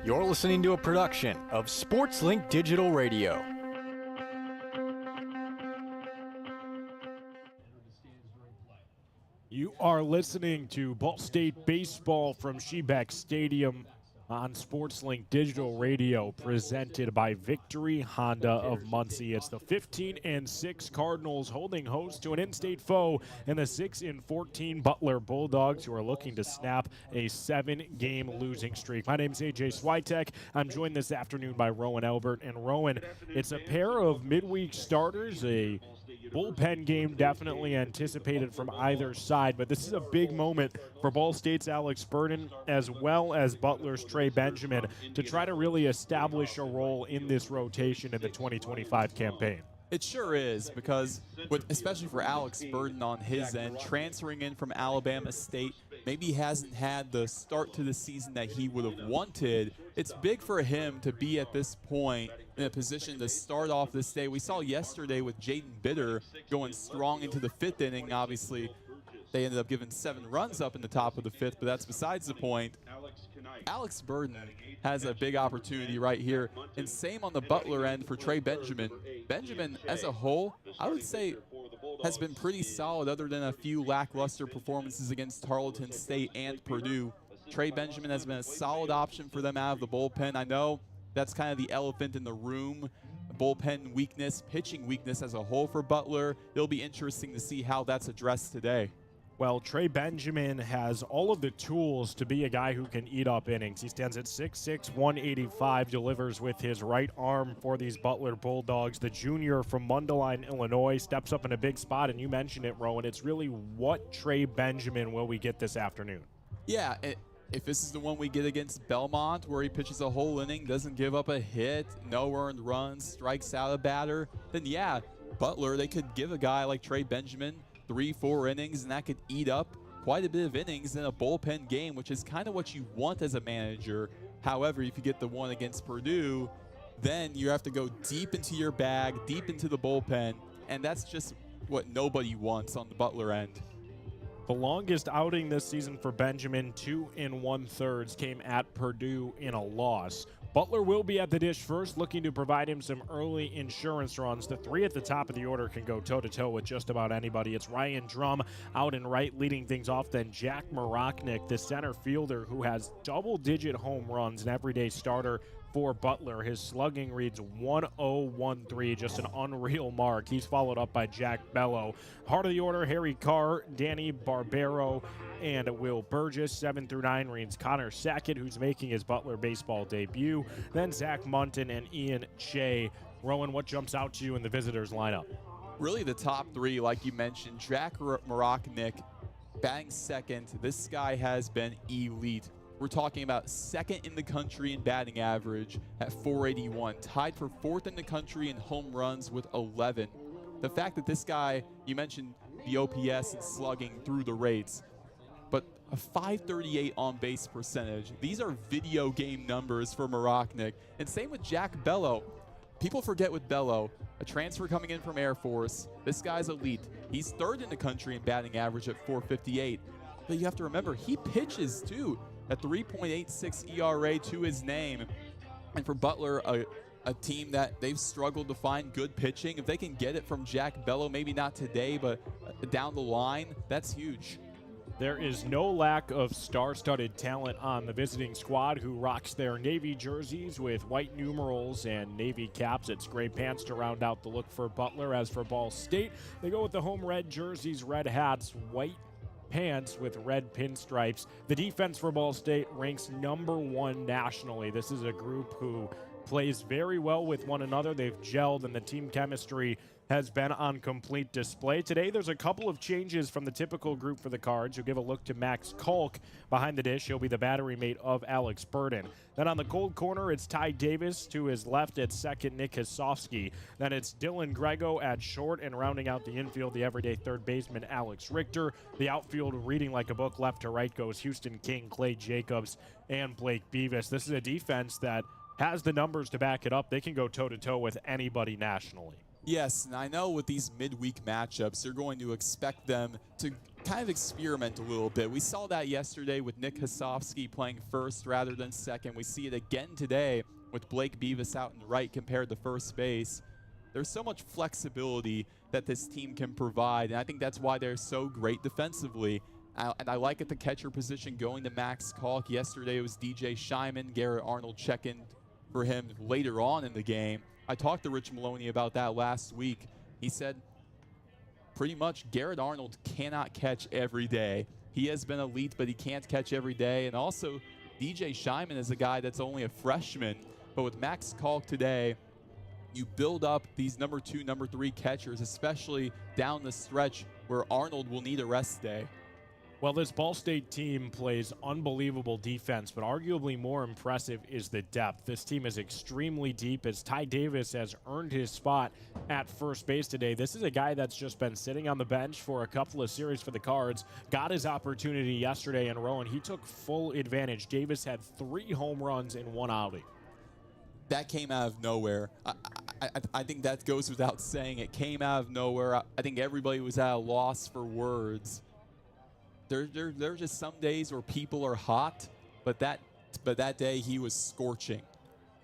You're listening to a production of SportsLink Digital Radio. You are listening to Ball State Baseball from Shebeck Stadium on SportsLink Digital Radio, presented by Victory Honda of Muncie. It's the 15-6 Cardinals holding host to an in-state foe and the 6-14 Butler Bulldogs, who are looking to snap a 7-game losing streak. My name is AJ Swiatek. I'm joined this afternoon by Roen Elbert. And Roen, it's a pair of midweek starters, a bullpen game definitely anticipated from either side, but this is a big moment for Ball State's Alex Burden as well as Butler's Trey Benjamin to try to really establish a role in this rotation in the 2025 campaign. It sure is, because especially for Alex Burden on his end, transferring in from Alabama State, maybe he hasn't had the start to the season that he would have wanted. It's big for him to be at this point in a position to start off this day. We saw yesterday with Jaden Bitter going strong into the 5th inning. Obviously, they ended up giving 7 runs up in the top of the 5th, but that's besides the point. Alex Burden has a big opportunity right here, and same on the Butler end for Trey Benjamin. Benjamin, as a whole, I would say has been pretty solid other than a few lackluster performances against Tarleton State and Purdue. Trey Benjamin has been a solid option for them out of the bullpen. I know that's kind of the elephant in the room, bullpen weakness, pitching weakness as a whole for Butler. It'll be interesting to see how that's addressed today. Well, Trey Benjamin has all of the tools to be a guy who can eat up innings. He stands at 6'6", 185, delivers with his right arm for these Butler Bulldogs. The junior from Mundelein, Illinois, steps up in a big spot, and you mentioned it, Roen. It's really what Trey Benjamin will we get this afternoon? Yeah, if this is the one we get against Belmont, where he pitches a whole inning, doesn't give up a hit, no earned runs, strikes out a batter, then yeah, Butler, they could give a guy like Trey Benjamin 3-4 innings, and that could eat up quite a bit of innings in a bullpen game, which is kind of what you want as a manager. However, if you get the one against Purdue, then you have to go deep into your bag, deep into the bullpen, and that's just what nobody wants on the Butler end. The longest outing this season for Benjamin, 2 1/3, came at Purdue in a loss. Butler will be at the dish first, looking to provide him some early insurance runs. The 3 at the top of the order can go toe-to-toe with just about anybody. It's Ryan Drum out and right leading things off, then Jack Maroknik, the center fielder who has double-digit home runs, an everyday starter for Butler. His slugging reads 1.013, just an unreal mark. He's followed up by Jack Bello. Heart of the order, Harry Carr, Danny Barbero, and Will Burgess. 7 through 9 reads Connor Sackett, who's making his Butler baseball debut. Then Zach Munton and Ian Shea. Roen, what jumps out to you in the visitors lineup? Really the top 3, like you mentioned. Jack Maroknik batting second. This guy has been elite. We're talking about 2nd in the country in batting average at 481, tied for 4th in the country in home runs with 11. The fact that this guy, you mentioned the OPS and slugging through the rates, but a 538 on-base percentage. These are video game numbers for Maroknik. And same with Jack Bello. People forget with Bello, a transfer coming in from Air Force. This guy's elite. He's 3rd in the country in batting average at 458. But you have to remember, he pitches too. A 3.86 ERA to his name. And for Butler, a team that they've struggled to find good pitching, if they can get it from Jack Bello, maybe not today, but down the line, that's huge. There is no lack of star-studded talent on the visiting squad, who rocks their Navy jerseys with white numerals and Navy caps. It's gray pants to round out the look for Butler. As for Ball State, they go with the home red jerseys, red hats, white pants with red pinstripes. The defense for Ball State ranks number 1 nationally. This is a group who plays very well with one another. They've gelled, and the team chemistry has been on complete display. Today, there's a couple of changes from the typical group for the Cards. You'll give a look to Max Kalk behind the dish. He'll be the battery mate of Alex Burden. Then on the cold corner, it's Ty Davis. To his left at second, Nick Hasofsky. Then it's Dylan Grego at short, and rounding out the infield, the everyday third baseman, Alex Richter. The outfield, reading like a book left to right, goes Houston King, Clay Jacobs, and Blake Beavis. This is a defense that has the numbers to back it up. They can go toe-to-toe with anybody nationally. Yes, and I know with these midweek matchups, you're going to expect them to kind of experiment a little bit. We saw that yesterday with Nick Hasofsky playing first rather than second. We see it again today with Blake Beavis out in right compared to first base. There's so much flexibility that this team can provide, and I think that's why they're so great defensively. And I like at the catcher position going to Max Kalk. Yesterday it was DJ Scheinman. Garrett Arnold checking for him later on in the game. I talked to Rich Maloney about that last week. He said pretty much Garrett Arnold cannot catch every day. He has been elite, but he can't catch every day. And also DJ Scheinman is a guy that's only a freshman. But with Max Kalk today, you build up these number 2, number 3 catchers, especially down the stretch where Arnold will need a rest day. Well, this Ball State team plays unbelievable defense, but arguably more impressive is the depth. This team is extremely deep as Ty Davis has earned his spot at first base today. This is a guy that's just been sitting on the bench for a couple of series for the Cards, got his opportunity yesterday in Roen. He took full advantage. Davis had 3 home runs in 1 outing. That came out of nowhere. I think that goes without saying. It came out of nowhere. I think everybody was at a loss for words. There's just some days where people are hot, but that day he was scorching.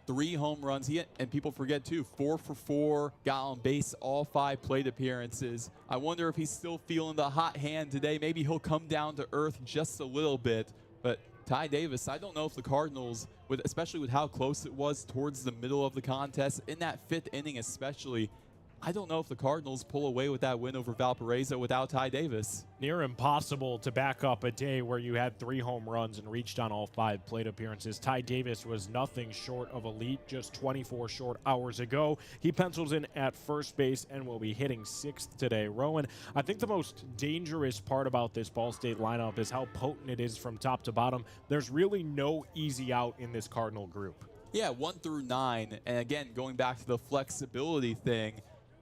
3 home runs. And people forget too, 4 for 4, got on base all 5 plate appearances. I wonder if he's still feeling the hot hand today. Maybe he'll come down to earth just a little bit. But Ty Davis, I don't know if the Cardinals, especially with how close it was towards the middle of the contest, in that 5th inning especially, I don't know if the Cardinals pull away with that win over Valparaiso without Ty Davis. Near impossible to back up a day where you had 3 home runs and reached on all 5 plate appearances. Ty Davis was nothing short of elite just 24 short hours ago. He pencils in at first base and will be hitting 6th today. Roen, I think the most dangerous part about this Ball State lineup is how potent it is from top to bottom. There's really no easy out in this Cardinal group. Yeah, 1 through 9. And again, going back to the flexibility thing,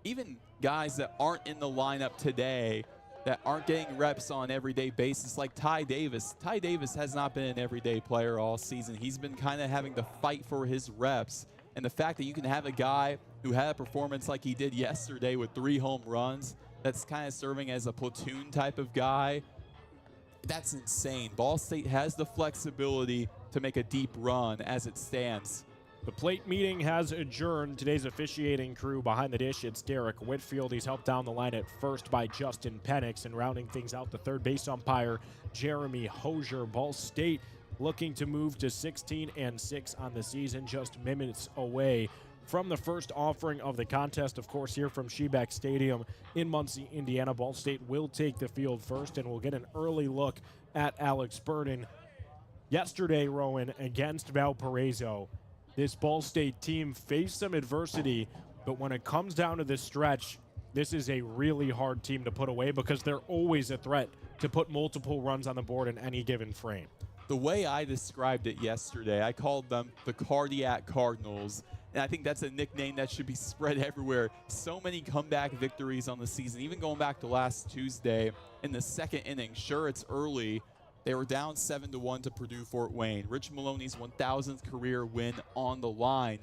even guys that aren't in the lineup today, that aren't getting reps on an everyday basis, like Ty Davis. Ty Davis has not been an everyday player all season. He's been kind of having to fight for his reps. And the fact that you can have a guy who had a performance like he did yesterday with 3 home runs, that's kind of serving as a platoon type of guy, that's insane. Ball State has the flexibility to make a deep run as it stands. The plate meeting has adjourned. Today's officiating crew behind the dish, it's Derek Whitfield. He's helped down the line at first by Justin Penix, and rounding things out, the third base umpire, Jeremy Hosier. Ball State looking to move to 16-6 on the season, just minutes away from the first offering of the contest. Of course, here from Swiatek Stadium in Muncie, Indiana, Ball State will take the field first, and we'll get an early look at Alex Burden. Yesterday, Roen, against Valparaiso, this Ball State team faced some adversity, but when it comes down to this stretch, this is a really hard team to put away because they're always a threat to put multiple runs on the board in any given frame. The way I described it yesterday, I called them the Cardiac Cardinals, and I think that's a nickname that should be spread everywhere. So many comeback victories on the season, even going back to last Tuesday in the 2nd inning. Sure, it's early. They were down 7-1 to Purdue Fort Wayne. Rich Maloney's 1,000th career win on the line.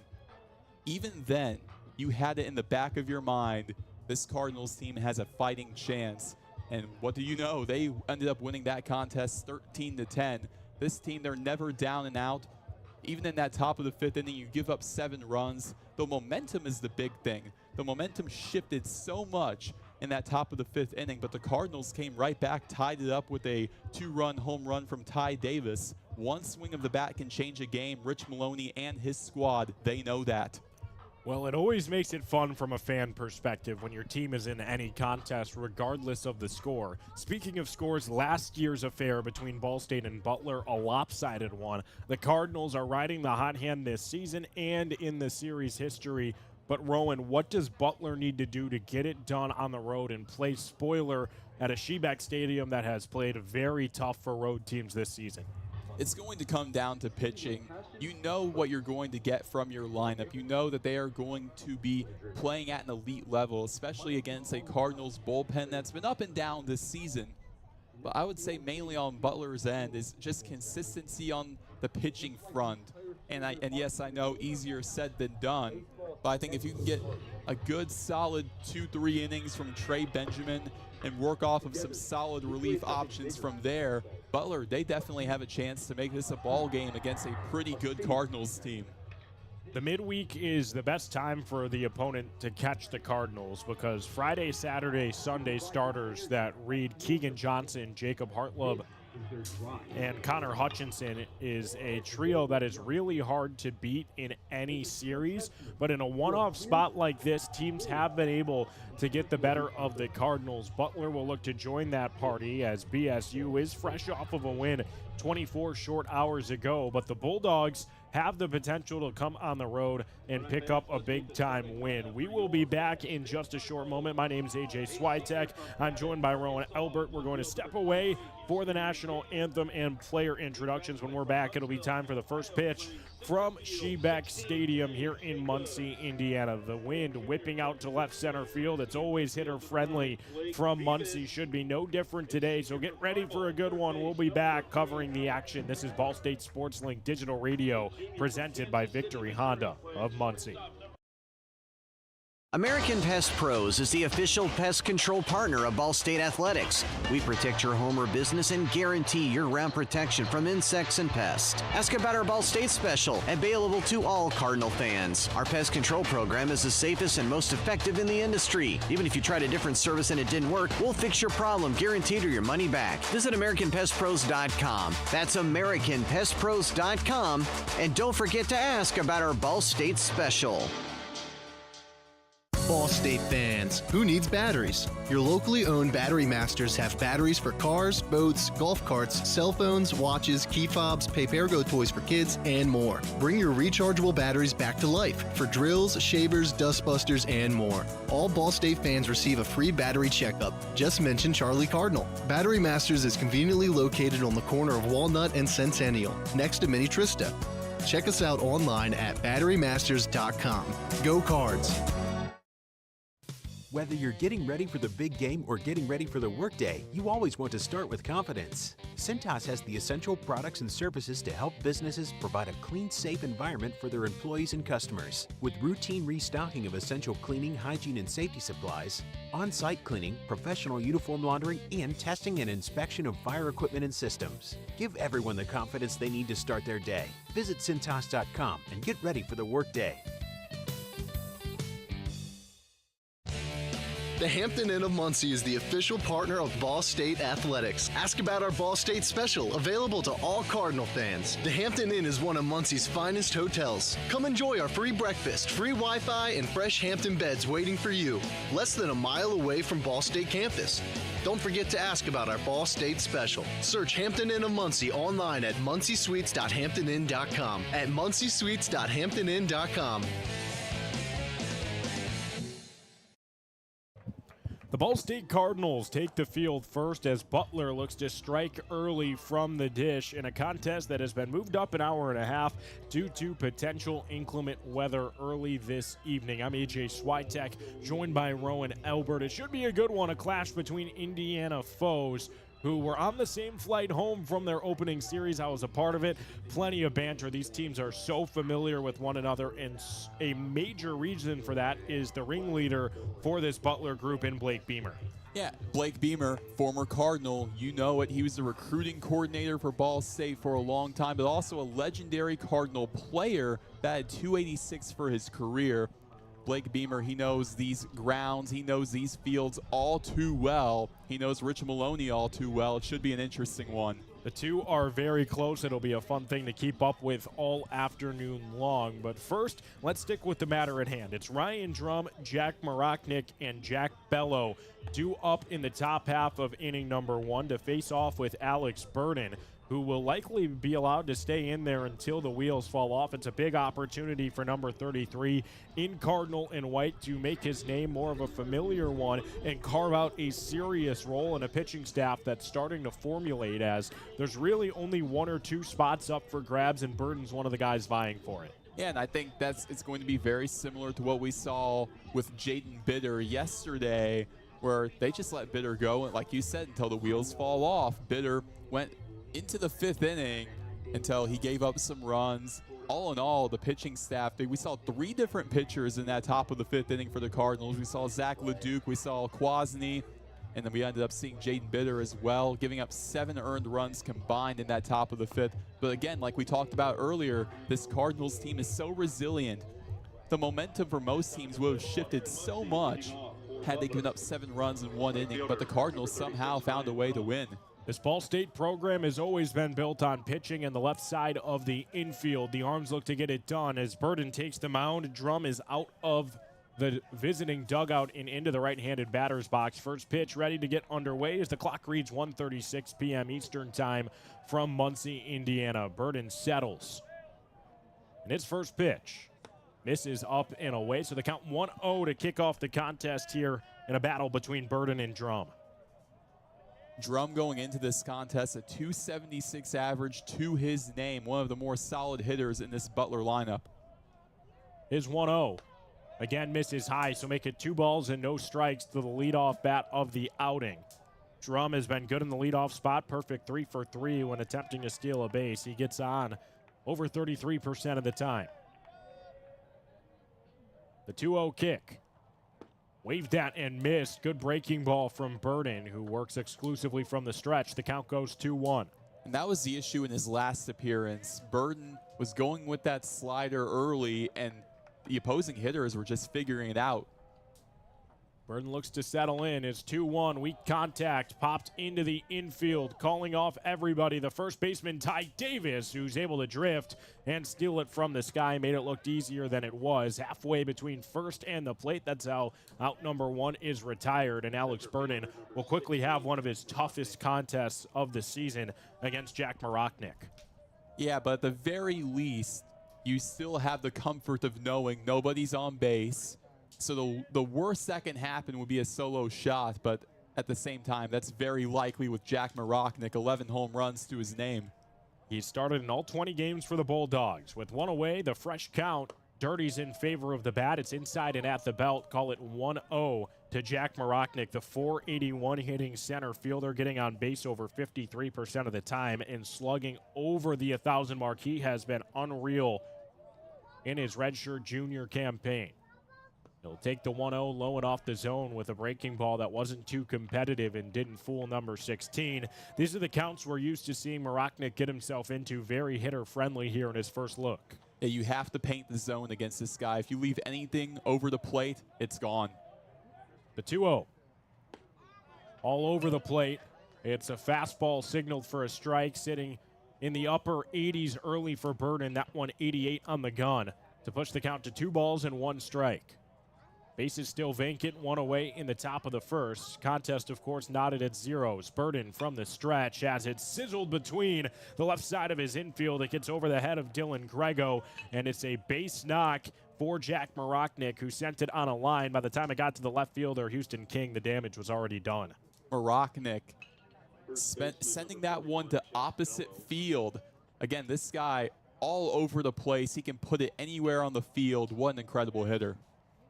Even then, you had it in the back of your mind, this Cardinals team has a fighting chance. And what do you know? They ended up winning that contest 13-10. This team, they're never down and out. Even in that top of the 5th inning, you give up 7 runs. The momentum is the big thing. The momentum shifted so much in that top of the 5th inning, but the Cardinals came right back, tied it up with a 2-run home run from Ty Davis. One swing of the bat can change a game. Rich Maloney and his squad, they know that. Well, it always makes it fun from a fan perspective when your team is in any contest, regardless of the score. Speaking of scores, last year's affair between Ball State and Butler, a lopsided one. The Cardinals are riding the hot hand this season and in the series history. But Roen, what does Butler need to do to get it done on the road and play spoiler at a Swiatek Stadium that has played very tough for road teams this season? It's going to come down to pitching. You know what you're going to get from your lineup. You know that they are going to be playing at an elite level, especially against a Cardinals bullpen that's been up and down this season. But I would say mainly on Butler's end is just consistency on the pitching front. And yes, I know easier said than done, But I think if you can get a good, solid 2-3 innings from Trey Benjamin and work off of some solid relief options from there, Butler, they definitely have a chance to make this a ball game against a pretty good Cardinals team. The midweek is the best time for the opponent to catch the Cardinals because Friday, Saturday, Sunday starters that read Keegan Johnson, Jacob Hartlub, and Connor Hutchinson is a trio that is really hard to beat in any series. But in a one-off spot like this, teams have been able to get the better of the Cardinals. Butler will look to join that party as BSU is fresh off of a win 24 short hours ago. But the Bulldogs have the potential to come on the road and pick up a big-time win. We will be back in just a short moment. My name is AJ Swiatek. I'm joined by Roen Elbert. We're going to step away for the national anthem and player introductions. When we're back, it'll be time for the first pitch from Shebeck Stadium here in Muncie, Indiana. The wind whipping out to left center field. It's always hitter-friendly from Muncie. Should be no different today, so get ready for a good one. We'll be back covering the action. This is Ball State Sports Link Digital Radio, presented by Victory Honda of Muncie. American Pest Pros is the official pest control partner of Ball State Athletics. We protect your home or business and guarantee year-round protection from insects and pests. Ask about our Ball State special, available to all Cardinal fans. Our pest control program is the safest and most effective in the industry. Even if you tried a different service and it didn't work, we'll fix your problem, guaranteed, or your money back. Visit AmericanPestPros.com. That's AmericanPestPros.com. And don't forget to ask about our Ball State special. Ball State fans, who needs batteries? Your locally owned Battery Masters have batteries for cars, boats, golf carts, cell phones, watches, key fobs, Papergo toys for kids, and more. Bring your rechargeable batteries back to life for drills, shavers, dustbusters, and more. All Ball State fans receive a free battery checkup. Just mention Charlie Cardinal. Battery Masters is conveniently located on the corner of Walnut and Centennial, next to Mini Trista. Check us out online at batterymasters.com. Go Cards! Whether you're getting ready for the big game or getting ready for the workday, you always want to start with confidence. Cintas has the essential products and services to help businesses provide a clean, safe environment for their employees and customers. With routine restocking of essential cleaning, hygiene, and safety supplies, on-site cleaning, professional uniform laundering, and testing and inspection of fire equipment and systems. Give everyone the confidence they need to start their day. Visit Cintas.com and get ready for the workday. The Hampton Inn of Muncie is the official partner of Ball State Athletics. Ask about our Ball State special, available to all Cardinal fans. The Hampton Inn is one of Muncie's finest hotels. Come enjoy our free breakfast, free Wi-Fi, and fresh Hampton beds waiting for you. Less than a mile away from Ball State campus. Don't forget to ask about our Ball State special. Search Hampton Inn of Muncie online at munciesuites.hamptonin.com. At munciesuites.hamptonin.com. The Ball State Cardinals take the field first as Butler looks to strike early from the dish in a contest that has been moved up an hour and a half due to potential inclement weather early this evening. I'm AJ Swiatek, joined by Roen Elbert. It should be a good one, a clash between Indiana foes who were on the same flight home from their opening series. I was a part of it. Plenty of banter. These teams are so familiar with one another, and a major reason for that is the ringleader for this Butler group in Blake Beemer. Yeah, Blake Beemer, former Cardinal, you know it. He was the recruiting coordinator for Ball State for a long time, but also a legendary Cardinal player that had 286 for his career. Blake Beemer, he knows these grounds, he knows these fields all too well. He knows Rich Maloney all too well. It should be an interesting one. The two are very close. It'll be a fun thing to keep up with all afternoon long. But first, let's stick with the matter at hand. It's Ryan Drum, Jack Marachnik, and Jack Bello due up in the top half of inning number one to face off with Alex Burden, who will likely be allowed to stay in there until the wheels fall off. It's a big opportunity for number 33 in Cardinal and white to make his name more of a familiar one and carve out a serious role in a pitching staff that's starting to formulate, as there's really only one or two spots up for grabs, and Burden's one of the guys vying for it. Yeah, and I think it's going to be very similar to what we saw with Jaden Bitter yesterday, where they just let Bitter go, and like you said, until the wheels fall off. Bitter went into the fifth inning until he gave up some runs, all in all, the pitching staff, we saw 3 different pitchers in that top of the 5th inning for the Cardinals. We saw Zach LeDuc, we saw Kwasny, and then we ended up seeing Jaden Bitter as well, giving up 7 earned runs combined in that top of the 5th. But again, like we talked about earlier, this Cardinals team is so resilient. The momentum for most teams would have shifted so much had they given up 7 runs in 1 inning, but the Cardinals somehow found a way to win. This Ball State program has always been built on pitching and the left side of the infield. The Arms look to get it done as Burden takes the mound. Drum is out of the visiting dugout and into the right-handed batter's box. First pitch ready to get underway as the clock reads 1:36 p.m. Eastern time from Muncie, Indiana. Burden settles. And its first pitch misses up and away, so the count 1-0 to kick off the contest here in a battle between Burden and Drum. Drum going into this contest, a .276 average to his name, one of the more solid hitters in this Butler lineup. His 1-0. Again, misses high, so make it 2 balls and no strikes to the leadoff bat of the outing. Drum has been good in the leadoff spot, perfect 3 for 3 when attempting to steal a base. He gets on over 33% of the time. The 2-0 kick. Waved that and missed. Good breaking ball from Burden, who works exclusively from the stretch. The count goes 2-1. And that was the issue in his last appearance. Burden was going with that slider early, and the opposing hitters were just figuring it out. Burden looks to settle in. It's 2-1. Weak contact. Popped into the infield. Calling off everybody. The first baseman, Ty Davis, who's able to drift and steal it from the sky. Made it look easier than it was. Halfway between first and the plate. That's how out number 1 is retired. And Alex Burden will quickly have one of his toughest contests of the season against Jack Marachnik. Yeah, but at the very least, you still have the comfort of knowing nobody's on base. So the worst that can happen would be a solo shot, but at the same time, that's very likely with Jack Marachnik, 11 home runs to his name. He started in all 20 games for the Bulldogs. With 1 away, the fresh count. Dirty's in favor of the bat. It's inside and at the belt. Call it 1-0 to Jack Marachnik, the .481 hitting center fielder, getting on base over 53% of the time and slugging over the 1,000 mark. He has been unreal in his redshirt junior campaign. He'll take the 1-0 low and off the zone with a breaking ball that wasn't too competitive and didn't fool number 16. These are the counts we're used to seeing Marachnik get himself into. Very hitter-friendly here in his first look. Yeah, you have to paint the zone against this guy. If you leave anything over the plate, it's gone. The 2-0. All over the plate. It's a fastball signaled for a strike, sitting in the upper 80s early for Burden. That one 88 on the gun to push the count to 2 balls and 1 strike. Base is still vacant, 1 away in the top of the first. Contest, of course, knotted at zeros. Burden from the stretch as it sizzled between the left side of his infield. It gets over the head of Dylan Grego, and it's a base knock for Jack Marachnik, who sent it on a line. By the time it got to the left fielder, Houston King, the damage was already done. Marachnik sending that one to opposite field. Again, this guy all over the place. He can put it anywhere on the field. What an incredible hitter.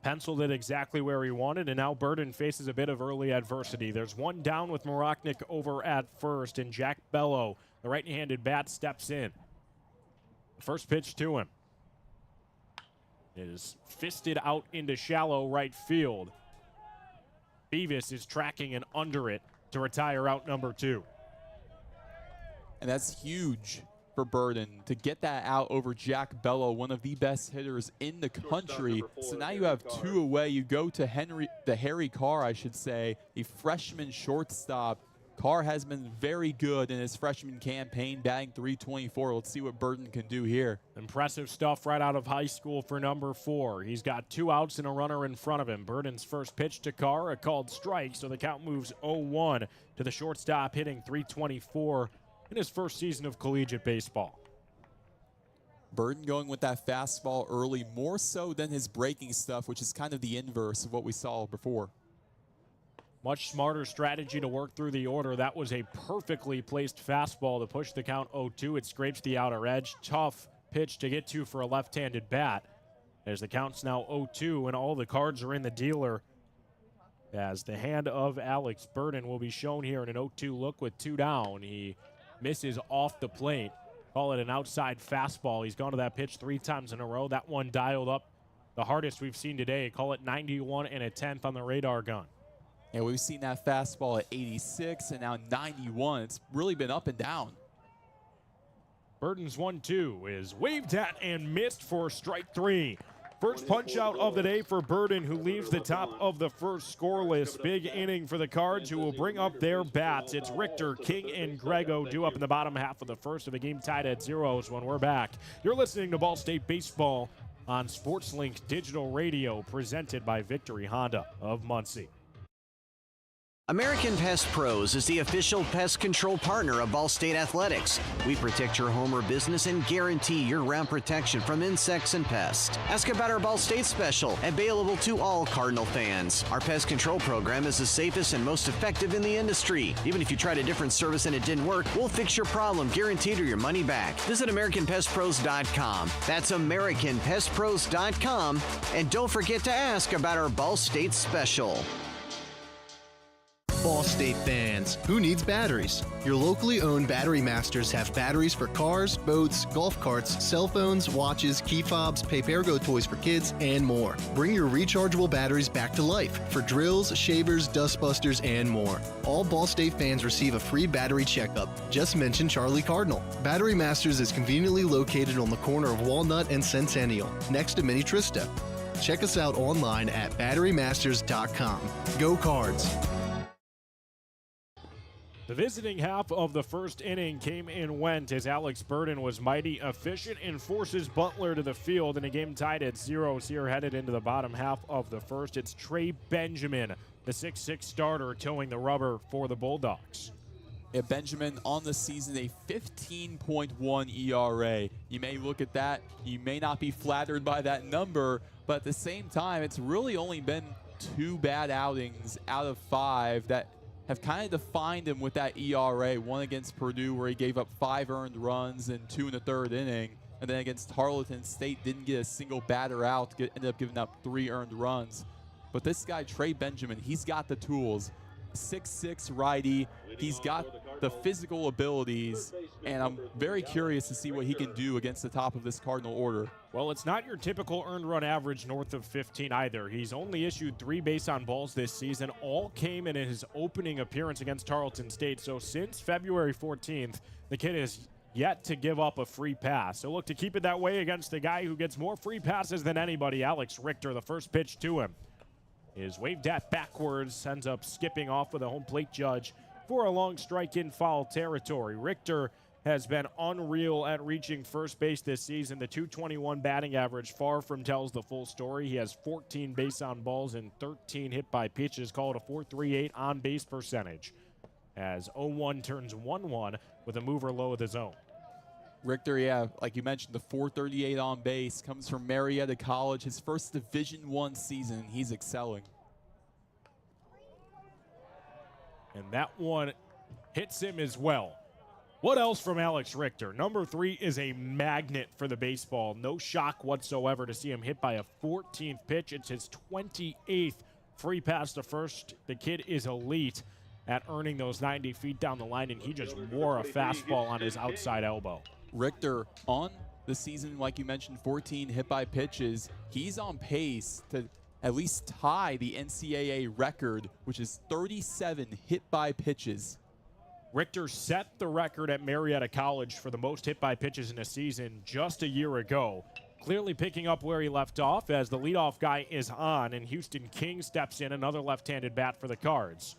Penciled it exactly where he wanted, and now Burden faces a bit of early adversity. There's 1 down with Marachnik over at first, and Jack Bello, the right-handed bat, steps in. The first pitch to him is fisted out into shallow right field. Beavis is tracking and under it to retire out number 2. And that's huge for Burden to get that out over Jack Bello, one of the best hitters in the country. So now you have 2 away. You go to Harry Carr, I should say, a freshman shortstop. Carr has been very good in his freshman campaign, batting .324. Let's see what Burden can do here. Impressive stuff right out of high school for number 4. He's got 2 outs and a runner in front of him. Burden's first pitch to Carr, a called strike, so the count moves 0-1 to the shortstop, hitting .324 in his first season of collegiate baseball. Burden going with that fastball early, more so than his breaking stuff, which is kind of the inverse of what we saw before. Much smarter strategy to work through the order. That was a perfectly placed fastball to push the count 0-2. It scrapes the outer edge. Tough pitch to get to for a left-handed bat. As the count's now 0-2 and all the cards are in the dealer, as the hand of Alex Burden will be shown here in an 0-2 look with 2 down. He misses off the plate. Call it an outside fastball. He's gone to that pitch 3 times in a row. That one dialed up the hardest we've seen today. Call it 91 1/10 on the radar gun. Yeah, we've seen that fastball at 86 and now 91. It's really been up and down. Burden's 1-2 is waved at and missed for strike 3. First punch out of the day for Burden, who leaves the top of the first scoreless. Big inning for the Cards, who will bring up their bats. It's Richter, King, and Grego due up in the bottom half of the first, of a game tied at 0 when we're back. You're listening to Ball State Baseball on SportsLink Digital Radio, presented by Victory Honda of Muncie. American Pest Pros is the official pest control partner of Ball State Athletics. We protect your home or business and guarantee year-round protection from insects and pests. Ask about our Ball State special, available to all Cardinal fans. Our pest control program is the safest and most effective in the industry. Even if you tried a different service and it didn't work, we'll fix your problem, guaranteed, or your money back. Visit AmericanPestPros.com. That's AmericanPestPros.com. And don't forget to ask about our Ball State special. Ball State fans, who needs batteries? Your locally owned Battery Masters have batteries for cars, boats, golf carts, cell phones, watches, key fobs, pay-per-go toys for kids, and more. Bring your rechargeable batteries back to life for drills, shavers, dustbusters, and more. All Ball State fans receive a free battery checkup. Just mention Charlie Cardinal. Battery Masters is conveniently located on the corner of Walnut and Centennial, next to Mini Trista. Check us out online at batterymasters.com. Go Cards! The visiting half of the first inning came and went as Alex Burden was mighty efficient and forces Butler to the field in a game tied at 0 here headed into the bottom half of the first. It's Trey Benjamin, the 6'6 starter, towing the rubber for the Bulldogs. Yeah, Benjamin on the season, a 15.1 ERA. You may look at that, you may not be flattered by that number, but at the same time, it's really only been 2 bad outings out of 5 that have kind of defined him with that ERA. One against Purdue where he gave up 5 earned runs and 2 in the 3rd inning. And then against Tarleton State, didn't get a single batter out, ended up giving up 3 earned runs. But this guy, Trey Benjamin, he's got the tools. 6'6 righty, he's got the physical abilities, and I'm very curious to see what he can do against the top of this Cardinal order. Well, it's not your typical earned run average north of 15 either. He's only issued 3 base on balls this season. All came in his opening appearance against Tarleton State. So since February 14th, the kid has yet to give up a free pass. So look to keep it that way against the guy who gets more free passes than anybody, Alex Richter. The first pitch to him is waved at backwards, ends up skipping off with a home plate judge for a long strike in foul territory. Richter has been unreal at reaching first base this season. The .221 batting average far from tells the full story. He has 14 base on balls and 13 hit by pitches. Call it a .438 on base percentage as 0-1 turns 1-1 with a mover low of the zone. Richter, yeah, like you mentioned, the .438 on base, comes from Marietta College, his first Division I season. He's excelling. And that one hits him as well. What else from Alex Richter? Number 3 is a magnet for the baseball. No shock whatsoever to see him hit by a 14th pitch. It's his 28th free pass to first. The kid is elite at earning those 90 feet down the line, and he just wore a fastball on his outside elbow. Richter on the season, like you mentioned, 14 hit by pitches. He's on pace to at least tie the NCAA record, which is 37 hit by pitches. Richter set the record at Marietta College for the most hit by pitches in a season just a year ago. Clearly picking up where he left off as the leadoff guy is on, and Houston King steps in, another left-handed bat for the Cards,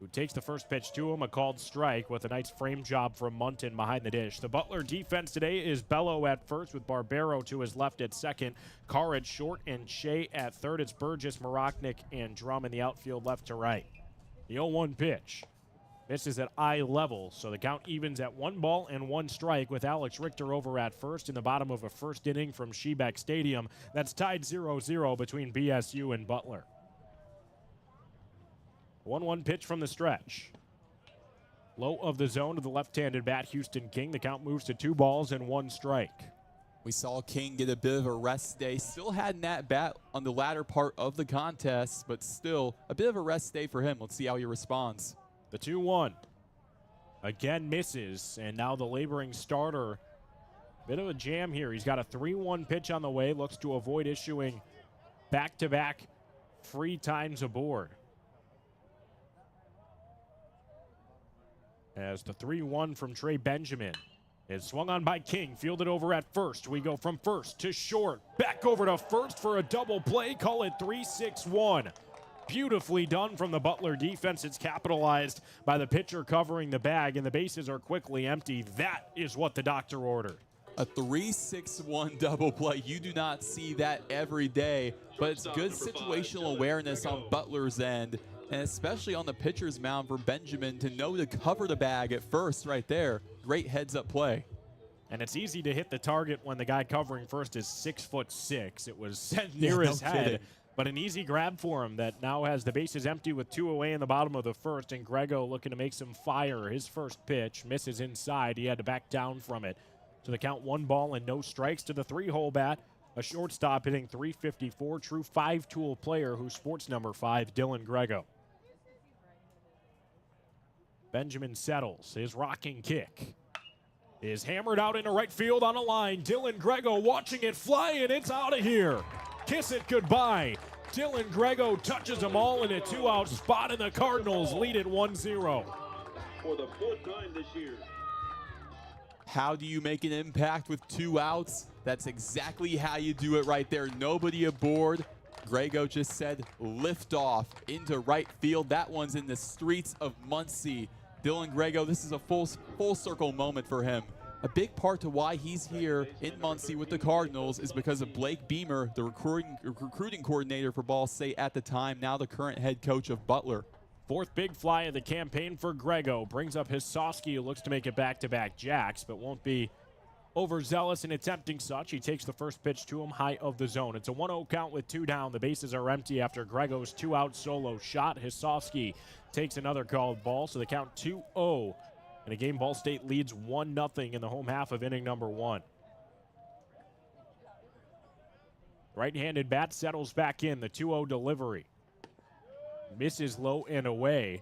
who takes the first pitch to him, a called strike with a nice frame job from Munton behind the dish. The Butler defense today is Bello at first with Barbero to his left at second, Carr at short, and Shea at third. It's Burgess, Maroknik, and Drum in the outfield left to right. The 0-1 pitch misses at eye level, so the count evens at 1 ball and 1 strike with Alex Richter over at first in the bottom of a first inning from Shebeck Stadium. That's tied 0-0 between BSU and Butler. 1-1 pitch from the stretch. Low of the zone to the left-handed bat, Houston King. The count moves to 2 balls and 1 strike. We saw King get a bit of a rest day. Still had an at-bat on the latter part of the contest, but still a bit of a rest day for him. Let's see how he responds. The 2-1 again misses, and now the laboring starter Bit of a jam here. He's got a 3-1 pitch on the way. Looks to avoid issuing back-to-back free times aboard. As the 3-1 from Trey Benjamin is swung on by King, fielded over at first. We go from first to short, back over to first for a double play. Call it 3-6-1. Beautifully done from the Butler defense. It's capitalized by the pitcher covering the bag, and the bases are quickly empty. That is what the doctor ordered. A 3-6-1 double play. You do not see that every day, but it's good situational awareness on Butler's end, and especially on the pitcher's mound for Benjamin to know to cover the bag at first right there. Great heads-up play. And it's easy to hit the target when the guy covering first is 6'6". It was sent near his head. Kidding. But an easy grab for him that now has the bases empty with 2 away in the bottom of the first, and Grego looking to make some fire. His first pitch misses inside. He had to back down from it. So the count 1 ball and no strikes to the 3-hole bat. A shortstop hitting .354, true 5-tool player who's sports number 5, Dylan Grego. Benjamin settles. His rocking kick is hammered out into right field on a line. Dylan Grego watching it fly, and it's out of here. Kiss it goodbye. Dylan Grego touches them all in a 2-out spot, and the Cardinals lead it 1-0. For the 4th time this year. How do you make an impact with 2 outs? That's exactly how you do it right there. Nobody aboard. Grego just said lift off into right field. That one's in the streets of Muncie. Dylan Grego, this is a full circle moment for him. A big part to why he's here in Muncie with the Cardinals is because of Blake Beemer, the recruiting coordinator for Ball State at the time, now the current head coach of Butler. 4th big fly of the campaign for Grego. Brings up Hisowski, who looks to make it back-to-back jacks, but won't be overzealous in attempting such. He takes the first pitch to him high of the zone. It's a 1-0 count with 2 down. The bases are empty after Grego's 2-out solo shot. Hisowski takes another called ball, so the count 2-0. In a game, Ball State leads 1-0 in the home half of inning number 1. Right-handed bat settles back in. The 2-0 delivery misses low and away.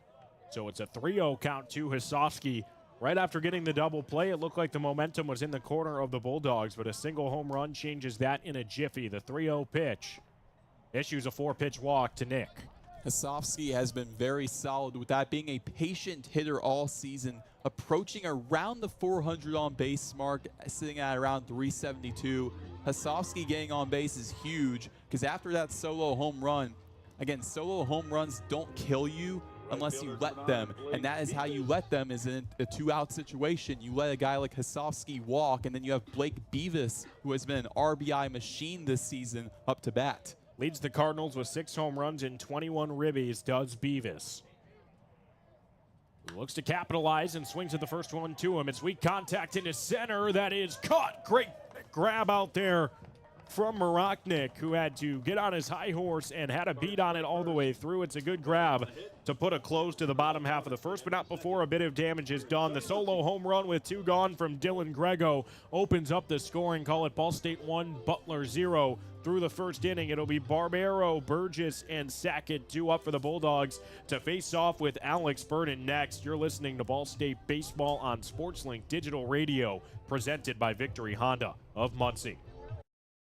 So it's a 3-0 count to Hisowski. Right after getting the double play, it looked like the momentum was in the corner of the Bulldogs, but a single home run changes that in a jiffy. The 3-0 pitch issues a 4-pitch walk to Nick. Hisowski has been very solid with that, being a patient hitter all season, approaching around the 400 on base mark, sitting at around 372. Hisowski getting on base is huge because after that solo home run, again, solo home runs don't kill you unless you let them, and that is how you let them, is in a 2-out situation. You let a guy like Hisowski walk, and then you have Blake Beavis, who has been an RBI machine this season, up to bat. Leads the Cardinals with 6 home runs and 21 ribbies, does Beavis. Looks to capitalize and swings at the first one to him. It's weak contact into center. That is caught. Great grab out there from Marachnik, who had to get on his high horse and had a beat on it all the way through. It's a good grab to put a close to the bottom half of the first, but not before a bit of damage is done. The solo home run with 2 gone from Dylan Grego opens up the scoring. Call it Ball State 1, Butler 0. Through the first inning, it'll be Barbero, Burgess, and Sackett 2 up for the Bulldogs to face off with Alex Burden next. You're listening to Ball State Baseball on SportsLink Digital Radio, presented by Victory Honda of Muncie.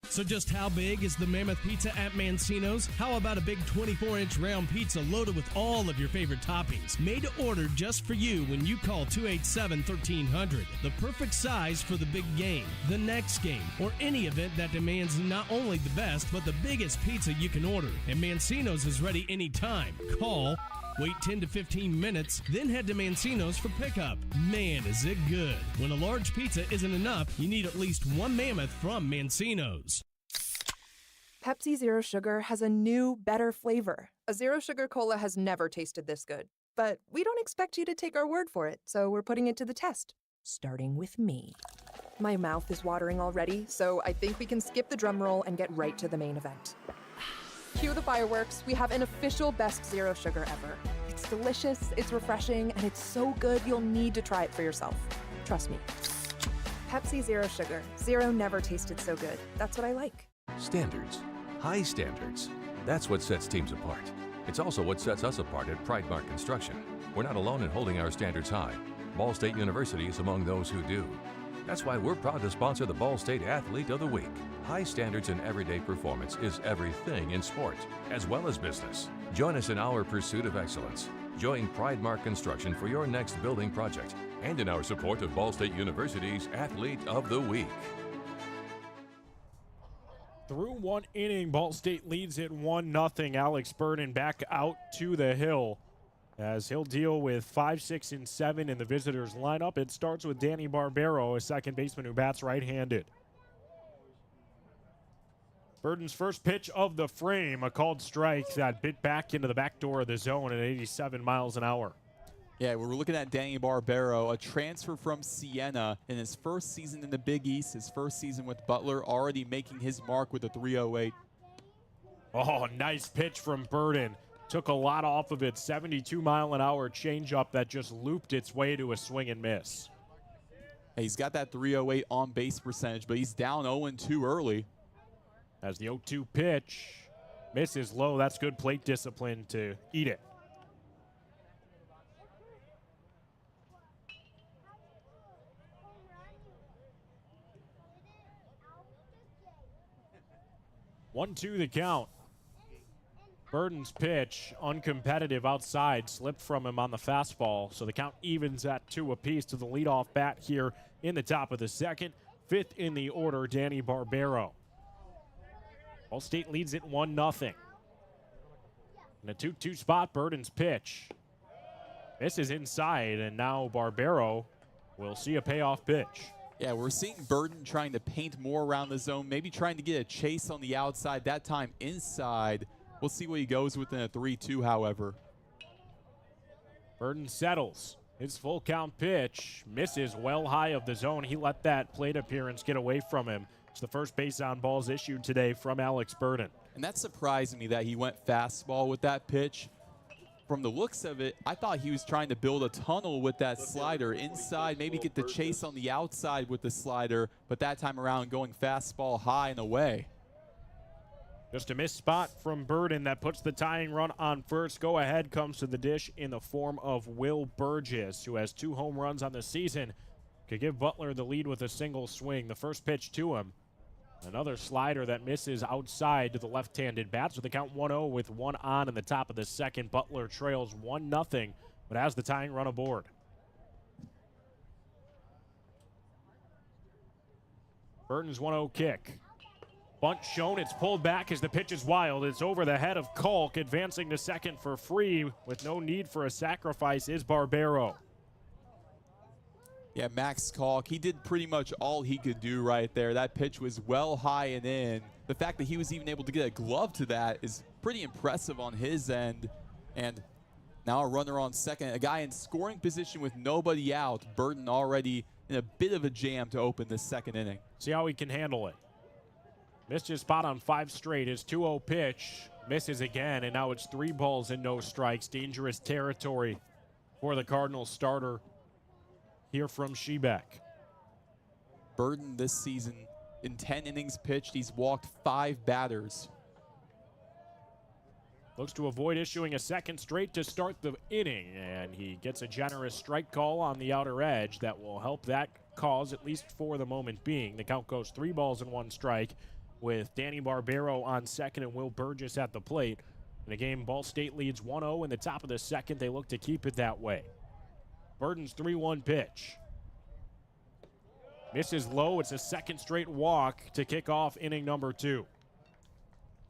So just how big is the Mammoth Pizza at Mancino's? How about a big 24-inch round pizza loaded with all of your favorite toppings? Made to order just for you when you call 287-1300. The perfect size for the big game, the next game, or any event that demands not only the best, but the biggest pizza you can order. And Mancino's is ready anytime. Call, wait 10 to 15 minutes, then head to Mancino's for pickup. Man, is it good. When a large pizza isn't enough, you need at least 1 Mammoth from Mancino's. Pepsi Zero Sugar has a new, better flavor. A Zero Sugar Cola has never tasted this good. But we don't expect you to take our word for it, so we're putting it to the test. Starting with me. My mouth is watering already, so I think we can skip the drum roll and get right to the main event. Cue the fireworks. We have an official best Zero Sugar ever. It's delicious, it's refreshing, and it's so good you'll need to try it for yourself. Trust me. Pepsi Zero Sugar. Zero never tasted so good. That's what I like. Standards. High standards. That's what sets teams apart. It's also what sets us apart at Pride Mark Construction. We're not alone in holding our standards high. Ball State University is among those who do. That's why we're proud to sponsor the Ball State Athlete of the Week. High standards in everyday performance is everything in sport, as well as business. Join us in our pursuit of excellence. Join Pridemark Construction for your next building project and in our support of Ball State University's Athlete of the Week. Through one inning, Ball State leads it 1-0. Alex Burden back out to the hill as he'll deal with 5, 6, and 7 in the visitors lineup. It starts with Danny Barbero, a second baseman who bats right-handed. Burden's first pitch of the frame, a called strike that bit back into the back door of the zone at 87 miles an hour. Yeah, we're looking at Danny Barbero, a transfer from Siena in his first season in the Big East, his first season with Butler, already making his mark with a 308. Oh, nice pitch from Burden. Took a lot off of it. 72-mile-an-hour changeup that just looped its way to a swing and miss. Hey, he's got that 308 on base percentage, but he's down 0-2 early. As the 0-2 pitch misses low, that's good plate discipline to eat it. One, two, the count. Burden's pitch, uncompetitive outside, slipped from him on the fastball. So the count evens at 2 apiece to the leadoff bat here in the top of the second. Fifth in the order, Danny Barbero. Ball State leads it 1-0. In a 2-2 spot, Burden's pitch. This is inside, and now Barbero will see a payoff pitch. Yeah, we're seeing Burden trying to paint more around the zone, maybe trying to get a chase on the outside, that time inside. We'll see what he goes with in a 3-2, however. Burden settles. His full count pitch misses well high of the zone. He let that plate appearance get away from him. It's the first base on balls issued today from Alex Burden. And that surprised me that he went fastball with that pitch. From the looks of it, I thought he was trying to build a tunnel with that slider inside, maybe get the chase on the outside with the slider, but that time around going fastball high and away. Just a missed spot from Burden that puts the tying run on first. Go ahead comes to the dish in the form of Will Burgess, who has 2 home runs on the season. Could give Butler the lead with a single swing. The first pitch to him. Another slider that misses outside to the left-handed bat. So the count 1-0 with 1 on in the top of the second. Butler trails 1-0, but has the tying run aboard. Burton's 1-0 kick. Bunt shown, it's pulled back as the pitch is wild. It's over the head of Kalk, advancing to second for free with no need for a sacrifice is Barbero. Yeah, Max Kalk, he did pretty much all he could do right there. That pitch was well high and in. The fact that he was even able to get a glove to that is pretty impressive on his end. And now a runner on second, a guy in scoring position with nobody out. Burden already in a bit of a jam to open this second inning. See how he can handle it. Missed his spot on 5 straight. His 2-0 pitch misses again, and now it's 3 balls and no strikes. Dangerous territory for the Cardinals starter here from Shebeck. Burden this season, in 10 innings pitched, he's walked 5 batters. Looks to avoid issuing a second straight to start the inning, and he gets a generous strike call on the outer edge that will help that cause, at least for the moment being. The count goes 3 balls and 1 strike with Danny Barbero on second and Will Burgess at the plate. In a game, Ball State leads 1-0 in the top of the second. They look to keep it that way. Burden's 3-1 pitch. Misses low. It's a second straight walk to kick off inning number 2.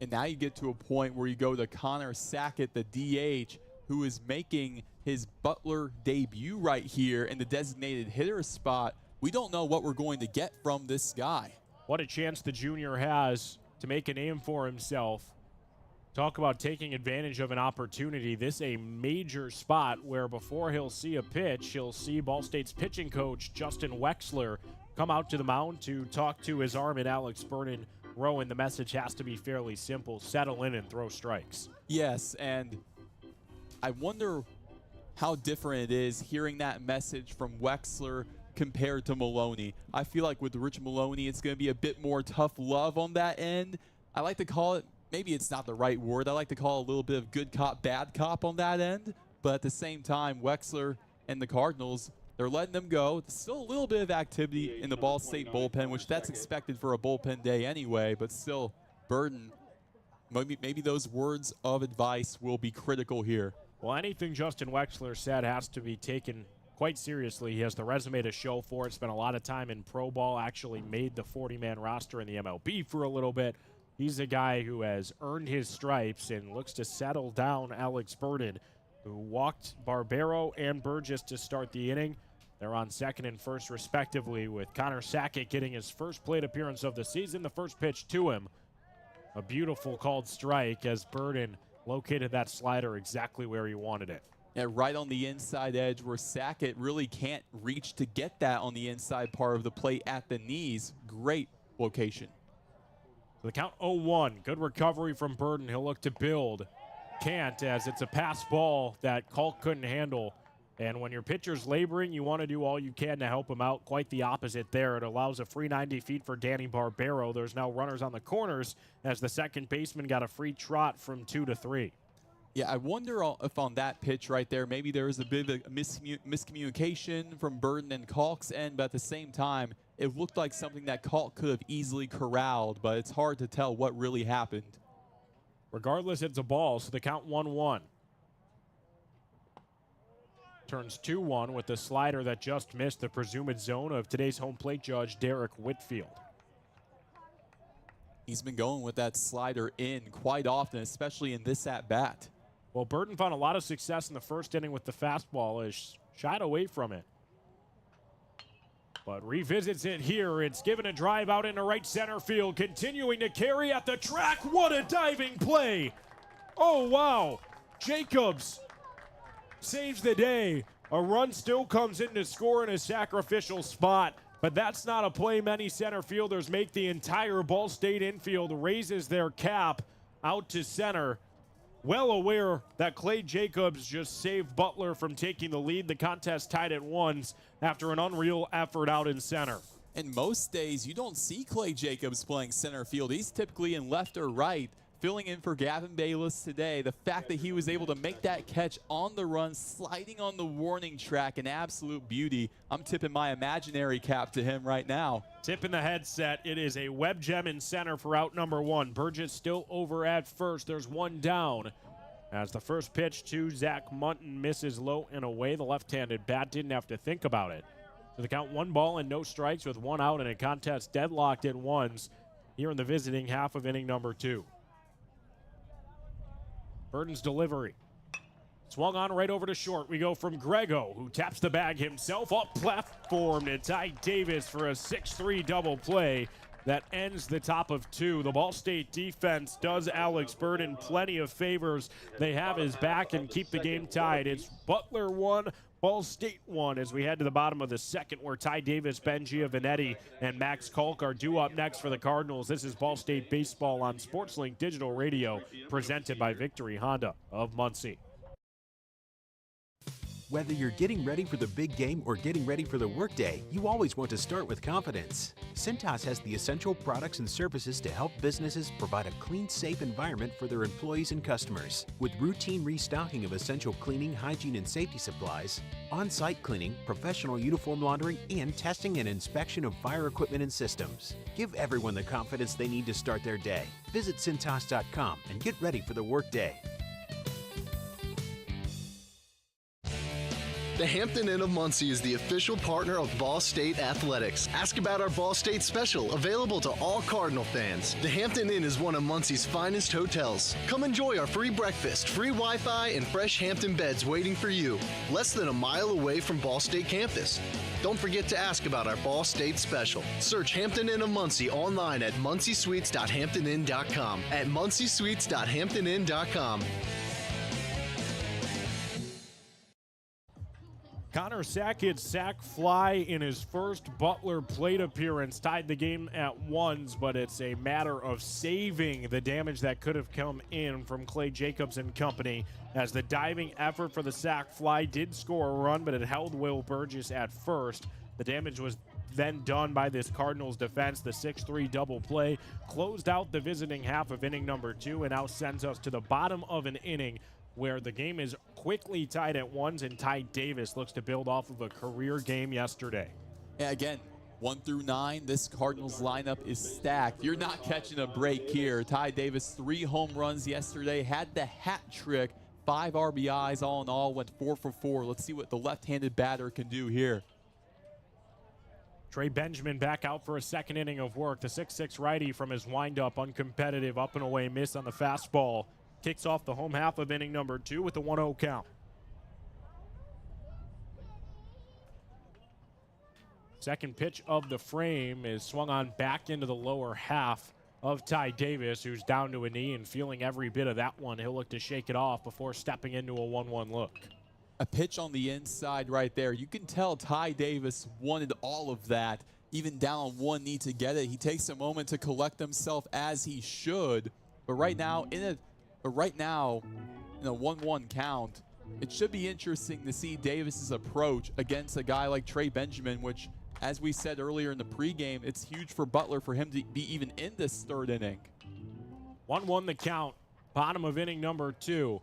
And now you get to a point where you go to Connor Sackett, the DH, who is making his Butler debut right here in the designated hitter spot. We don't know what we're going to get from this guy. What a chance the junior has to make a name for himself. Talk about taking advantage of an opportunity. This a major spot where before he'll see a pitch, he'll see Ball State's pitching coach, Justin Wexler, come out to the mound to talk to his arm and Alex Burden. Roen, the message has to be fairly simple. Settle in and throw strikes. Yes, and I wonder how different it is hearing that message from Wexler compared to Maloney. I feel like with Rich Maloney, it's going to be a bit more tough love on that end. I like to call it, maybe it's not the right word, I like to call it a little bit of good cop, bad cop on that end. But at the same time, Wexler and the Cardinals They're letting them go. Still a little bit of activity in the Ball State bullpen, which that's expected for a bullpen day anyway, but still, Burden, maybe those words of advice will be critical here. Well, anything Justin Wexler said has to be taken quite seriously. He has the resume to show for it. Spent a lot of time in pro ball, actually made the 40-man roster in the MLB for a little bit. He's a guy who has earned his stripes and looks to settle down Alex Burden, who walked Barbero and Burgess to start the inning. They're on second and first, respectively, with Connor Sackett getting his first plate appearance of the season. The first pitch to him, a beautiful called strike as Burden located that slider exactly where he wanted it. Yeah, right on the inside edge where Sackett really can't reach to get that on the inside part of the plate at the knees. Great location. So the count 0-1. Good recovery from Burden. He'll look to build. Can't, as it's a pass ball that Kalk couldn't handle. And when your pitcher's laboring, you want to do all you can to help him out. Quite the opposite there. It allows a free 90 feet for Danny Barbero. There's now runners on the corners as the second baseman got a free trot from 2 to 3. Yeah, I wonder if on that pitch right there, maybe there was a bit of a miscommunication from Burden and Kalk's end, but at the same time, it looked like something that Kalk could have easily corralled, but it's hard to tell what really happened. Regardless, it's a ball, so the count 1-1. Turns 2-1 with the slider that just missed the presumed zone of today's home plate judge, Derek Whitfield. He's been going with that slider in quite often, especially in this at-bat. Well, Burden found a lot of success in the first inning with the fastball, as shied away from it. But revisits it here. It's given a drive out into right center field, continuing to carry at the track. What a diving play! Oh, wow. Jacobs saves the day. A run still comes in to score in a sacrificial spot, but that's not a play many center fielders make. The entire Ball State infield raises their cap out to center. Well aware that Clay Jacobs just saved Butler from taking the lead. The contest tied at 1 after an unreal effort out in center. And most days you don't see Clay Jacobs playing center field. He's typically in left or right, filling in for Gavin Bayless today. The fact that he was able to make that catch on the run, sliding on the warning track, an absolute beauty. I'm tipping my imaginary cap to him right now. Tipping the headset. It is a web gem in center for out number 1. Burgess still over at first. There's one down. As the first pitch to Zach Munton misses low and away. The left-handed bat didn't have to think about it. So the count 1 ball and no strikes with 1 out, and a contest deadlocked at 1 here in the visiting half of inning number 2. Burden's delivery. Swung on right over to short. We go from Grego, who taps the bag himself up platform to Ty Davis for a 6-3 double play that ends the top of 2. The Ball State defense does Alex Burden plenty of favors. They have his back and keep the game tied. It's Butler 1, Ball State 1 as we head to the bottom of the second, where Ty Davis, Ben Giovanetti, and Max Kalk are due up next for the Cardinals. This is Ball State Baseball on SportsLink Digital Radio, presented by Victory Honda of Muncie. Whether you're getting ready for the big game or getting ready for the workday, you always want to start with confidence. Cintas has the essential products and services to help businesses provide a clean, safe environment for their employees and customers. With routine restocking of essential cleaning, hygiene, and safety supplies, on-site cleaning, professional uniform laundering, and testing and inspection of fire equipment and systems. Give everyone the confidence they need to start their day. Visit Cintas.com and get ready for the workday. The Hampton Inn of Muncie is the official partner of Ball State Athletics. Ask about our Ball State special, available to all Cardinal fans. The Hampton Inn is one of Muncie's finest hotels. Come enjoy our free breakfast, free Wi-Fi, and fresh Hampton beds waiting for you. Less than a mile away from Ball State campus. Don't forget to ask about our Ball State special. Search Hampton Inn of Muncie online at munciesweets.hamptoninn.com. At munciesweets.hamptoninn.com. Connor Sackett's sac fly in his first Butler plate appearance tied the game at 1, but it's a matter of saving the damage that could have come in from Clay Jacobs and company, as the diving effort for the sac fly did score a run, but it held Will Burgess at first. The damage was then done by this Cardinals defense. The 6-3 double play closed out the visiting half of inning number 2 and now sends us to the bottom of an inning where the game is quickly tied at ones, and Ty Davis looks to build off of a career game yesterday. Yeah, again, 1 through 9, this Cardinals lineup is stacked. You're not catching a break here. Ty Davis, 3 home runs yesterday, had the hat trick, 5 RBIs all in all, went 4 for 4. Let's see what the left-handed batter can do here. Trey Benjamin back out for a second inning of work. The 6'6 righty from his windup, uncompetitive, up and away miss on the fastball. Kicks off the home half of inning number 2 with the 1-0 count. Second pitch of the frame is swung on back into the lower half of Ty Davis, who's down to a knee and feeling every bit of that one. He'll look to shake it off before stepping into a 1-1 look. A pitch on the inside right there. You can tell Ty Davis wanted all of that, even down on one knee to get it. He takes a moment to collect himself as he should. But right now, in a 1-1 count, it should be interesting to see Davis's approach against a guy like Trey Benjamin, which, as we said earlier in the pregame, it's huge for Butler for him to be even in this third inning. 1-1 the count, bottom of inning number 2.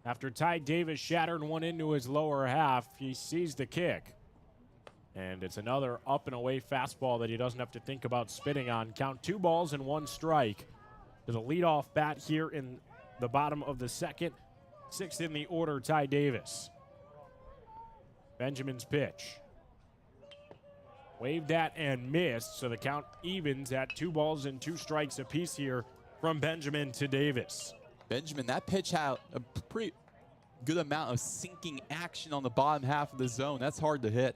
After Ty Davis shattered one into his lower half, he sees the kick. And it's another up and away fastball that he doesn't have to think about spitting on. Count 2 balls and 1 strike to the leadoff bat here in the bottom of the second. 6th in the order, Ty Davis. Benjamin's pitch. Waved at and missed, so the count evens at 2 balls and 2 strikes apiece here from Benjamin to Davis. Benjamin, that pitch had a pretty good amount of sinking action on the bottom half of the zone. That's hard to hit.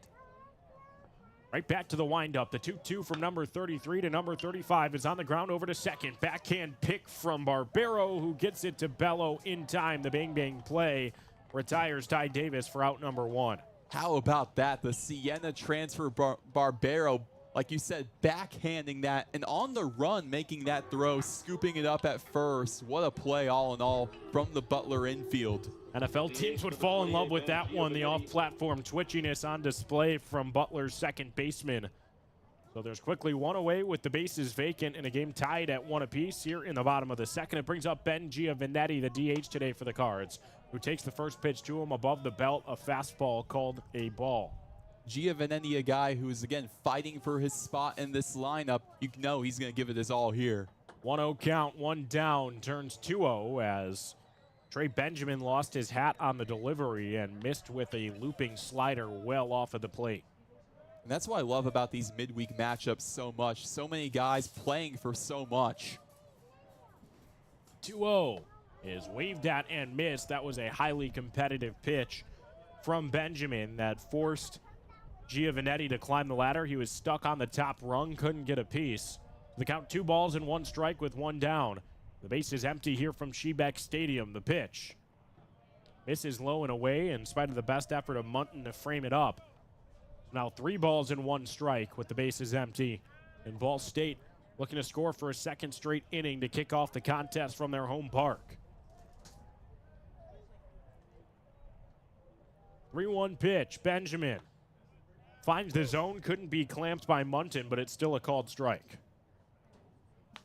Right back to the windup. The 2-2 from number 33 to number 35 is on the ground over to second. Backhand pick from Barbero, who gets it to Bello in time. The bang-bang play retires Ty Davis for out number 1. How about that? The Siena transfer Barbero, like you said, backhanding that and on the run making that throw, scooping it up at first. What a play all in all from the Butler infield. NFL teams would fall in love with that one. The off-platform twitchiness on display from Butler's second baseman. So there's quickly 1 away with the bases vacant and a game tied at 1 apiece here in the bottom of the second. It brings up Ben Giovannetti, the DH today for the Cards, who takes the first pitch to him above the belt, a fastball called a ball. Giovannetti, a guy who is, again, fighting for his spot in this lineup. You know he's going to give it his all here. 1-0 count, 1 down, turns 2-0 as Trey Benjamin lost his hat on the delivery and missed with a looping slider well off of the plate. And that's what I love about these midweek matchups so much. So many guys playing for so much. 2-0 is waved at and missed. That was a highly competitive pitch from Benjamin that forced Giovannetti to climb the ladder. He was stuck on the top rung, couldn't get a piece. The count 2 balls and 1 strike with 1 down. The base is empty here from Shebeck Stadium. The pitch misses low and away in spite of the best effort of Munton to frame it up. Now 3 balls and 1 strike with the bases empty. And Ball State looking to score for a second straight inning to kick off the contest from their home park. 3-1 pitch. Benjamin finds the zone, couldn't be clamped by Munton, but it's still a called strike.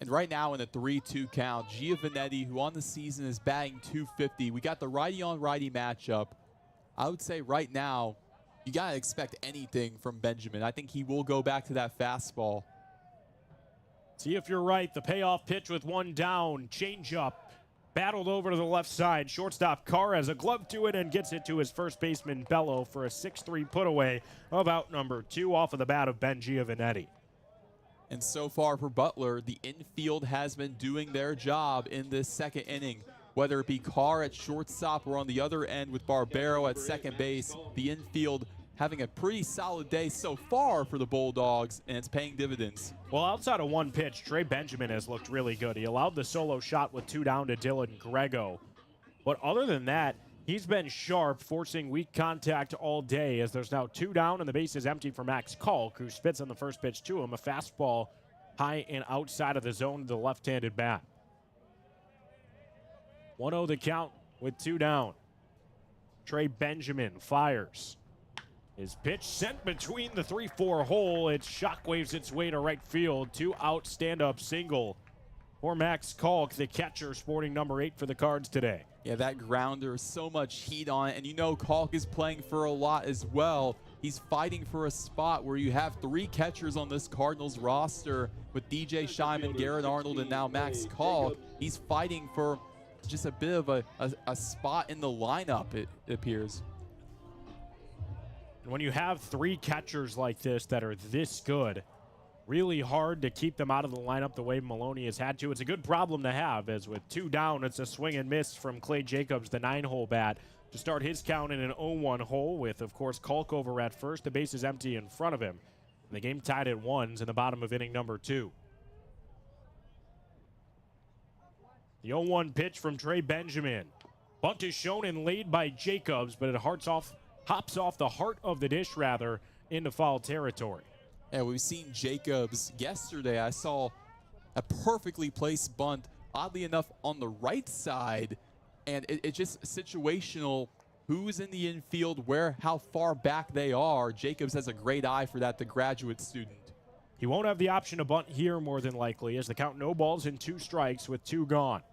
And right now in a 3-2 count, Giovannetti, who on the season is batting .250. We got the righty-on-righty matchup. I would say right now, you got to expect anything from Benjamin. I think he will go back to that fastball. See if you're right. The payoff pitch with 1 down. Changeup. Battled over to the left side. Shortstop Carr has a glove to it and gets it to his first baseman Bello for a 6-3 put away of out number 2 off of the bat of Ben Giovannetti. And so far for Butler, the infield has been doing their job in this second inning. Whether it be Carr at shortstop or on the other end with Barbero at second base, the infield having a pretty solid day so far for the Bulldogs, and it's paying dividends. Well, outside of 1 pitch, Trey Benjamin has looked really good. He allowed the solo shot with 2 down to Dylan Grego. But other than that, he's been sharp, forcing weak contact all day as there's now 2 down and the base is empty for Max Kalk, who spits on the first pitch to him, a fastball high and outside of the zone to the left-handed bat. 1-0 the count with 2 down. Trey Benjamin fires. His pitch sent between the 3-4 hole. It shockwaves its way to right field. 2 out stand-up single for Max Kalk, the catcher, sporting number 8 for the Cards today. Yeah, that grounder, so much heat on it. And you know Kalk is playing for a lot as well. He's fighting for a spot where you have 3 catchers on this Cardinals roster with DJ Scheinman, Garrett Arnold, and now Max Kalk. He's fighting for just a bit of a spot in the lineup, it appears. And when you have 3 catchers like this that are this good, really hard to keep them out of the lineup the way Maloney has had to. It's a good problem to have, as with 2 down, it's a swing and miss from Clay Jacobs, the 9-hole bat, to start his count in an 0-1 hole with, of course, Kalk over at first. The base is empty in front of him. And the game tied at 1s in the bottom of inning number 2. The 0-1 pitch from Trey Benjamin. Bunt is shown and laid by Jacobs, but it hops off the heart of the dish, into foul territory. Yeah, we've seen Jacobs yesterday. I saw a perfectly placed bunt, oddly enough, on the right side. And it's just situational. Who's in the infield, how far back they are. Jacobs has a great eye for that, the graduate student. He won't have the option to bunt here more than likely, as the count no balls and 2 strikes with 2 gone.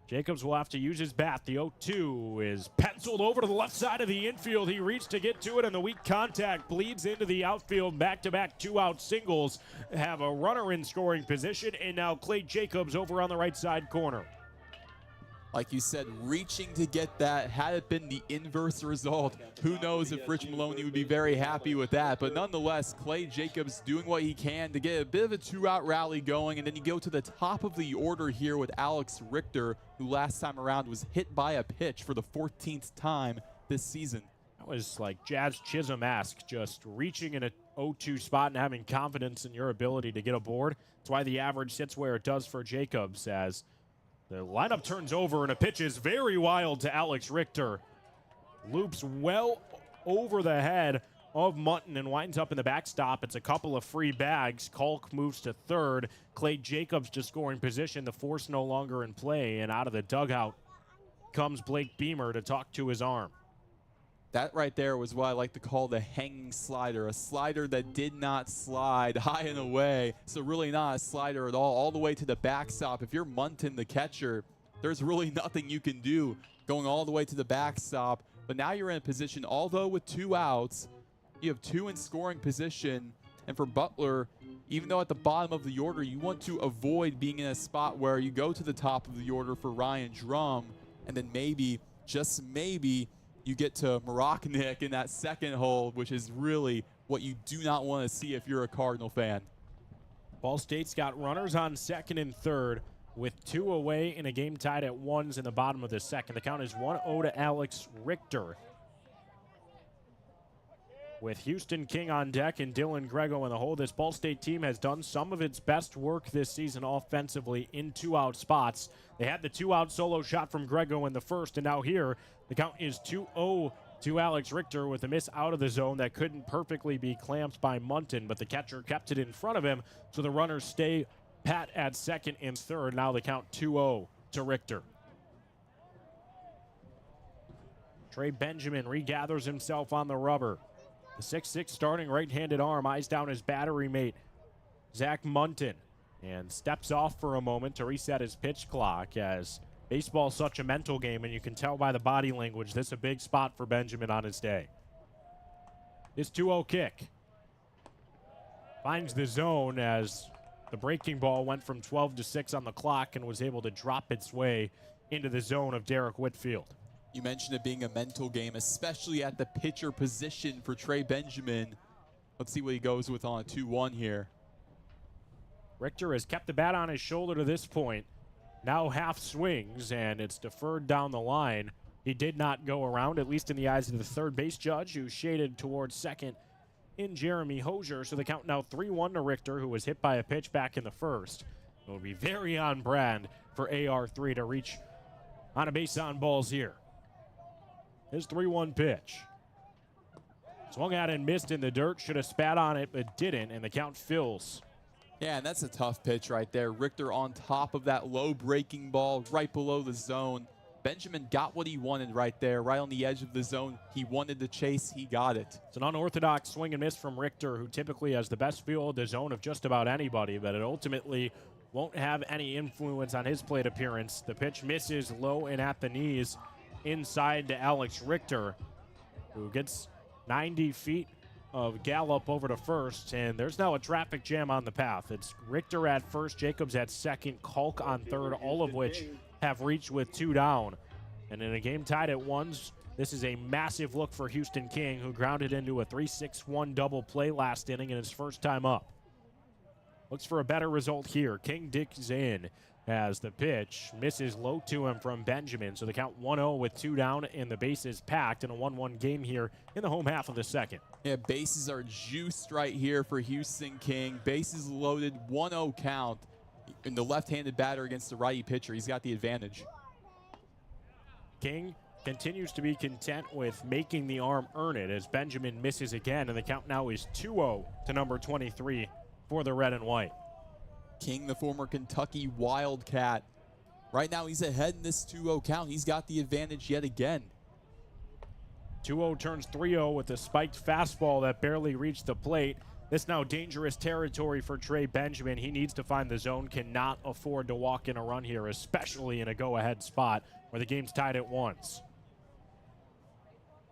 Jacobs will have to use his bat. The 0-2 is penciled over to the left side of the infield. He reached to get to it, and the weak contact bleeds into the outfield. Back-to-back 2-out singles have a runner in scoring position, and now Clay Jacobs over on the right side corner. Like you said, reaching to get that. Had it been the inverse result, who knows if Rich Maloney would be very happy with that. But nonetheless, Clay Jacobs doing what he can to get a bit of a 2-out rally going. And then you go to the top of the order here with Alex Richter, who last time around was hit by a pitch for the 14th time this season. That was like Jazz Chisholm-esque, just reaching in a 0-2 spot and having confidence in your ability to get aboard. That's why the average sits where it does for Jacobs, as the lineup turns over and a pitch is very wild to Alex Richter. Loops well over the head of Mutton and winds up in the backstop. It's a couple of free bags. Kalk moves to third. Clay Jacobs to scoring position. The force no longer in play, and out of the dugout comes Blake Beemer to talk to his arm. That right there was what I like to call the hanging slider, a slider that did not slide high and away, so really not a slider at all the way to the backstop. If you're Munton, the catcher, there's really nothing you can do going all the way to the backstop. But now you're in a position, although with 2 outs, you have 2 in scoring position. And for Butler, even though at the bottom of the order, you want to avoid being in a spot where you go to the top of the order for Ryan Drum, and then maybe, just maybe, you get to Morocnick in that 2nd hole, which is really what you do not want to see if you're a Cardinal fan. Ball State's got runners on 2nd and 3rd with 2 away in a game tied at 1s in the bottom of the 2nd. The count is 1-0 to Alex Richter, with Houston King on deck and Dylan Grego in the hole. This Ball State team has done some of its best work this season offensively in 2-out spots. They had the 2-out solo shot from Grego in the 1st, and now here the count is 2-0 to Alex Richter with a miss out of the zone that couldn't perfectly be clamped by Munton, but the catcher kept it in front of him, so the runners stay pat at 2nd and 3rd. Now the count 2-0 to Richter. Trey Benjamin regathers himself on the rubber. The 6'6" starting right-handed arm eyes down his battery mate, Zach Munton, and steps off for a moment to reset his pitch clock, as baseball's such a mental game, and you can tell by the body language this is a big spot for Benjamin on his day. This 2-0 kick finds the zone as the breaking ball went from 12 to 6 on the clock and was able to drop its way into the zone of Derek Whitfield. You mentioned it being a mental game, especially at the pitcher position for Trey Benjamin. Let's see what he goes with on a 2-1 here. Richter has kept the bat on his shoulder to this point. Now half swings, and it's deferred down the line. He did not go around, at least in the eyes of the third base judge, who shaded towards 2nd in Jeremy Hosier. So the count now 3-1 to Richter, who was hit by a pitch back in the 1st. It will be very on brand for AR3 to reach on a base on balls here. His 3-1 pitch. Swung at and missed in the dirt. Should have spat on it, but didn't, and the count fills. Yeah, and that's a tough pitch right there. Richter on top of that low breaking ball right below the zone. Benjamin got what he wanted right there, right on the edge of the zone. He wanted to chase. He got it. It's an unorthodox swing and miss from Richter, who typically has the best feel of the zone of just about anybody, but it ultimately won't have any influence on his plate appearance. The pitch misses low and at the knees inside to Alex Richter, who gets 90 feet of gallop over to first, and there's now a traffic jam on the path. It's Richter at first, Jacobs at second, Kalk on third, all of which have reached with 2 down. And in a game tied at 1, this is a massive look for Houston King, who grounded into a 3-6-1 double play last inning in his first time up. Looks for a better result here. King digs in as the pitch misses low to him from Benjamin. So the count 1-0 with 2 down and the bases packed in a 1-1 game here in the home half of the second. Yeah, bases are juiced right here for Houston King. Bases loaded, 1-0 count. And the left-handed batter against the righty pitcher, he's got the advantage. King continues to be content with making the arm earn it as Benjamin misses again, and the count now is 2-0 to number 23 for the red and white. King, the former Kentucky Wildcat. Right now he's ahead in this 2-0 count. He's got the advantage yet again. 2-0 turns 3-0 with a spiked fastball that barely reached the plate. This now dangerous territory for Trey Benjamin. He needs to find the zone, cannot afford to walk in a run here, especially in a go-ahead spot where the game's tied at 1.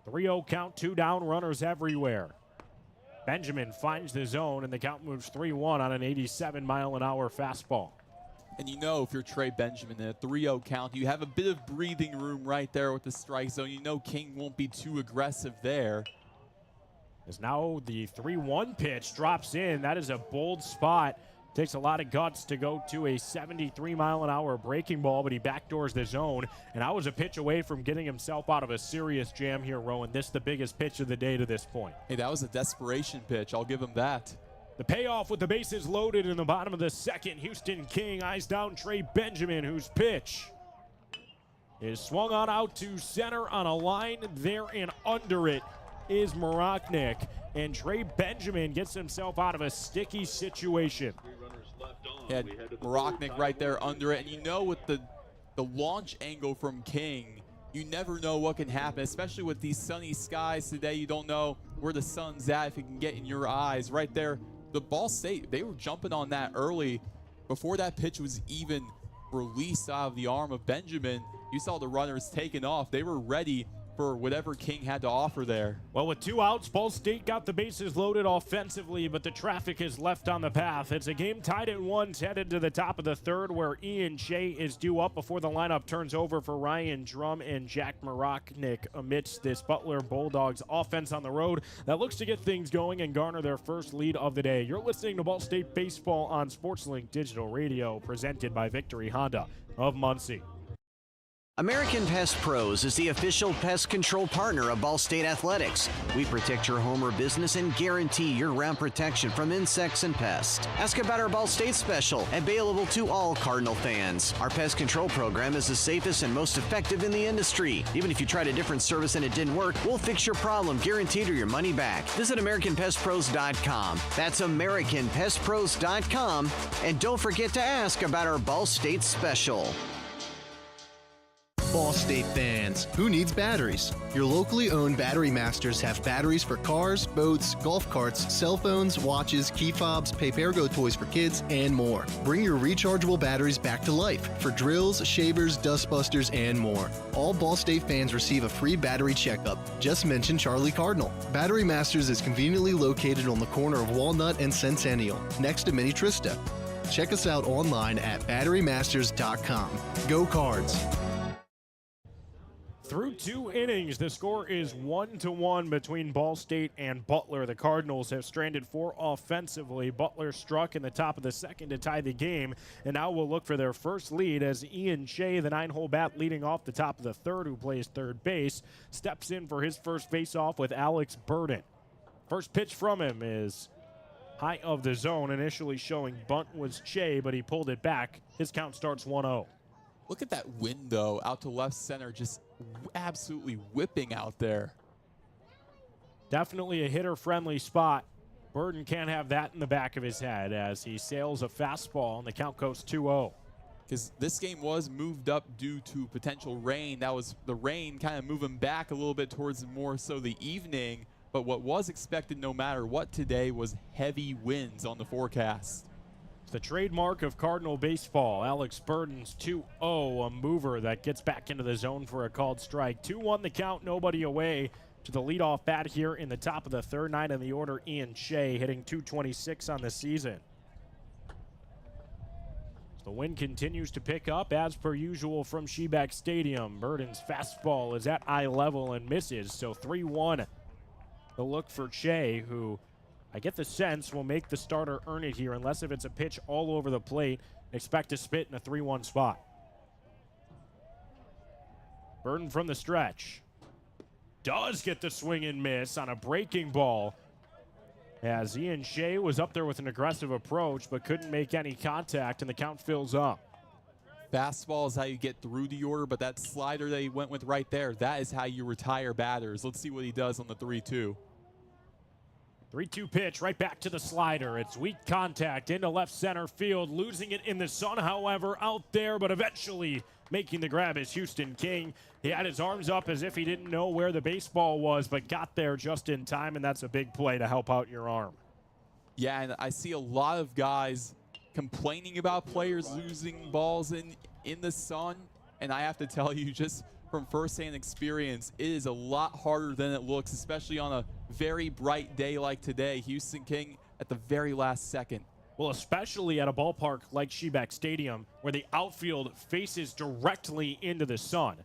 3-0 count, 2 down, runners everywhere. Benjamin finds the zone, and the count moves 3-1 on an 87-mile-an-hour fastball. And you know, if you're Trey Benjamin in a 3-0 count, you have a bit of breathing room right there with the strike zone. You know King won't be too aggressive there. As now the 3-1 pitch drops in. That is a bold spot. Takes a lot of guts to go to a 73-mile-an-hour breaking ball, but he backdoors the zone. And I was a pitch away from getting himself out of a serious jam here, Roen. This is the biggest pitch of the day to this point. Hey, that was a desperation pitch. I'll give him that. The payoff with the bases loaded in the bottom of the second. Houston King eyes down Trey Benjamin, whose pitch is swung on out to center on a line there, and under it is Marachnik. And Trey Benjamin gets himself out of a sticky situation. Yeah, Marachnik right there under it. And you know, with the launch angle from King, you never know what can happen, especially with these sunny skies today. You don't know where the sun's at, if it can get in your eyes. Right there, the Ball State, they were jumping on that early. Before that pitch was even released out of the arm of Benjamin, you saw the runners taking off. They were ready for whatever King had to offer there. Well, with 2 outs, Ball State got the bases loaded offensively, but the traffic is left on the path. It's a game tied at 1, headed to the top of the third, where Ian Shea is due up before the lineup turns over for Ryan Drum and Jack Marachnik amidst this Butler Bulldogs offense on the road that looks to get things going and garner their first lead of the day. You're listening to Ball State Baseball on SportsLink Digital Radio, presented by Victory Honda of Muncie. American Pest Pros is the official pest control partner of Ball State Athletics. We protect your home or business and guarantee year-round protection from insects and pests. Ask about our Ball State special, available to all Cardinal fans. Our pest control program is the safest and most effective in the industry. Even if you tried a different service and it didn't work, we'll fix your problem, guaranteed, or your money back. Visit AmericanPestPros.com. That's AmericanPestPros.com. And don't forget to ask about our Ball State special. Ball State fans, who needs batteries? Your locally owned Battery Masters have batteries for cars, boats, golf carts, cell phones, watches, key fobs, pay-per-go toys for kids, and more. Bring your rechargeable batteries back to life for drills, shavers, dustbusters, and more. All Ball State fans receive a free battery checkup. Just mention Charlie Cardinal. Battery Masters is conveniently located on the corner of Walnut and Centennial, next to Mini Trista. Check us out online at batterymasters.com. Go Cards! Through 2 innings, the score is 1-1 between Ball State and Butler. The Cardinals have stranded 4 offensively. Butler struck in the top of the second to tie the game, and now we'll look for their first lead as Ian Shea, the 9-hole bat leading off the top of the third, who plays third base, steps in for his first face-off with Alex Burden. First pitch from him is high of the zone, initially showing bunt was Shea, but he pulled it back. His count starts 1-0. Look at that window out to left center, just absolutely whipping out there. Definitely a hitter-friendly spot. Burden can't have that in the back of his head as he sails a fastball, and the count goes 2-0. Because this game was moved up due to potential rain. That was the rain kind of moving back a little bit towards more so the evening. But what was expected no matter what today was heavy winds on the forecast. It's the trademark of Cardinal baseball. Alex Burden's 2-0, a mover that gets back into the zone for a called strike. 2-1 the count, nobody away to the leadoff bat here in the top of the third. 9 in the order, Ian Shea, hitting .226 on the season. The wind continues to pick up as per usual from Swiatek Stadium. Burden's fastball is at eye level and misses, so 3-1 the look for Shea, who I get the sense will make the starter earn it here unless if it's a pitch all over the plate. Expect to spit in a 3-1 spot. Burden from the stretch. Does get the swing and miss on a breaking ball, as Ian Shea was up there with an aggressive approach but couldn't make any contact, and the count fills up. Fastball is how you get through the order, but that slider that he went with right there, that is how you retire batters. Let's see what he does on the 3-2. 3-2 pitch, right back to the slider. It's weak contact into left center field. Losing it in the sun, however, out there, but eventually making the grab is Houston King. He had his arms up as if he didn't know where the baseball was, but got there just in time, and that's a big play to help out your arm. Yeah, and I see a lot of guys complaining about players losing balls in the sun, and I have to tell you, just from firsthand experience, it is a lot harder than it looks, especially on a very bright day like today. Houston King at the very last second. Well, especially at a ballpark like Swiatek Stadium, where the outfield faces directly into the sun.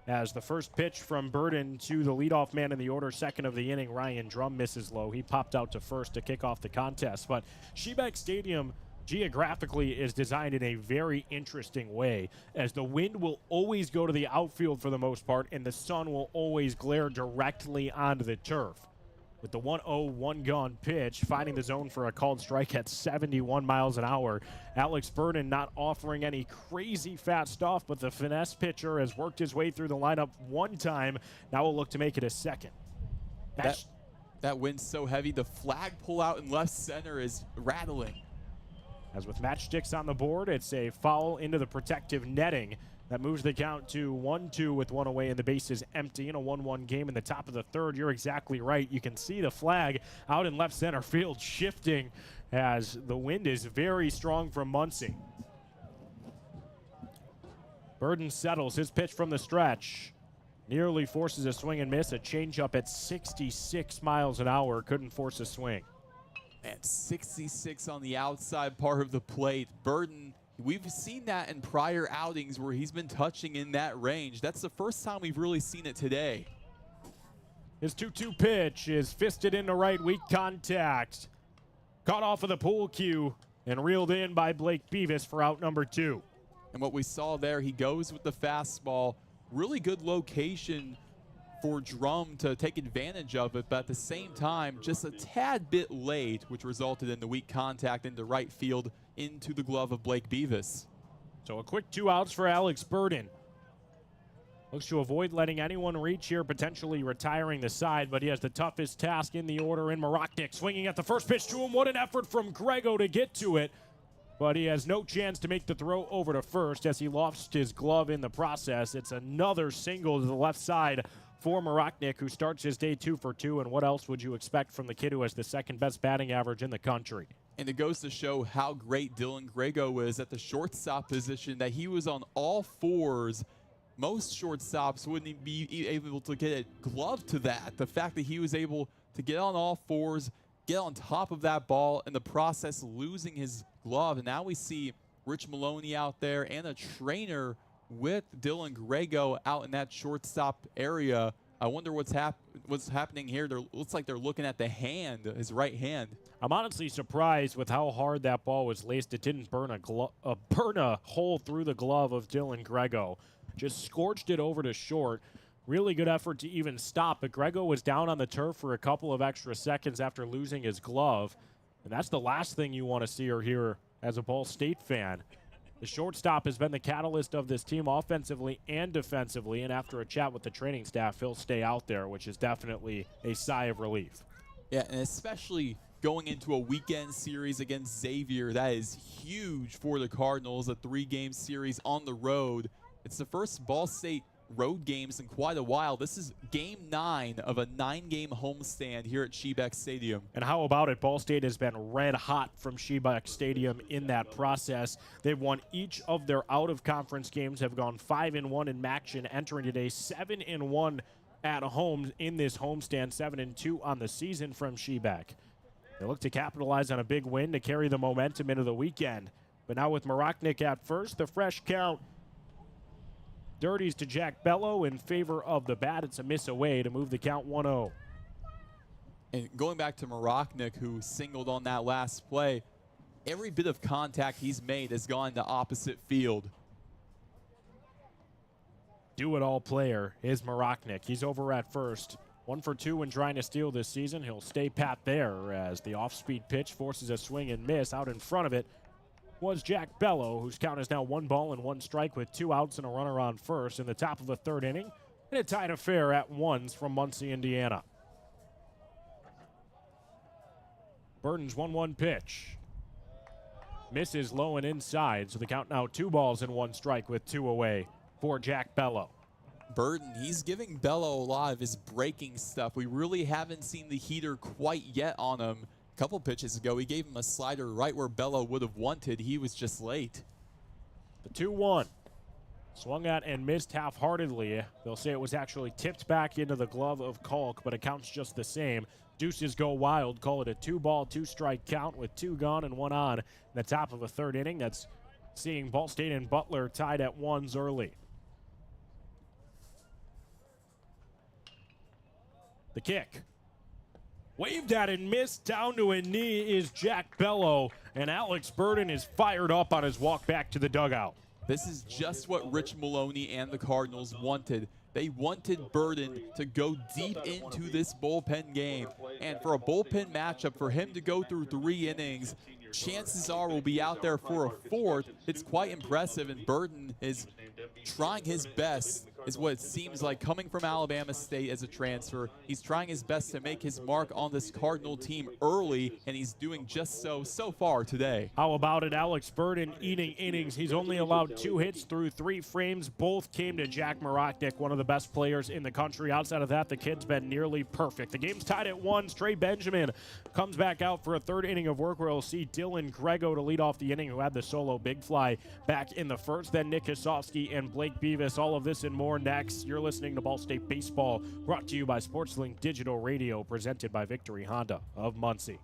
As the first pitch from Burden to the leadoff man in the order, second of the inning, Ryan Drum misses low. He popped out to first to kick off the contest. But Swiatek Stadium geographically is designed in a very interesting way, as the wind will always go to the outfield for the most part, and the sun will always glare directly onto the turf. With the 1-0 one-gone pitch, finding the zone for a called strike at 71 miles an hour. Alex Burden not offering any crazy fast stuff, but the finesse pitcher has worked his way through the lineup one time. Now we'll look to make it a second. That wind's so heavy, the flag pull out in left center is rattling. As with matchsticks on the board, it's a foul into the protective netting. That moves the count to 1-2 with one away and the bases empty in a 1-1 game in the top of the third. You're exactly right. You can see the flag out in left center field shifting as the wind is very strong from Muncie. Burden settles his pitch from the stretch. Nearly forces a swing and miss. A changeup at 66 miles an hour. Couldn't force a swing. And 66 on the outside part of the plate. Burden, we've seen that in prior outings where he's been touching in that range. That's the first time we've really seen it today. His 2-2 pitch is fisted into right, weak contact. Caught off of the pool cue and reeled in by Blake Beavis for out number 2. And what we saw there, he goes with the fastball. Really good location for Drum to take advantage of it, but at the same time, just a tad bit late, which resulted in the weak contact into right field into the glove of Blake Beavis. So a quick 2 outs for Alex Burden. Looks to avoid letting anyone reach here, potentially retiring the side, but he has the toughest task in the order in Maroknik. Swinging at the first pitch to him. What an effort from Grego to get to it. But he has no chance to make the throw over to first as he lost his glove in the process. It's another single to the left side for Maroknik, who starts his day 2 for 2. And what else would you expect from the kid who has the second best batting average in the country? And it goes to show how great Dylan Grego is at the shortstop position, that he was on all fours. Most shortstops wouldn't be able to get a glove to that. The fact that he was able to get on all fours, get on top of that ball, in the process losing his glove. And now we see Rich Maloney out there and a trainer with Dylan Grego out in that shortstop area. I wonder what's happening here. Looks like they're looking at the hand, his right hand. I'm honestly surprised with how hard that ball was laced. It didn't burn a hole through the glove of Dylan Grego. Just scorched it over to short. Really good effort to even stop, but Grego was down on the turf for a couple of extra seconds after losing his glove. And that's the last thing you want to see or hear as a Ball State fan. The shortstop has been the catalyst of this team offensively and defensively, and after a chat with the training staff, he'll stay out there, which is definitely a sigh of relief. Yeah, and especially going into a weekend series against Xavier, that is huge for the Cardinals, a 3-game series on the road. It's the first Ball State road games in quite a while. This is game 9 of a 9-game homestand here at Swiatek Stadium. And how about it? Ball State has been red hot from Swiatek Stadium in that process. They've won each of their out-of-conference games, have gone 5-1 in MACtion, entering today 7-1 at home in this homestand, 7-2 on the season from Swiatek. They look to capitalize on a big win to carry the momentum into the weekend. But now with Maroknik at first, the fresh count dirties to Jack Bello in favor of the bat. It's a miss away to move the count 1-0. And going back to Maroknik, who singled on that last play, every bit of contact he's made has gone to opposite field. Do-it-all player is Maroknik. He's over at first. 1 for 2 when trying to steal this season. He'll stay pat there as the off-speed pitch forces a swing and miss. Out in front of it was Jack Bello, whose count is now 1 ball and 1 strike with 2 outs and a runner on first in the top of the 3rd inning. And a tied affair at ones from Muncie, Indiana. Burton's 1-1 pitch. Misses low and inside, so the count now 2 balls and 1 strike with 2 away for Jack Bello. Burton, he's giving Bello a lot of his breaking stuff. We really haven't seen the heater quite yet on him. A couple pitches ago, he gave him a slider right where Bello would have wanted. He was just late. The 2-1. Swung at and missed half-heartedly. They'll say it was actually tipped back into the glove of Kalk, but it counts just the same. Deuces go wild. Call it a 2-ball, 2-strike count with 2 gone and 1 on in the top of the 3rd inning. That's seeing Ball State and Butler tied at ones early. The kick. Waved at and missed. Down to a knee is Jack Bello, and Alex Burton is fired up on his walk back to the dugout. This is just what Rich Maloney and the Cardinals wanted. They wanted Burton to go deep into this bullpen game. And for a bullpen matchup, for him to go through 3 innings, chances are we'll be out there for a 4th. It's quite impressive, and Burton is trying his best, is what it seems like, coming from Alabama State as a transfer. He's trying his best to make his mark on this Cardinal team early, and he's doing just so far today. How about it? Alex Burton eating innings. He's only allowed 2 hits through 3 frames. Both came to Jack Maroknik, one of the best players in the country. Outside of that, the kid's been nearly perfect. The game's tied at 1. Trey Benjamin comes back out for a 3rd inning of work where he'll see Dylan Grego to lead off the inning, who had the solo big fly back in the 1st. Then Nick Kosofsky and Blake Beavis. All of this and more next. You're listening to Ball State Baseball, brought to you by SportsLink Digital Radio, presented by Victory Honda of Muncie.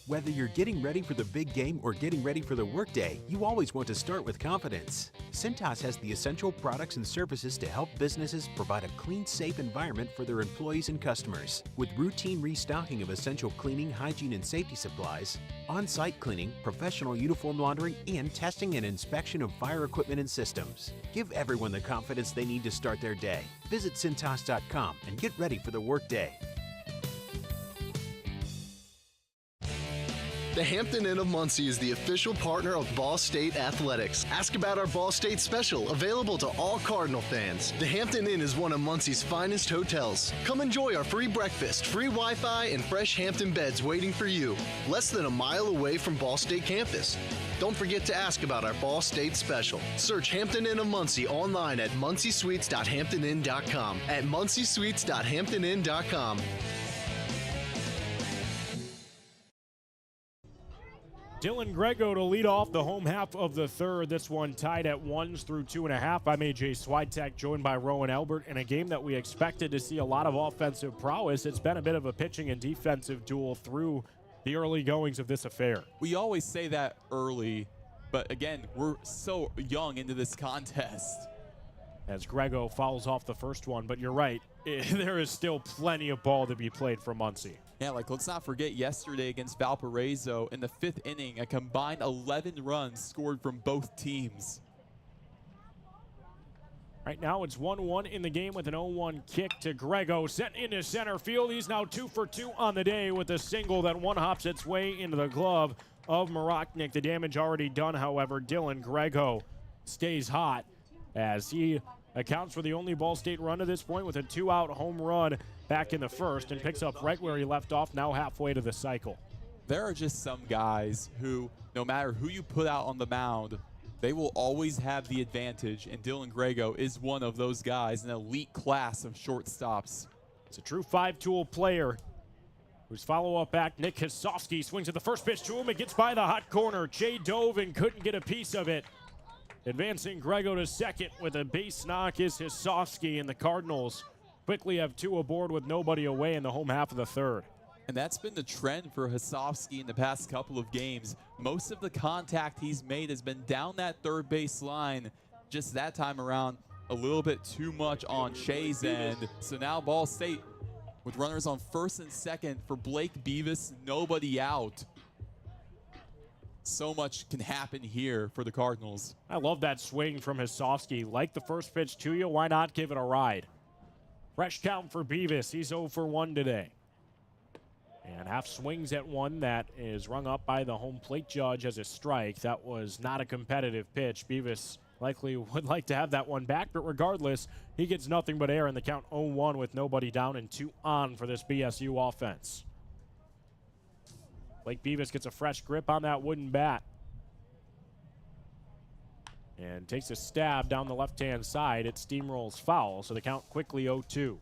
Whether you're getting ready for the big game or getting ready for the workday, you always want to start with confidence. Cintas has the essential products and services to help businesses provide a clean, safe environment for their employees and customers. With routine restocking of essential cleaning, hygiene, and safety supplies, on-site cleaning, professional uniform laundering, and testing and inspection of fire equipment and systems. Give everyone the confidence they need to start their day. Visit Cintas.com and get ready for the workday. The Hampton Inn of Muncie is the official partner of Ball State Athletics. Ask about our Ball State special, available to all Cardinal fans. The Hampton Inn is one of Muncie's finest hotels. Come enjoy our free breakfast, free Wi-Fi, and fresh Hampton beds waiting for you. Less than a mile away from Ball State campus. Don't forget to ask about our Ball State special. Search Hampton Inn of Muncie online at munciesuites.hamptonin.com. At munciesuites.hamptonin.com. Dylan Grego to lead off the home half of the 3rd. This one tied at 1s through 2.5. I'm AJ Swiatek, joined by Roen Elbert, in a game that we expected to see a lot of offensive prowess. It's been a bit of a pitching and defensive duel through the early goings of this affair. We always say that early, but again, we're so young into this contest. As Grego fouls off the first one, but you're right, there is still plenty of ball to be played for Muncie. Yeah, let's not forget yesterday against Valparaiso in the 5th inning, a combined 11 runs scored from both teams. Right now it's 1-1 in the game with an 0-1 kick to Grego, sent into center field. He's now 2 for 2 on the day with a single that one hops its way into the glove of Maroknik. The damage already done, however. Dylan Grego stays hot as he accounts for the only Ball State run to this point with a 2-out home run back in the 1st and picks up right where he left off, now halfway to the cycle. There are just some guys who, no matter who you put out on the mound, They will always have the advantage, and Dylan Grego is one of those guys, an elite class of shortstops. It's a true five-tool player. Whose follow-up back, Nick Kosofsky, swings at the first pitch to him. It gets by the hot corner. Jay dove and couldn't get a piece of it. Advancing Grego to second with a base knock is Kosofsky, and the Cardinals quickly have two aboard with nobody away in the home half of the third. And that's been the trend for Kosofsky in the past couple of games. Most of the contact he's made has been down that third base line. Just that time around, a little bit too much on Shea's end. So now Ball State with runners on first and second for Blake Beavis, nobody out. So much can happen here for the Cardinals. I love that swing from Kosofsky. Like the first pitch to you, why not give it a ride? Fresh count for Beavis. He's 0 for 1 today. And half swings at one that is rung up by the home plate judge as a strike. That was not a competitive pitch. Beavis likely would like to have that one back, but regardless, he gets nothing but air in the count 0-1 with nobody down and 2 on for this BSU offense. Blake Beavis gets a fresh grip on that wooden bat and takes a stab down the left-hand side. It steamrolls foul, so the count quickly 0-2.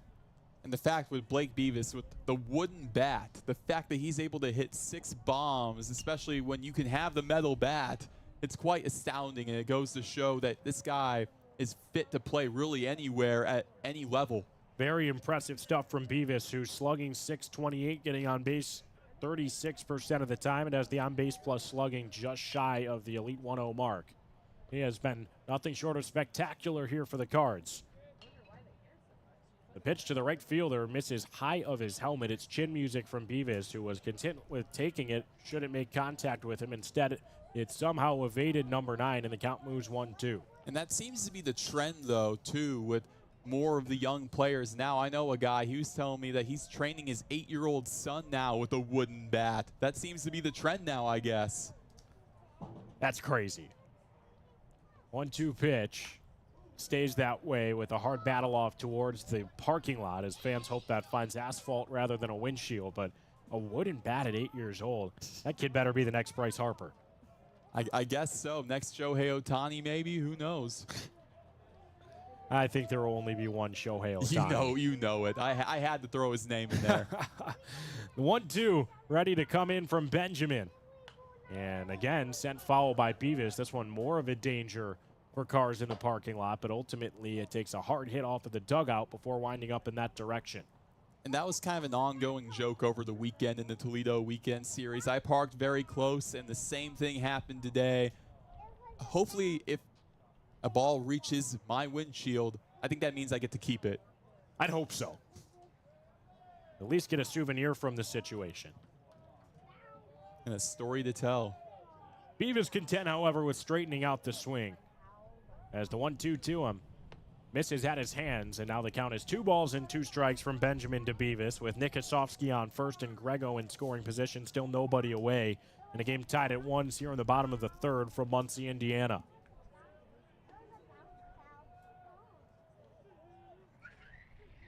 And the fact with Blake Beavis, with the wooden bat, the fact that he's able to hit 6 bombs, especially when you can have the metal bat, it's quite astounding, and it goes to show that this guy is fit to play really anywhere at any level. Very impressive stuff from Beavis, who's slugging .628, getting on base 36% of the time, and has the on-base plus slugging just shy of the Elite 1-0 mark. He has been nothing short of spectacular here for the Cards. The pitch to the right fielder misses high of his helmet. It's chin music from Beavis, who was content with taking it, shouldn't make contact with him. Instead, it somehow evaded number 9, and the count moves 1-2. And that seems to be the trend, though, too, with more of the young players. Now, I know a guy, he was telling me that he's training his 8-year-old son now with a wooden bat. That seems to be the trend now, I guess. That's crazy. 1-2 pitch. Stays that way with a hard battle off towards the parking lot as fans hope that finds asphalt rather than a windshield. But a wooden bat at 8 years old, that kid better be the next Bryce Harper. I guess so. Next Shohei Ohtani, maybe. Who knows? I think there will only be one Shohei Ohtani. You know it. I had to throw his name in there. The 1-2 ready to come in from Benjamin. And again, sent foul by Beavis. This one more of a danger for cars in the parking lot, but ultimately it takes a hard hit off of the dugout before winding up in that direction. And that was kind of an ongoing joke over the weekend in the Toledo weekend series. I parked very close, and the same thing happened today. Hopefully, if a ball reaches my windshield, I think that means I get to keep it. I'd hope so. At least get a souvenir from the situation. And a story to tell. Beavis content, however, with straightening out the swing. As the 1-2 to him misses at his hands, and now the count is 2 balls and 2 strikes from Benjamin to Beavis, with Nick Kosofsky on first and Grego in scoring position, still nobody away, and a game tied at 1 here in the bottom of the third from Muncie, Indiana.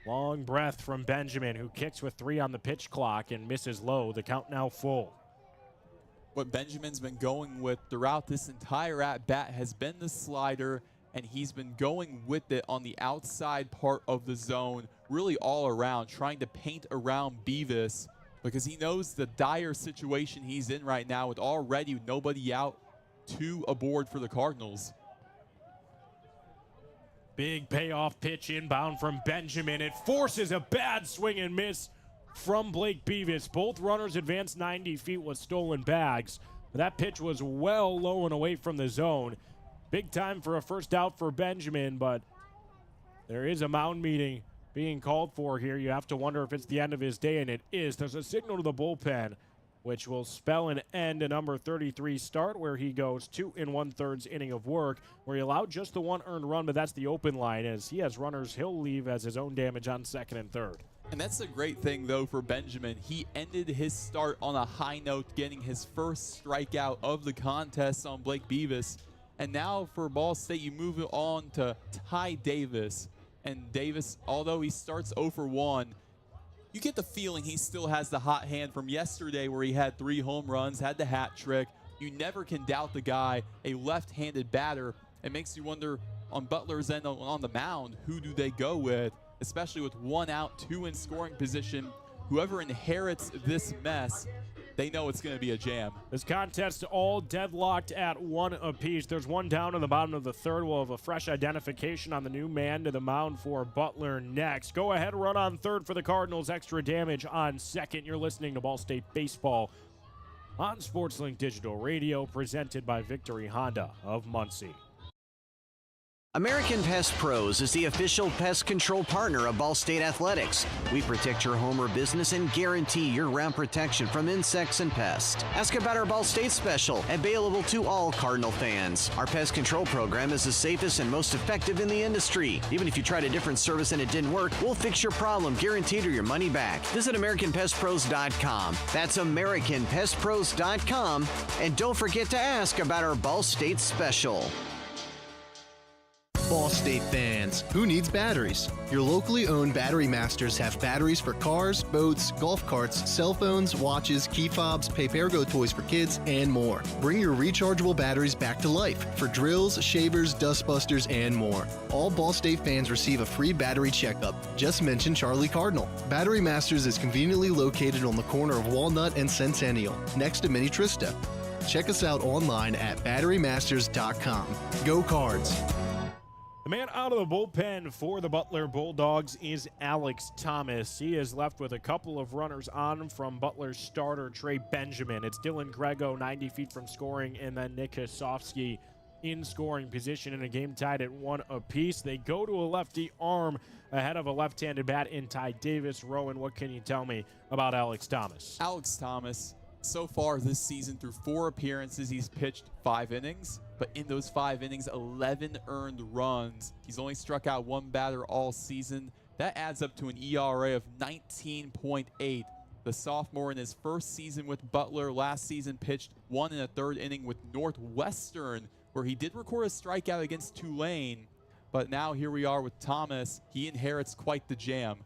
Long breath from Benjamin, who kicks with 3 on the pitch clock and misses low. The count now full. What Benjamin's been going with throughout this entire at-bat has been the slider, and he's been going with it on the outside part of the zone, really all around, trying to paint around Beavis because he knows the dire situation he's in right now with already nobody out, 2 aboard for the Cardinals. Big payoff pitch inbound from Benjamin. It forces a bad swing and miss from Blake Beavis. Both runners advanced 90 feet with stolen bags. That pitch was well low and away from the zone. Big time for a first out for Benjamin, but there is a mound meeting being called for here. You have to wonder if it's the end of his day, and it is. There's a signal to the bullpen, which will spell an end to number 33 start, where he goes 2 1/3 inning of work, where he allowed just the 1 earned run, but that's the open line. As he has runners he'll leave as his own damage on second and third. And that's a great thing, though, for Benjamin. He ended his start on a high note, getting his first strikeout of the contest on Blake Beavis. And now for Ball State, you move it on to Ty Davis. And Davis, although he starts 0 for 1, you get the feeling he still has the hot hand from yesterday where he had 3 home runs, had the hat trick, You never can doubt the guy, a left-handed batter. It makes you wonder on Butler's end on the mound, who do they go with, especially with 1 out, 2 in scoring position. Whoever inherits this mess, they know it's going to be a jam. This contest all deadlocked at 1 apiece. There's 1 down in the bottom of the 3rd. We'll have a fresh identification on the new man to the mound for Butler next. Go ahead, run on 3rd for the Cardinals. Extra damage on 2nd. You're listening to Ball State Baseball on SportsLink Digital Radio, presented by Victory Honda of Muncie. American Pest Pros is the official pest control partner of Ball State Athletics. We protect your home or business and guarantee year-round protection from insects and pests. Ask about our Ball State special, available to all Cardinal fans. Our pest control program is the safest and most effective in the industry. Even if you tried a different service and it didn't work, we'll fix your problem, guaranteed, or your money back. Visit AmericanPestPros.com. That's AmericanPestPros.com. And don't forget to ask about our Ball State special. Ball State fans, who needs batteries? Your locally owned Battery Masters have batteries for cars, boats, golf carts, cell phones, watches, key fobs, pay-per-go toys for kids, and more. Bring your rechargeable batteries back to life for drills, shavers, dustbusters, and more. All Ball State fans receive a free battery checkup. Just mention Charlie Cardinal. Battery Masters is conveniently located on the corner of Walnut and Centennial, next to Mini Trista. Check us out online at batterymasters.com. Go Cards! The man out of the bullpen for the Butler Bulldogs is Alex Thomas. He is left with a couple of runners on from Butler's starter, Trey Benjamin. It's Dylan Grego, 90 feet from scoring, and then Nick Hasofsky in scoring position in a game tied at 1 apiece. They go to a lefty arm ahead of a left-handed bat in Ty Davis. Roen, what can you tell me about Alex Thomas? Alex Thomas, so far this season, through 4 appearances, he's pitched 5 innings. But in those 5 innings, 11 earned runs. He's only struck out 1 batter all season. That adds up to an ERA of 19.8. The sophomore in his first season with Butler last season pitched 1 1/3 inning with Northwestern, where he did record a strikeout against Tulane. But now here we are with Thomas. He inherits quite the jam.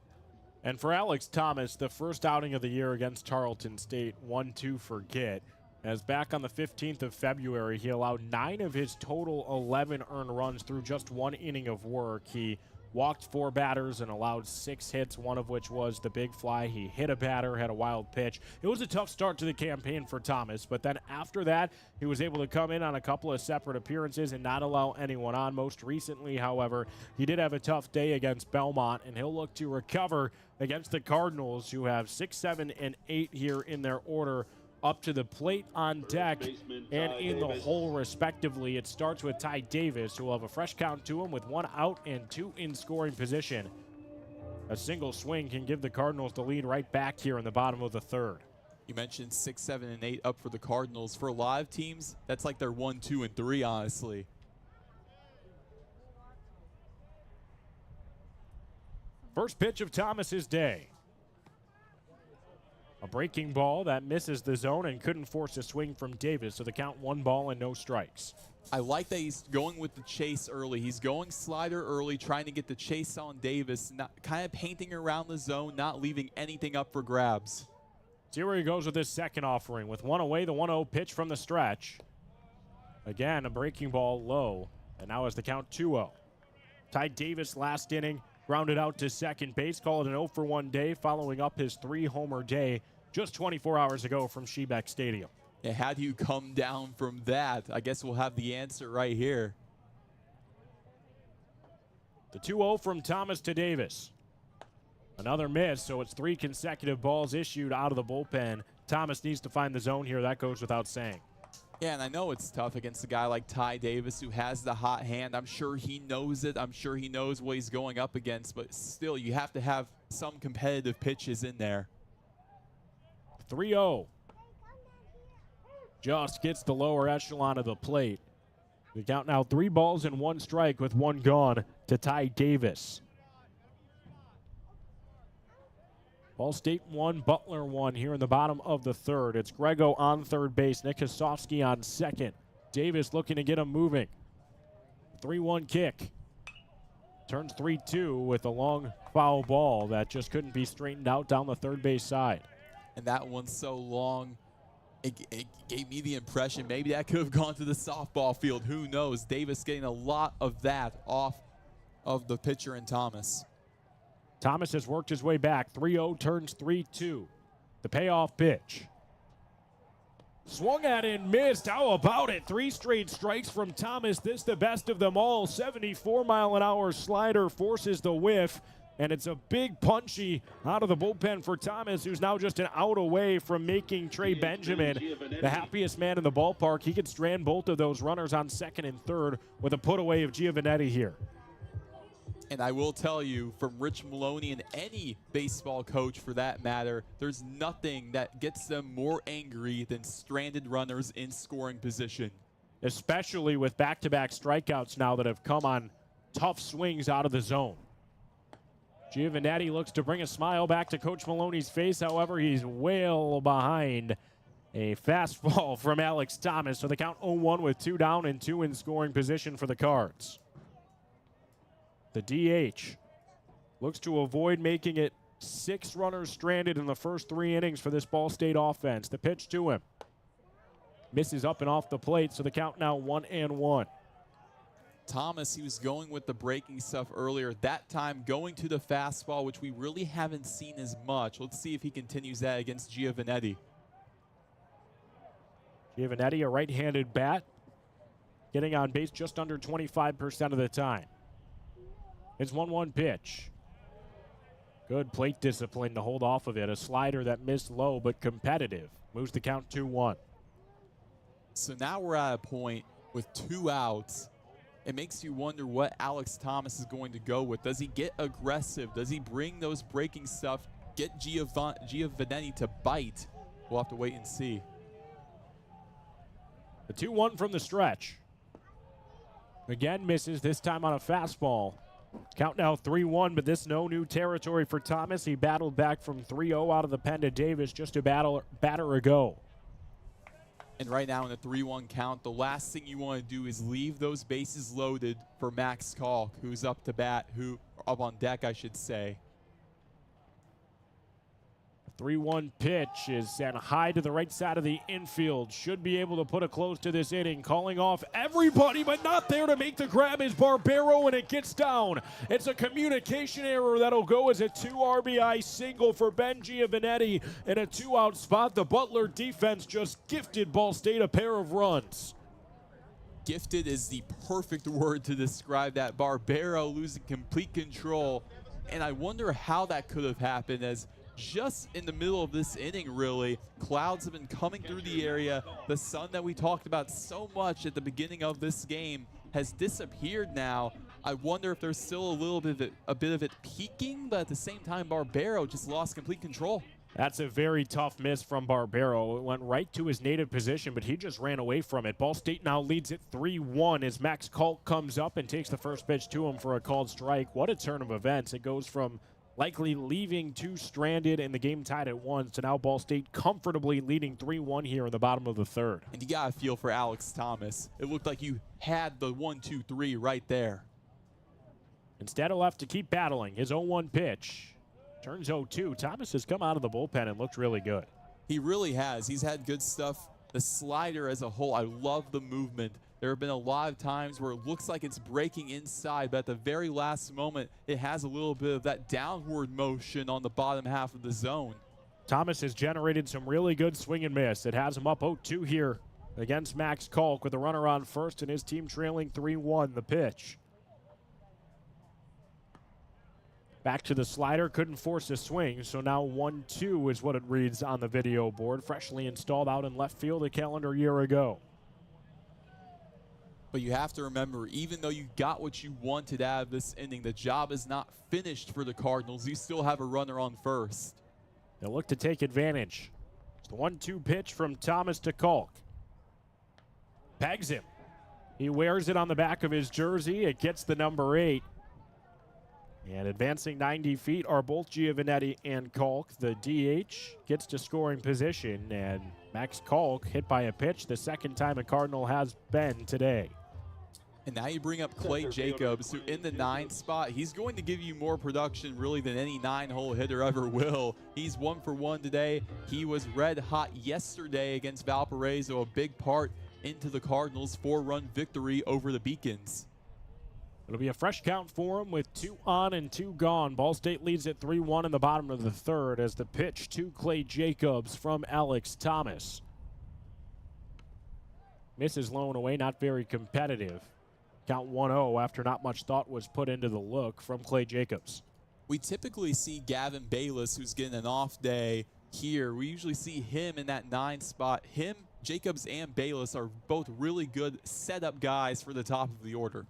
And for Alex Thomas, the first outing of the year against Tarleton State, 1-2 forget. As back on the 15th of February, he allowed 9 of his total 11 earned runs through just 1 inning of work. He walked 4 batters and allowed 6 hits, one of which was the big fly. He hit a batter, had a wild pitch. It was a tough start to the campaign for Thomas, but then after that, he was able to come in on a couple of separate appearances and not allow anyone on. Most recently, however, he did have a tough day against Belmont, and he'll look to recover against the Cardinals, who have 6, 7, and 8 here in their order. Up to the plate, on deck, and in the hole, respectively. It starts with Ty Davis, who will have a fresh count to him with 1 out and 2 in scoring position. A single swing can give the Cardinals the lead right back here in the bottom of the 3rd. You mentioned 6, 7, and 8 up for the Cardinals. For live teams, that's like their 1, 2, and 3, honestly. First pitch of Thomas's day. A breaking ball that misses the zone and couldn't force a swing from Davis, so the count 1 ball and no strikes. I like that he's going with the chase early. He's going slider early, trying to get the chase on Davis, not kind of painting around the zone, not leaving anything up for grabs. See where he goes with his second offering. With 1 away, the 1-0 pitch from the stretch. Again, a breaking ball low, and now has the count 2-0. Ty Davis last inning, grounded out to second base. Call it an 0-for-1 day, following up his 3-homer day just 24 hours ago from Shebeck Stadium. Yeah, how do you come down from that? I guess we'll have the answer right here. The 2-0 from Thomas to Davis. Another miss, so it's 3 consecutive balls issued out of the bullpen. Thomas needs to find the zone here. That goes without saying. Yeah, and I know it's tough against a guy like Ty Davis who has the hot hand. I'm sure he knows it. I'm sure he knows what he's going up against, but still, you have to have some competitive pitches in there. 3-0. Just gets the lower echelon of the plate. The count now 3 balls and 1 strike with 1 gone to Ty Davis. Ball State 1, Butler 1 here in the bottom of the 3rd. It's Grego on third base, Nick Hasofsky on second. Davis looking to get him moving. 3-1 kick. Turns 3-2 with a long foul ball that just couldn't be straightened out down the third base side. And that one's so long. It gave me the impression maybe that could have gone to the softball field. Who knows? Davis getting a lot of that off of the pitcher in Thomas. Thomas has worked his way back. 3-0 turns 3-2. The payoff pitch. Swung at and missed. How about it? 3 straight strikes from Thomas. This the best of them all. 74-mile-an-hour slider forces the whiff. And it's a big punchy out of the bullpen for Thomas, who's now just an out away from making Trey Benjamin the happiest man in the ballpark. He could strand both of those runners on second and third with a put away of Giovannetti here. And I will tell you, from Rich Maloney and any baseball coach for that matter, there's nothing that gets them more angry than stranded runners in scoring position. Especially with back-to-back strikeouts now that have come on tough swings out of the zone. Giovannetti looks to bring a smile back to Coach Maloney's face. However, he's well behind a fastball from Alex Thomas. So the count 0-1 with 2 down and 2 in scoring position for the Cards. The DH looks to avoid making it 6 runners stranded in the first 3 innings for this Ball State offense. The pitch to him misses up and off the plate, so the count now 1-1. Thomas, he was going with the breaking stuff earlier. That time going to the fastball, which we really haven't seen as much. Let's see if he continues that against Giovannetti. Giovannetti, a right-handed bat, getting on base just under 25% of the time. It's 1-1 pitch. Good plate discipline to hold off of it. A slider that missed low but competitive. Moves the count 2-1. So now we're at a point with 2 outs. It makes you wonder what Alex Thomas is going to go with. Does he get aggressive? Does he bring those breaking stuff? Get Giovannetti to bite? We'll have to wait and see. The 2-1 from the stretch. Again misses, this time on a fastball. Count now 3-1, but this no new territory for Thomas. He battled back from 3-0 out of the pen to Davis just a batter ago. And right now in the 3-1 count, the last thing you want to do is leave those bases loaded for Max Kalk, who's up to bat, up on deck, I should say. 3-1 pitch is sent high to the right side of the infield. Should be able to put a close to this inning. Calling off everybody, but not there to make the grab is Barbero, and it gets down. It's a communication error that'll go as a 2 RBI single for Ben Giovannetti in a 2-out spot. The Butler defense just gifted Ball State a pair of runs. Gifted is the perfect word to describe that. Barbero losing complete control, and I wonder how that could have happened, as just in the middle of this inning, really, clouds have been coming through the area. The sun that we talked about so much at the beginning of this game has disappeared now. I wonder if there's still a bit of it peaking, but at the same time, Barbero just lost complete control. That's a very tough miss from Barbero. It went right to his native position, but he just ran away from it. Ball State now leads it 3-1 as Max Kalk comes up and takes the first pitch to him for a called strike. What a turn of events. It goes from likely leaving 2 stranded and the game tied at 1 to now Ball State comfortably leading 3-1 here in the bottom of the 3rd. And you got to feel for Alex Thomas. It looked like you had the 1-2-3 right there. Instead, he'll have to keep battling. His 0-1 pitch turns 0-2. Thomas has come out of the bullpen and looked really good. He really has. He's had good stuff. The slider as a whole, I love the movement. There have been a lot of times where it looks like it's breaking inside, but at the very last moment, it has a little bit of that downward motion on the bottom half of the zone. Thomas has generated some really good swing and miss. It has him up 0-2 here against Max Kalk with a runner on first and his team trailing 3-1. The pitch. Back to the slider, couldn't force a swing, so now 1-2 is what it reads on the video board. Freshly installed out in left field a calendar year ago. But you have to remember, even though you got what you wanted out of this inning, the job is not finished for the Cardinals. You still have a runner on first. They'll look to take advantage. It's the 1-2 pitch from Thomas to Kalk. Pegs him. He wears it on the back of his jersey. It gets the number 8. And advancing 90 feet are both Giovannetti and Kalk. The DH gets to scoring position, and Max Kalk hit by a pitch the second time a Cardinal has been today. And now you bring up Clay Jacobs, who in the 9 spot, he's going to give you more production really than any 9-hole hitter ever will. He's 1 for 1 today. He was red hot yesterday against Valparaiso, a big part into the Cardinals' 4-run victory over the Beacons. It'll be a fresh count for him with 2 on and 2 gone. Ball State leads at 3-1 in the bottom of the 3rd as the pitch to Clay Jacobs from Alex Thomas. Misses low and away, not very competitive. Count 1-0 after not much thought was put into the look from Clay Jacobs. We typically see Gavin Bayless, who's getting an off day here. We usually see him in that 9 spot. Him, Jacobs, and Bayless are both really good setup guys for the top of the order.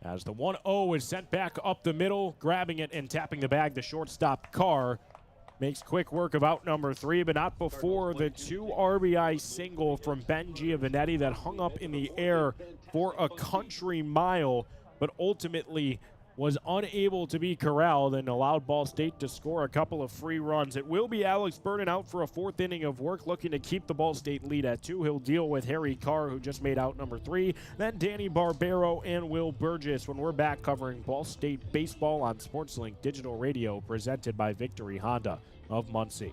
As the 1-0 is sent back up the middle, grabbing it and tapping the bag, the shortstop Carr makes quick work of out number 3, but not before the 2 RBI single from Ben Giovanetti that hung up in the air for a country mile, but ultimately was unable to be corralled and allowed Ball State to score a couple of free runs. It will be Alex Burden out for a 4th inning of work, looking to keep the Ball State lead at 2. He'll deal with Harry Carr, who just made out number 3, then Danny Barbero and Will Burgess when we're back covering Ball State baseball on SportsLink Digital Radio, presented by Victory Honda of Muncie.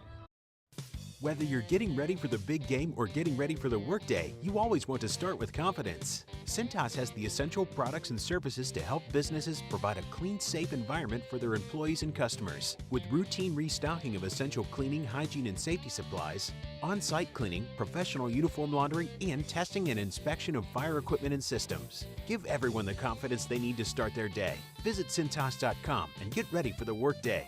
Whether you're getting ready for the big game or getting ready for the workday, you always want to start with confidence. Cintas has the essential products and services to help businesses provide a clean, safe environment for their employees and customers. With routine restocking of essential cleaning, hygiene, and safety supplies, on-site cleaning, professional uniform laundering, and testing and inspection of fire equipment and systems. Give everyone the confidence they need to start their day. Visit Cintas.com and get ready for the workday.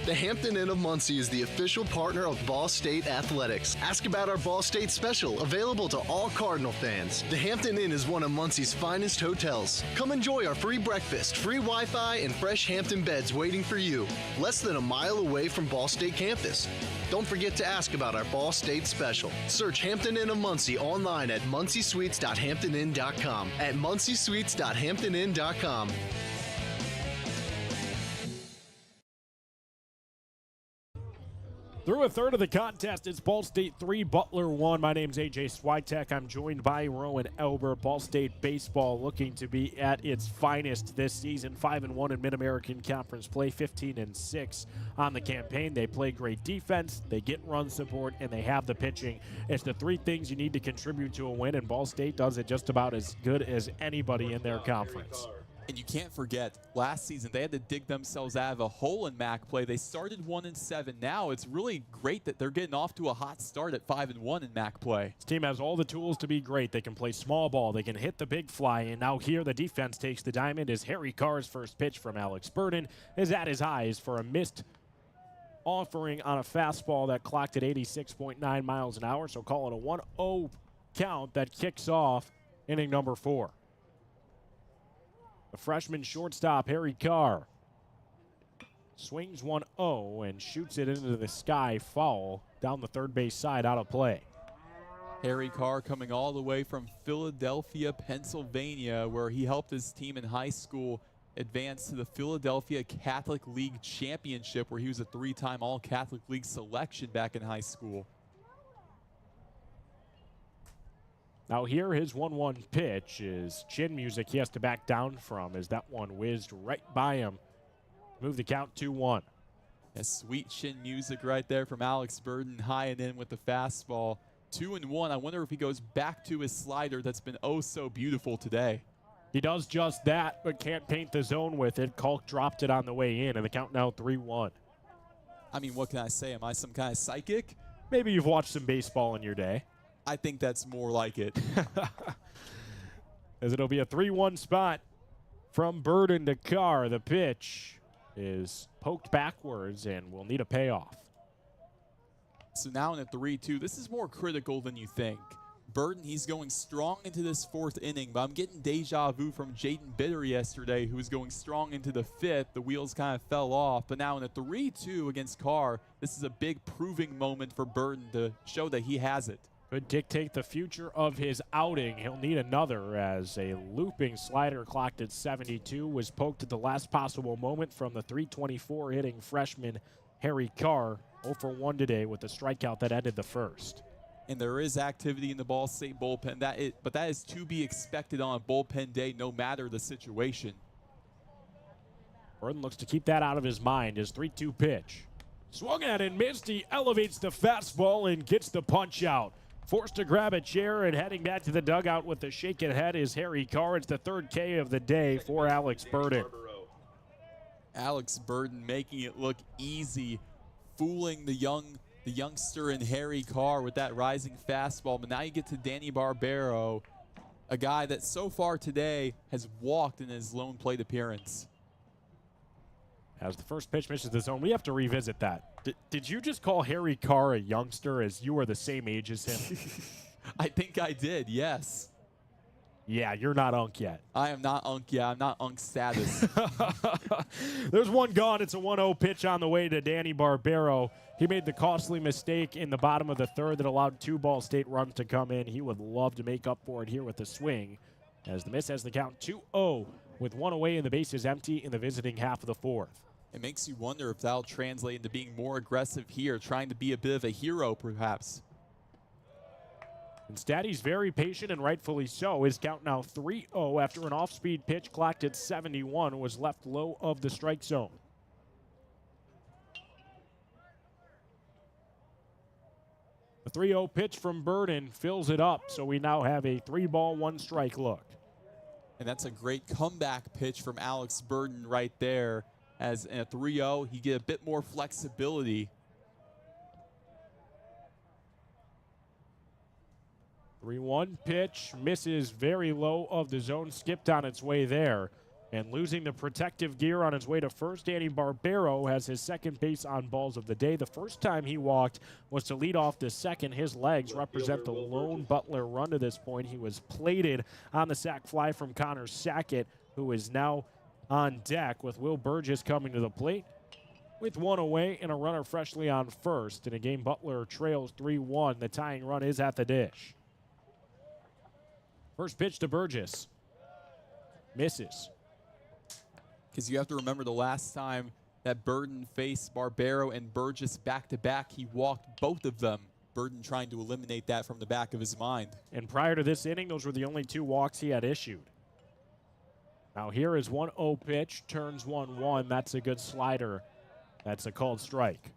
The Hampton Inn of Muncie is the official partner of Ball State Athletics. Ask about our Ball State special, available to all Cardinal fans. The Hampton Inn is one of Muncie's finest hotels. Come enjoy our free breakfast, free Wi-Fi, and fresh Hampton beds waiting for you. Less than a mile away from Ball State campus. Don't forget to ask about our Ball State special. Search Hampton Inn of Muncie online at munciesweets.hamptoninn.com. At munciesweets.hamptoninn.com. Through a 3rd of the contest, it's Ball State 3, Butler 1. My name's AJ Swiatek. I'm joined by Roen Elbert. Ball State baseball looking to be at its finest this season. 5-1 in Mid-American Conference play, 15-6 on the campaign. They play great defense, they get run support, and they have the pitching. It's the 3 things you need to contribute to a win, and Ball State does it just about as good as anybody in their conference. And you can't forget, last season they had to dig themselves out of a hole in MAC play. They started 1-7. Now it's really great that they're getting off to a hot start at 5-1 in MAC play. This team has all the tools to be great. They can play small ball, they can hit the big fly, and now here the defense takes the diamond as Harry Carr's first pitch from Alex Burden is at his eyes for a missed offering on a fastball that clocked at 86.9 miles an hour. So call it a 1-0 count that kicks off inning number 4. The freshman shortstop, Harry Carr, swings 1-0 and shoots it into the sky foul down the third base side, out of play. Harry Carr coming all the way from Philadelphia, Pennsylvania, where he helped his team in high school advance to the Philadelphia Catholic League Championship, where he was a 3-time All-Catholic League selection back in high school. Now here, his 1-1 pitch is chin music he has to back down from as that one whizzed right by him. Move the count 2-1. A sweet chin music right there from Alex Burden, high and in with the fastball. 2-1. I wonder if he goes back to his slider that's been oh so beautiful today. He does just that, but can't paint the zone with it. Kalk dropped it on the way in, and the count now 3-1. I mean, what can I say? Am I some kind of psychic? Maybe you've watched some baseball in your day. I think that's more like it. As it'll be a 3-1 spot from Burden to Carr. The pitch is poked backwards and will need a payoff. So now in a 3-2, this is more critical than you think. Burden, he's going strong into this 4th inning, but I'm getting deja vu from Jaden Bitter yesterday, who was going strong into the 5th. The wheels kind of fell off, but now in a 3-2 against Carr, this is a big proving moment for Burden to show that he has it. Could dictate the future of his outing. He'll need another as a looping slider clocked at 72 was poked at the last possible moment from the .324 hitting freshman Harry Carr. 0 for 1 today with the strikeout that ended the first. And there is activity in the Ball State bullpen, but that is to be expected on bullpen day no matter the situation. Burden looks to keep that out of his mind. His 3-2 pitch. Swung at and missed. He elevates the fastball and gets the punch out. Forced to grab a chair and heading back to the dugout with a shaken head is Harry Carr. It's the 3rd K of the day for Alex Burden. Alex Burden making it look easy, fooling the youngster in Harry Carr with that rising fastball. But now you get to Danny Barbero, a guy that so far today has walked in his lone plate appearance. As the first pitch misses the zone, we have to revisit that. Did you just call Harry Carr a youngster as you are the same age as him? I think I did, yes. Yeah, you're not Unk yet. I am not Unk yet. I'm not Unk status. There's one gone. It's a 1-0 pitch on the way to Danny Barbero. He made the costly mistake in the bottom of the 3rd that allowed 2 Ball State runs to come in. He would love to make up for it here with the swing. As the miss has the count 2-0 with 1 away and the base is empty in the visiting half of the 4th. It makes you wonder if that'll translate into being more aggressive here, trying to be a bit of a hero perhaps. Instead, he's very patient and rightfully so. His count now 3-0 after an off-speed pitch clocked at 71 was left low of the strike zone. The 3-0 pitch from Burden fills it up, so we now have a 3-ball, 1-strike look. And that's a great comeback pitch from Alex Burden right there. As in a 3-0, he get a bit more flexibility. 3-1 pitch misses very low of the zone, skipped on its way there. And losing the protective gear on his way to first, Danny Barbero has his second base on balls of the day. The first time he walked was to lead off the second. His legs represent the lone Butler run to this point. He was plated on the sac fly from Connor Sackett, who is now on deck with Will Burgess coming to the plate with 1 away and a runner freshly on first. In a game Butler trails 3-1, the tying run is at the dish. First pitch to Burgess. Misses. Because you have to remember the last time that Burden faced Barbero and Burgess back-to-back, he walked both of them. Burden trying to eliminate that from the back of his mind. And prior to this inning, those were the only 2 walks he had issued. Now here is 1-0 pitch, turns 1-1. That's a good slider. That's a called strike.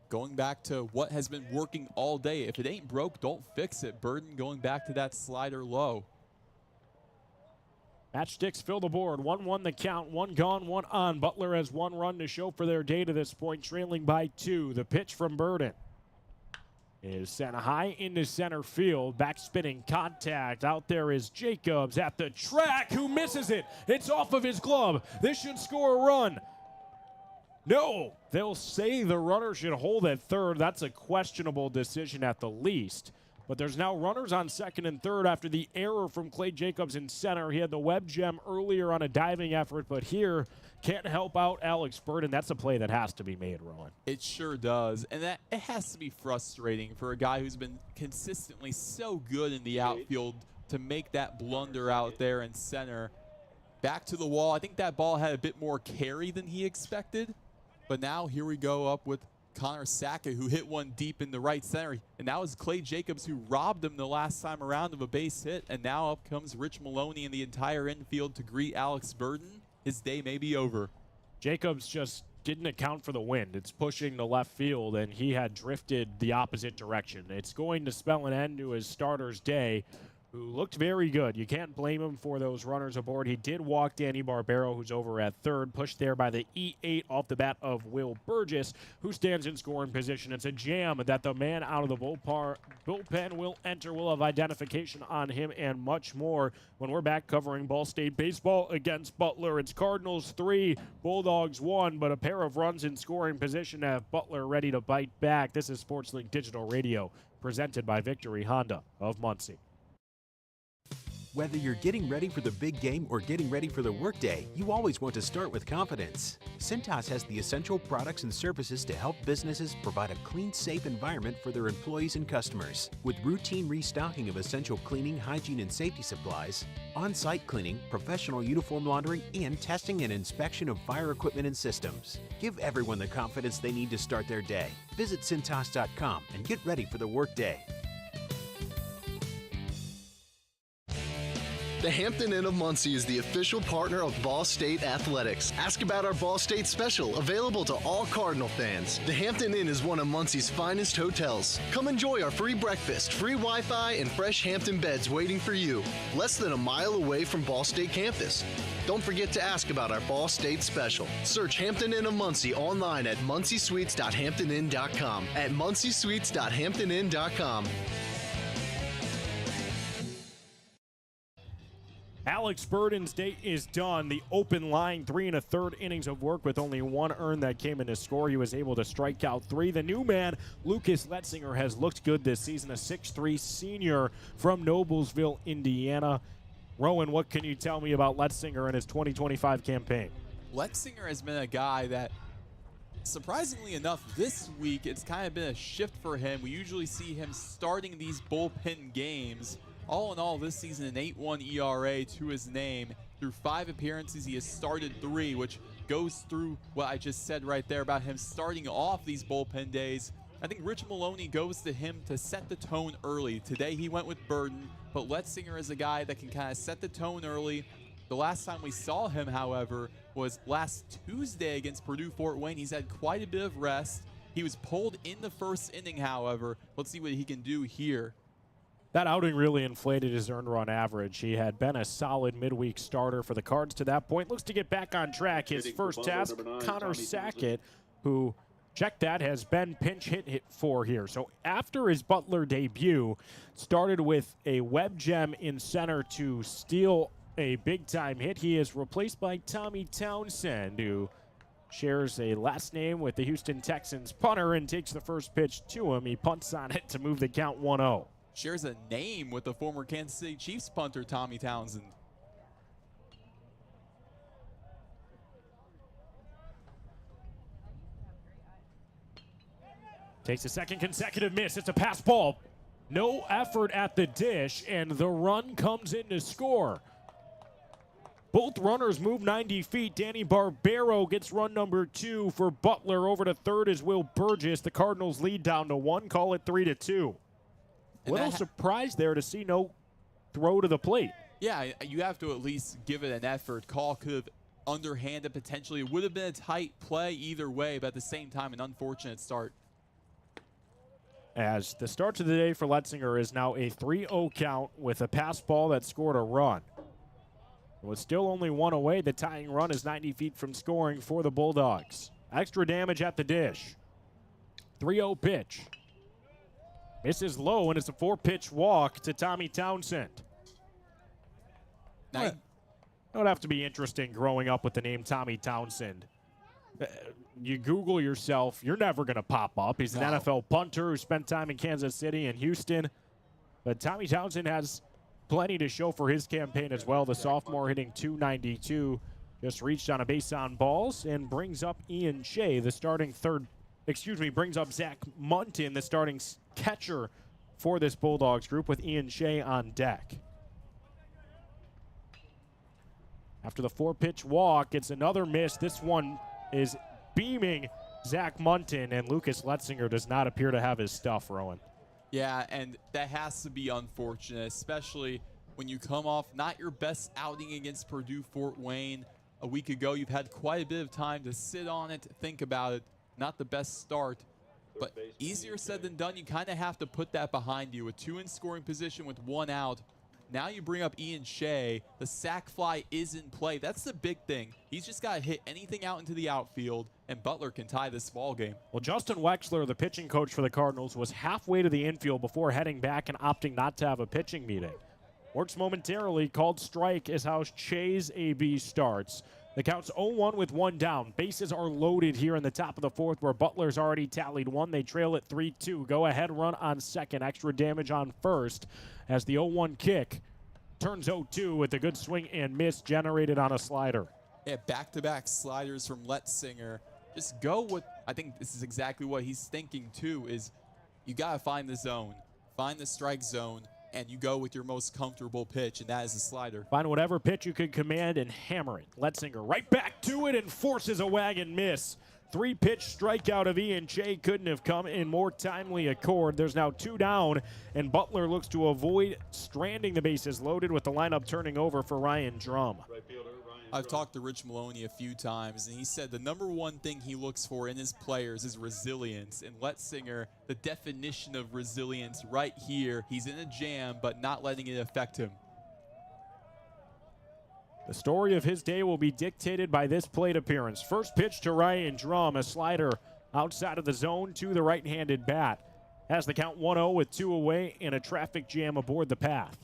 Going back to what has been working all day. If it ain't broke, don't fix it. Burden going back to that slider low. Matchsticks fill the board. 1-1 the count. 1 gone, 1 on. Butler has 1 run to show for their day to this point, trailing by 2. The pitch from Burden is sent high into center field. Back spinning contact. Out there is Jacobs at the track, who misses it. It's off of his glove. This should score a run. No, they'll say the runner should hold at third. That's a questionable decision at the least. But there's now runners on second and third after the error from Clay Jacobs in center. He had the web gem earlier on a diving effort, but here can't help out Alex Burden. That's a play that has to be made, Roen. It sure does. And that it has to be frustrating for a guy who's been consistently so good in the outfield to make that blunder out there in center. Back to the wall. I think that ball had a bit more carry than he expected. But now here we go up with Connor Sackett, who hit one deep in the right center. And that was Clay Jacobs, who robbed him the last time around of a base hit. And now up comes Rich Maloney and the entire infield to greet Alex Burden. His day may be over. Jacobs just didn't account for the wind. It's pushing to left field, and he had drifted the opposite direction. It's going to spell an end to his starter's day, who looked very good. You can't blame him for those runners aboard. He did walk Danny Barbero, who's over at third, pushed there by the E8 off the bat of Will Burgess, who stands in scoring position. It's a jam that the man out of the bullpen will enter. We'll have identification on him and much more when we're back covering Ball State baseball against Butler. It's Cardinals 3, Bulldogs 1, but a pair of runs in scoring position have Butler ready to bite back. This is SportsLink Digital Radio, presented by Victory Honda of Muncie. Whether you're getting ready for the big game or getting ready for the workday, you always want to start with confidence. Cintas has the essential products and services to help businesses provide a clean, safe environment for their employees and customers. With routine restocking of essential cleaning, hygiene, and safety supplies, on-site cleaning, professional uniform laundering, and testing and inspection of fire equipment and systems. Give everyone the confidence they need to start their day. Visit Cintas.com and get ready for the workday. The Hampton Inn of Muncie is the official partner of Ball State Athletics. Ask about our Ball State special, available to all Cardinal fans. The Hampton Inn is one of Muncie's finest hotels. Come enjoy our free breakfast, free Wi-Fi, and fresh Hampton beds waiting for you. Less than a mile away from Ball State campus. Don't forget to ask about our Ball State special. Search Hampton Inn of Muncie online at munciesuites.hamptonin.com. At munciesuites.hamptonin.com. Alex Burden's day is done. The open line, 3 1/3 innings of work with only one earned that came in to score. He was able to strike out 3. The new man, Lucas Letzinger, has looked good this season, a 6'3 senior from Noblesville, Indiana. Roen, what can you tell me about Letzinger and his 2025 campaign? Letzinger has been a guy that, surprisingly enough, this week it's kind of been a shift for him. We usually see him starting these bullpen games. All in all, this season, an 8.1 ERA to his name. Through 5 appearances, he has started 3, which goes through what I just said right there about him starting off these bullpen days. I think Rich Maloney goes to him to set the tone early. Today he went with Burden, but Letzinger is a guy that can kind of set the tone early. The last time we saw him, however, was last Tuesday against Purdue Fort Wayne. He's had quite a bit of rest. He was pulled in the first inning, however. Let's see what he can do here. That outing really inflated his earned run average. He had been a solid midweek starter for the Cards to that point. Looks to get back on track. His first task, Connor Sackett, who, check that, has been pinch hit for here. So after his Butler debut, started with a web gem in center to steal a big-time hit. He is replaced by Tommy Townsend, who shares a last name with the Houston Texans punter and takes the first pitch to him. He punts on it to move the count 1-0. Shares a name with the former Kansas City Chiefs punter, Tommy Townsend. Takes a second consecutive miss. It's a pass ball. No effort at the dish, and the run comes in to score. Both runners move 90 feet. Danny Barbero gets run number 2 for Butler. Over to third is Will Burgess. The Cardinals lead down to 1. Call it 3-2. Little surprised there to see no throw to the plate. Yeah, you have to at least give it an effort. Call could have underhanded potentially. It would have been a tight play either way, but at the same time, an unfortunate start. As the start to the day for Letzinger is now a 3-0 count with a pass ball that scored a run. It was still only 1 away. The tying run is 90 feet from scoring for the Bulldogs. Extra damage at the dish. 3-0 pitch. Misses low, and it's a 4-pitch walk to Tommy Townsend. It would have to be interesting growing up with the name Tommy Townsend. You Google yourself, you're never going to pop up. He's an NFL punter who spent time in Kansas City and Houston. But Tommy Townsend has plenty to show for his campaign as well. The sophomore hitting .292, just reached on a base on balls and brings up Ian Shea, the starting brings up Zach Muntin, the starting catcher for this Bulldogs group, with Ian Shea on deck. After the 4-pitch walk, it's another miss. This one is beaming Zach Muntin, and Lucas Letzinger does not appear to have his stuff, Roen. Yeah, and that has to be unfortunate, especially when you come off not your best outing against Purdue Fort Wayne a week ago. You've had quite a bit of time to sit on it, think about it. Not the best start, but easier said than done. You kind of have to put that behind you. With 2 in scoring position with 1 out. Now you bring up Ian Shea. The sac fly is in play. That's the big thing. He's just got to hit anything out into the outfield, and Butler can tie this ball game. Well, Justin Wexler, the pitching coach for the Cardinals, was halfway to the infield before heading back and opting not to have a pitching meeting. Works momentarily, called strike is how Shea's AB starts. The count's 0-1 with 1 down. Bases are loaded here in the top of the 4th, where Butler's already tallied 1. They trail it 3-2. Go ahead run on second. Extra damage on first as the 0-1 kick turns 0-2 with a good swing and miss generated on a slider. Yeah, back-to-back sliders from Letzinger. Just go with, I think this is exactly what he's thinking too, is you got to find the zone, find the strike zone, and you go with your most comfortable pitch, and that is a slider. Find whatever pitch you can command and hammer it. Letzinger right back to it and forces a wagon miss. 3-pitch strikeout of Ian Che couldn't have come in more timely accord. There's now 2 down, and Butler looks to avoid stranding the bases loaded with the lineup turning over for Ryan Drum. I've talked to Rich Maloney a few times, and he said the number one thing he looks for in his players is resilience. And Letzinger, the definition of resilience right here. He's in a jam, but not letting it affect him. The story of his day will be dictated by this plate appearance. First pitch to Ryan Drum, a slider outside of the zone to the right-handed bat. Has the count 1-0 with 2 away and a traffic jam aboard the path.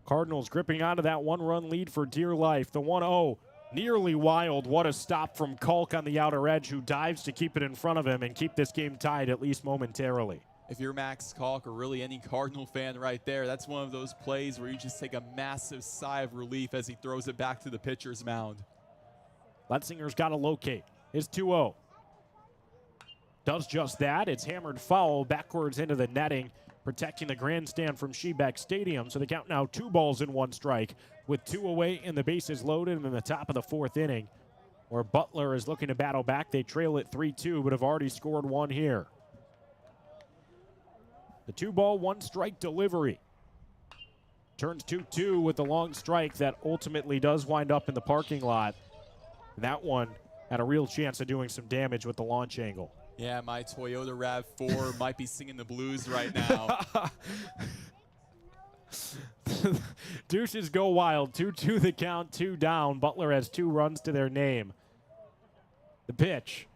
Cardinals gripping onto that 1-run lead for dear life. The 1-0 nearly wild. What a stop from Kalk on the outer edge, who dives to keep it in front of him and keep this game tied at least momentarily. If you're Max Kalk or really any Cardinal fan right there, that's one of those plays where you just take a massive sigh of relief as he throws it back to the pitcher's mound. Letzinger's got to locate. His 2-0. Does just that. It's hammered foul backwards into the netting, protecting the grandstand from Swiatek Stadium. So the count now 2 balls and 1 strike with 2 away and the bases loaded in the top of the 4th inning, where Butler is looking to battle back. They trail it 3-2, but have already scored 1 here. The 2-ball, 1 strike delivery. Turns 2-2 with the long strike that ultimately does wind up in the parking lot. And that one had a real chance of doing some damage with the launch angle. Yeah, my Toyota RAV4 might be singing the blues right now. Douches go wild. 2-2 the count, 2 down. Butler has 2 runs to their name. The pitch.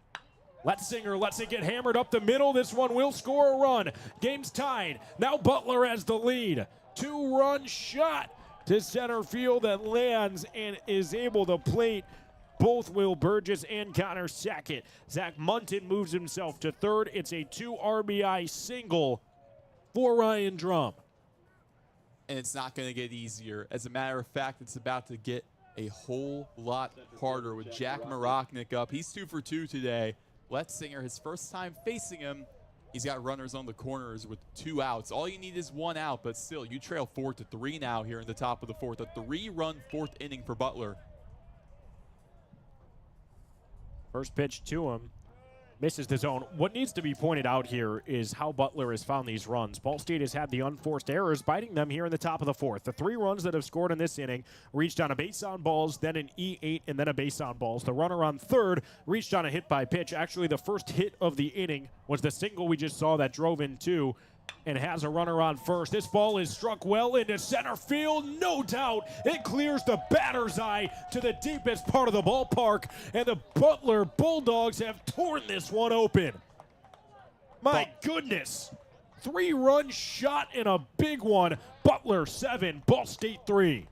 Letzinger lets it get hammered up the middle. This one will score a run. Game's tied. Now Butler has the lead. 2-run shot to center field that lands and is able to plate both Will Burgess and Connor Sackett. Zach Munton moves himself to third. It's a 2 RBI single for Ryan Drum. And it's not going to get easier. As a matter of fact, it's about to get a whole lot harder with Jack Marachnik up. He's 2 for 2 today. Letzinger, his first time facing him, he's got runners on the corners with 2 outs. All you need is 1 out, but still, you trail 4-3 now here in the top of the 4th. A 3-run 4th inning for Butler. First pitch to him. Misses the zone. What needs to be pointed out here is how Butler has found these runs. Ball State has had the unforced errors biting them here in the top of the 4th. The 3 runs that have scored in this inning reached on a base on balls, then an E8, and then a base on balls. The runner on third reached on a hit by pitch. Actually, the first hit of the inning was the single we just saw that drove in 2 and has a runner on first. This ball is struck well into center field, no doubt. It clears the batter's eye to the deepest part of the ballpark, and the Butler Bulldogs have torn this one open. My goodness. 3-run shot and a big one. Butler 7, Ball State 3.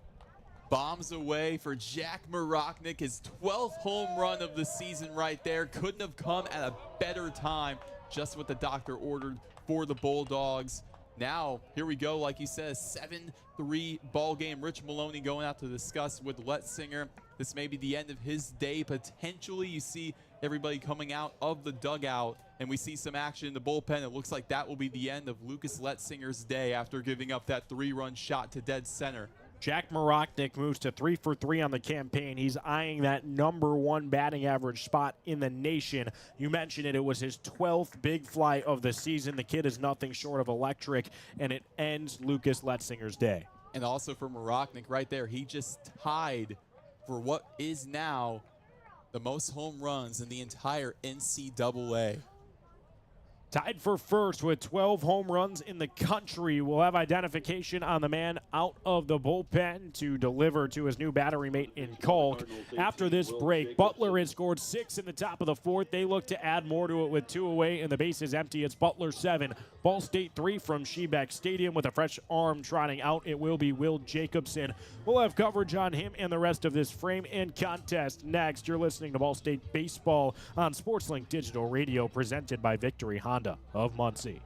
Bombs away for Jack Marachnik, his 12th home run of the season right there. Couldn't have come at a better time, just what the doctor ordered for the Bulldogs. Now, here we go, like you said, a 7-3 ball game. Rich Maloney going out to discuss with Letzinger. This may be the end of his day. Potentially, you see everybody coming out of the dugout, and we see some action in the bullpen. It looks like that will be the end of Lucas Letzinger's day after giving up that 3-run shot to dead center. Jack Marachnik moves to 3 for 3 on the campaign. He's eyeing that #1 batting average spot in the nation. You mentioned it. It was his 12th big fly of the season. The kid is nothing short of electric, and it ends Lucas Letzinger's day. And also for Marachnik right there, he just tied for what is now the most home runs in the entire NCAA. Tied for first with 12 home runs in the country. We'll have identification on the man out of the bullpen to deliver to his new battery mate in Kalk. After this break, Butler has scored 6 in the top of the 4th. They look to add more to it with 2 away and the base is empty. It's Butler 7, Ball State 3 from Swiatek Stadium with a fresh arm trotting out. It will be Will Jacobson. We'll have coverage on him and the rest of this frame and contest next. You're listening to Ball State Baseball on SportsLink Digital Radio, presented by Victory Honda of Muncie.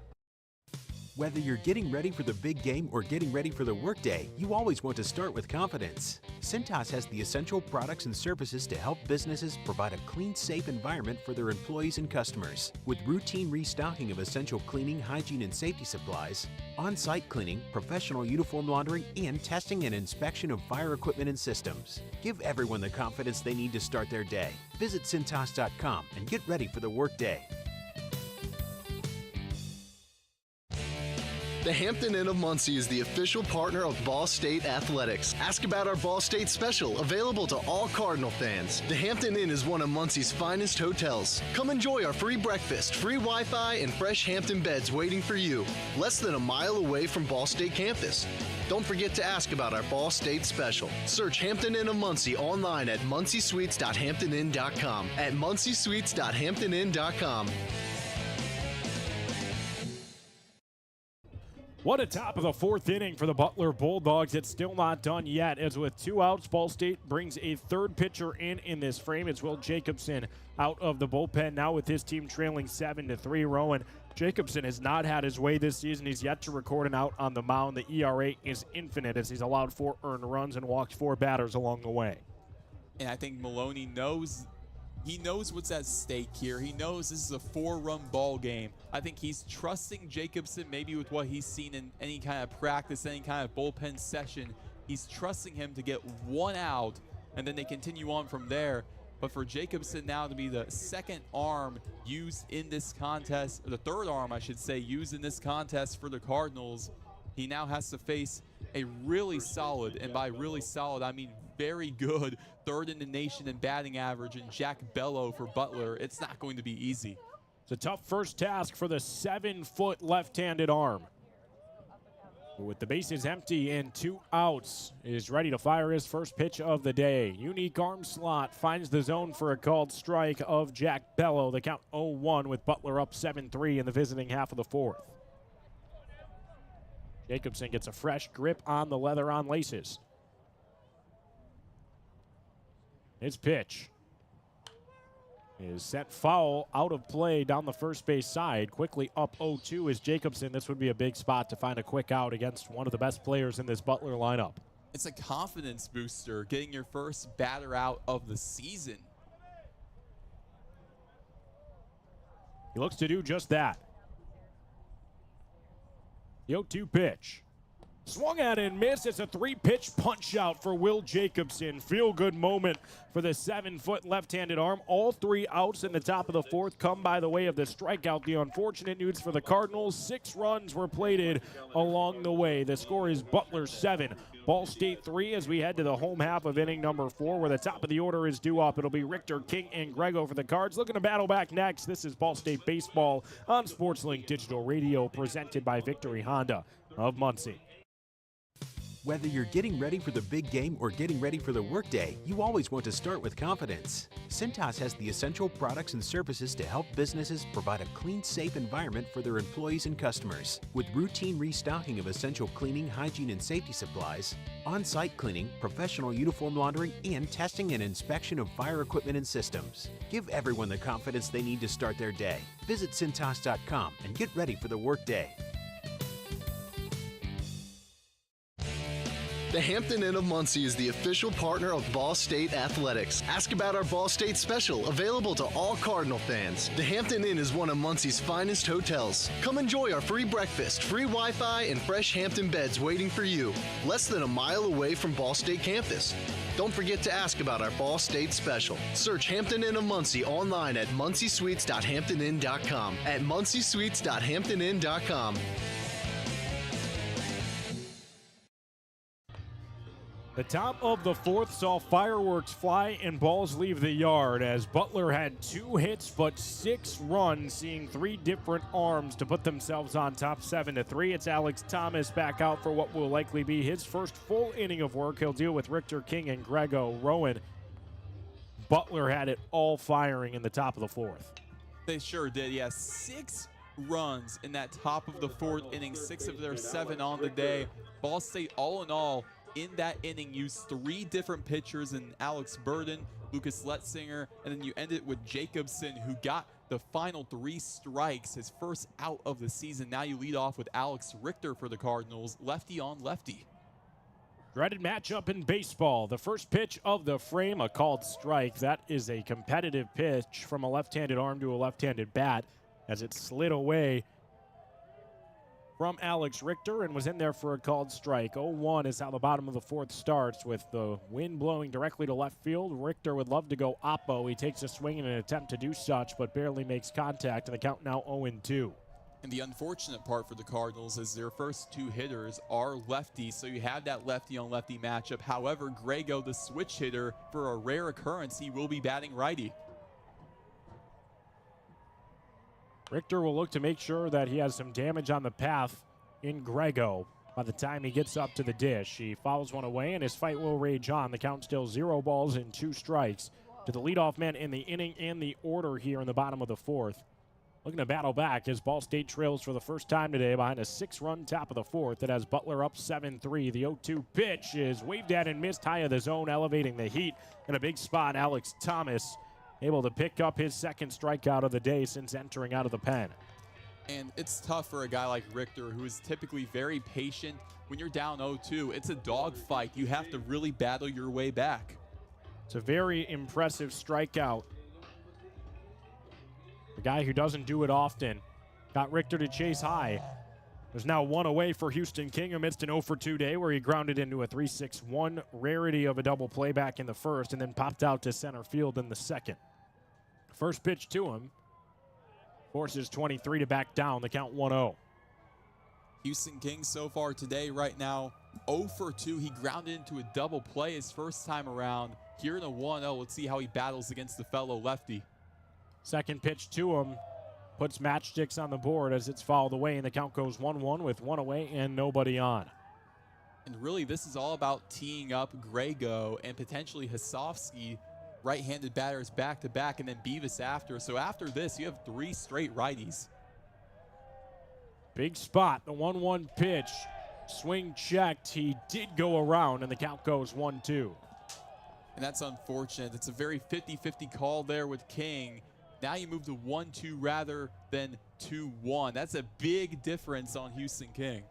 Whether you're getting ready for the big game or getting ready for the workday, you always want to start with confidence. Cintas has the essential products and services to help businesses provide a clean, safe environment for their employees and customers. With routine restocking of essential cleaning, hygiene, and safety supplies, on-site cleaning, professional uniform laundering, and testing and inspection of fire equipment and systems. Give everyone the confidence they need to start their day. Visit Cintas.com and get ready for the workday. The Hampton Inn of Muncie is the official partner of Ball State Athletics. Ask about our Ball State special, available to all Cardinal fans. The Hampton Inn is one of Muncie's finest hotels. Come enjoy our free breakfast, free Wi-Fi, and fresh Hampton beds waiting for you. Less than a mile away from Ball State campus. Don't forget to ask about our Ball State special. Search Hampton Inn of Muncie online at munciesweets.hamptoninn.com. At munciesweets.hamptoninn.com. What a top of the fourth inning for the Butler Bulldogs. It's still not done yet, as with 2 outs, Ball State brings a third pitcher in this frame. It's Will Jacobson out of the bullpen now with his team trailing 7-3. Roen Jacobson has not had his way this season. He's yet to record an out on the mound. The ERA is infinite as he's allowed 4 earned runs and walked 4 batters along the way. And I think Maloney knows what's at stake here. He knows this is a 4-run ball game. I think he's trusting Jacobson, maybe with what he's seen in any kind of practice, any kind of bullpen session. He's trusting him to get 1 out, and then they continue on from there. But for Jacobson now to be the second arm used in this contest, or the third arm, I should say, used in this contest for the Cardinals, he now has to face a really solid, and by really solid, I mean very good, third in the nation in batting average, and Jack Bello for Butler. It's not going to be easy. It's a tough first task for the 7-foot left-handed arm. With the bases empty and 2 outs, is ready to fire his first pitch of the day. Unique arm slot finds the zone for a called strike of Jack Bello. The count 0-1 with Butler up 7-3 in the visiting half of the fourth. Jacobson gets a fresh grip on the leather-on laces. His pitch is sent foul, out of play down the first base side. Quickly up 0-2 is Jacobson. This would be a big spot to find a quick out against one of the best players in this Butler lineup. It's a confidence booster, getting your first batter out of the season. He looks to do just that. The 0-2 pitch. Swung at and missed. It's a 3-pitch punch out for Will Jacobson. Feel-good moment for the 7-foot left-handed arm. All 3 outs in the top of the fourth come by the way of the strikeout. The unfortunate news for the Cardinals, 6 runs were plated along the way. The score is Butler 7, Ball State 3 as we head to the home half of inning number 4, where the top of the order is due up. It'll be Richter, King, and Grego for the Cards. Looking to battle back next. This is Ball State Baseball on SportsLink Digital Radio, presented by Victory Honda of Muncie. Whether you're getting ready for the big game or getting ready for the workday, you always want to start with confidence. Cintas has the essential products and services to help businesses provide a clean, safe environment for their employees and customers. With routine restocking of essential cleaning, hygiene, and safety supplies, on-site cleaning, professional uniform laundering, and testing and inspection of fire equipment and systems. Give everyone the confidence they need to start their day. Visit Cintas.com and get ready for the workday. The Hampton Inn of Muncie is the official partner of Ball State Athletics. Ask about our Ball State special, available to all Cardinal fans. The Hampton Inn is one of Muncie's finest hotels. Come enjoy our free breakfast, free Wi-Fi, and fresh Hampton beds waiting for you. Less than a mile away from Ball State campus. Don't forget to ask about our Ball State special. Search Hampton Inn of Muncie online at munciesweets.hamptoninn.com. At munciesweets.hamptoninn.com. The top of the fourth saw fireworks fly and balls leave the yard as Butler had 2 hits but 6 runs, seeing 3 different arms to put themselves on top 7-3. It's Alex Thomas back out for what will likely be his first full inning of work. He'll deal with Richter, King, and Grego. Roen. Butler had it all firing in the top of the fourth. They sure did, yeah. 6 runs in that top of the fourth inning, 6 of their 7 on the day. Ball State, all in all, in that inning, used 3 different pitchers in Alex Burden, Lucas Letzinger, and then you end it with Jacobson, who got the final 3 strikes, his first out of the season. Now you lead off with Alex Richter for the Cardinals, lefty on lefty. Dreaded matchup in baseball. The first pitch of the frame, a called strike. That is a competitive pitch from a left-handed arm to a left-handed bat as it slid away from Alex Richter and was in there for a called strike. 0-1 is how the bottom of the 4th starts with the wind blowing directly to left field. Richter would love to go oppo. He takes a swing in an attempt to do such, but barely makes contact, and the count now 0-2. And the unfortunate part for the Cardinals is their first 2 hitters are lefties, so you have that lefty-on-lefty matchup. However, Grego, the switch hitter, for a rare occurrence, he will be batting righty. Richter will look to make sure that he has some damage on the path in Grego by the time he gets up to the dish. He fouls one away, and his fight will rage on. The count still 0 balls and 2 strikes to the leadoff man in the inning and the order here in the bottom of the 4th. Looking to battle back as Ball State trails for the first time today behind a 6-run top of the 4th. It has Butler up 7-3. The 0-2 pitch is waved at and missed high of the zone, elevating the heat. In a big spot, Alex Thomas able to pick up his 2nd strikeout of the day since entering out of the pen. And it's tough for a guy like Richter, who is typically very patient. When you're down 0-2, it's a dogfight. You have to really battle your way back. It's a very impressive strikeout. The guy who doesn't do it often got Richter to chase high. There's now 1 away for Houston King amidst an 0-for-2 day where he grounded into a 3-6-1 rarity of a double play back in the 1st and then popped out to center field in the 2nd. First pitch to him forces 23 to back down, the count 1-0. Houston King so far today right now 0-for-2. He grounded into a double play his first time around. Here in a 1-0, let's see how he battles against the fellow lefty. Second pitch to him puts matchsticks on the board as it's fouled away, and the count goes 1-1 with 1 away and nobody on. And really, this is all about teeing up Grego and potentially Hasofsky, right-handed batters back-to-back, and then Beavis after. So after this, you have 3 straight righties. Big spot, the 1-1 pitch. Swing checked. He did go around, and the count goes 1-2. And that's unfortunate. It's a very 50-50 call there with King. Now you move to 1-2 rather than 2-1. That's a big difference on Houston King.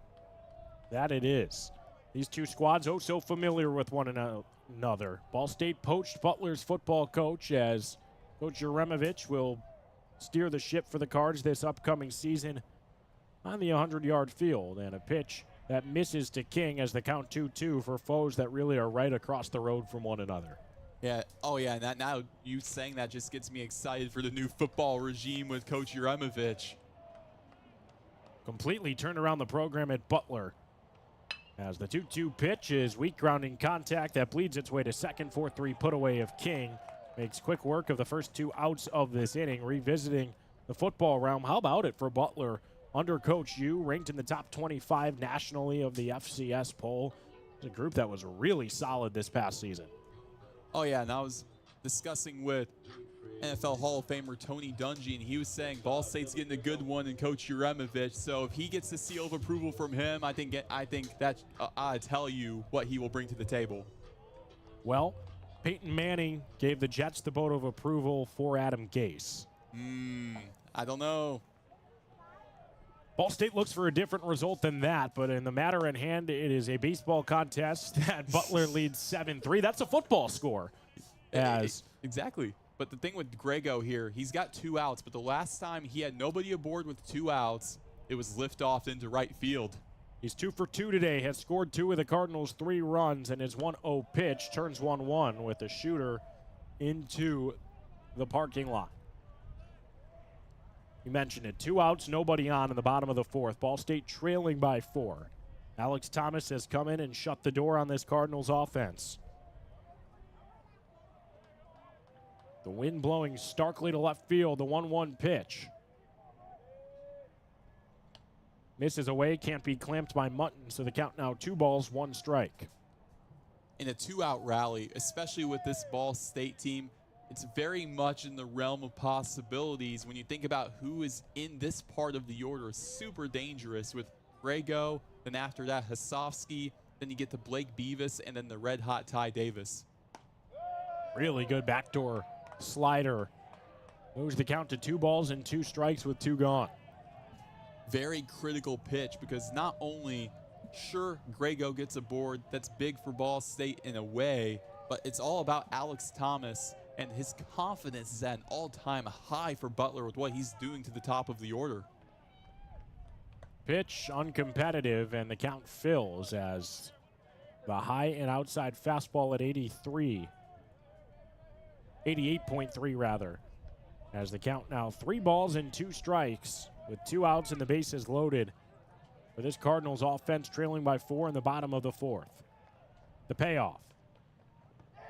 That it is. These 2 squads oh so familiar with one another. Ball State poached Butler's football coach as Coach Jeremovich will steer the ship for the Cards this upcoming season on the 100-yard field. And a pitch that misses to King as the count 2-2 for foes that really are right across the road from one another. Yeah. Oh, yeah. And now you saying that just gets me excited for the new football regime with Coach Jeremovich. Completely turned around the program at Butler. As the 2-2 pitch is weak grounding contact that bleeds its way to second. 4-3 put away of King. Makes quick work of the first 2 outs of this inning. Revisiting the football realm. How about it for Butler? Under Coach U, ranked in the top 25 nationally of the FCS poll. It's a group that was really solid this past season. Oh, yeah, and I was discussing with NFL Hall of Famer Tony Dungy, and he was saying Ball State's getting a good one in Coach Jeremovich. So if he gets the seal of approval from him, I think that I tell you what he will bring to the table. Well, Peyton Manning gave the Jets the vote of approval for Adam Gase. I don't know. Ball State looks for a different result than that, but in the matter at hand, it is a baseball contest that Butler leads 7-3. That's a football score. Exactly. But the thing with Grego here, he's got 2 outs, but the last time he had nobody aboard with 2 outs, it was liftoff into right field. He's 2 for 2 today, has scored 2 of the Cardinals' 3 runs, and his 1-0 pitch turns 1-1 with a shooter into the parking lot. You mentioned it. 2 outs, nobody on in the bottom of the 4th. Ball State trailing by 4. Alex Thomas has come in and shut the door on this Cardinals offense. The wind blowing starkly to left field. The 1-1 pitch. Misses away, can't be clamped by Mutton, so the count now 2 balls, 1 strike. In a 2-out rally, especially with this Ball State team, it's very much in the realm of possibilities when you think about who is in this part of the order. Super dangerous with Grego, then after that Hasofsky, then you get to Blake Beavis, and then the red-hot Ty Davis. Really good backdoor slider Moves the count to 2 balls and 2 strikes with 2 gone. Very critical pitch because not only, sure, Grego gets a board that's big for Ball State in a way, but it's all about Alex Thomas, and his confidence is at an all-time high for Butler with what he's doing to the top of the order. Pitch uncompetitive, and the count fills as the high and outside fastball at 88.3 rather. As the count now 3 balls and 2 strikes with 2 outs and the bases loaded for this Cardinals offense, trailing by 4 in the bottom of the 4th. The payoff.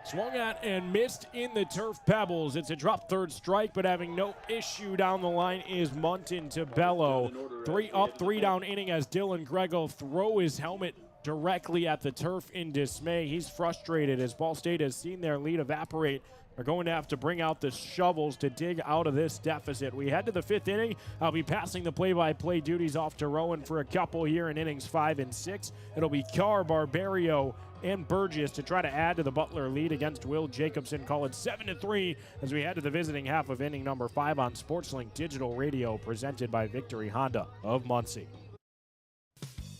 Swung at and missed in the turf pebbles. It's a drop third strike, but having no issue down the line is Munton to Bello. 3 up, 3 down inning as Dylan Grego throw his helmet directly at the turf in dismay. He's frustrated as Ball State has seen their lead evaporate. They're going to have to bring out the shovels to dig out of this deficit. We head to the 5th inning. I'll be passing the play-by-play duties off to Roen for a couple here in innings 5 and 6. It'll be Carr, Barbario, and Burgess to try to add to the Butler lead against Will Jacobson. Call it 7-3 as we head to the visiting half of inning number 5 on SportsLink Digital Radio, presented by Victory Honda of Muncie.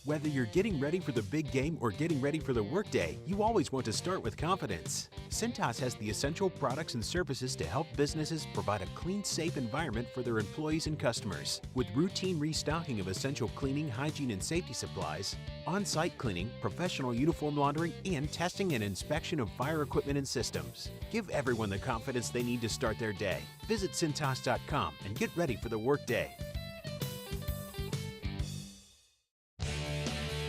Whether you're getting ready for the big game or getting ready for the workday, you always want to start with confidence. Cintas has the essential products and services to help businesses provide a clean, safe environment for their employees and customers. With routine restocking of essential cleaning, hygiene, and safety supplies, on-site cleaning, professional uniform laundering, and testing and inspection of fire equipment and systems. Give everyone the confidence they need to start their day. Visit Cintas.com and get ready for the workday.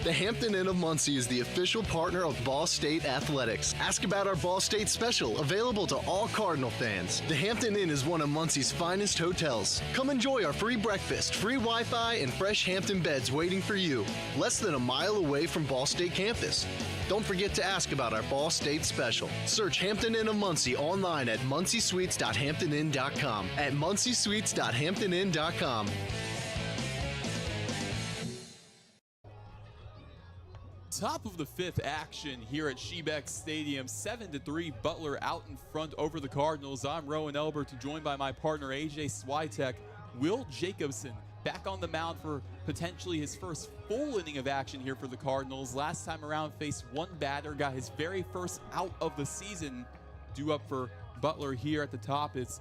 The Hampton Inn of Muncie is the official partner of Ball State Athletics. Ask about our Ball State special, available to all Cardinal fans. The Hampton Inn is one of Muncie's finest hotels. Come enjoy our free breakfast, free Wi-Fi, and fresh Hampton beds waiting for you. Less than a mile away from Ball State campus. Don't forget to ask about our Ball State special. Search Hampton Inn of Muncie online at munciesuites.hamptoninn.com. At munciesuites.hamptoninn.com. Top of the 5th action here at Shebeck Stadium. 7-3 Butler out in front over the Cardinals. I'm Roen Elbert, joined by my partner AJ Swiatek. Will Jacobson back on the mound for potentially his first full inning of action here for the Cardinals. Last time around faced 1 batter, got his very first out of the season. Due up for Butler here at the top, it's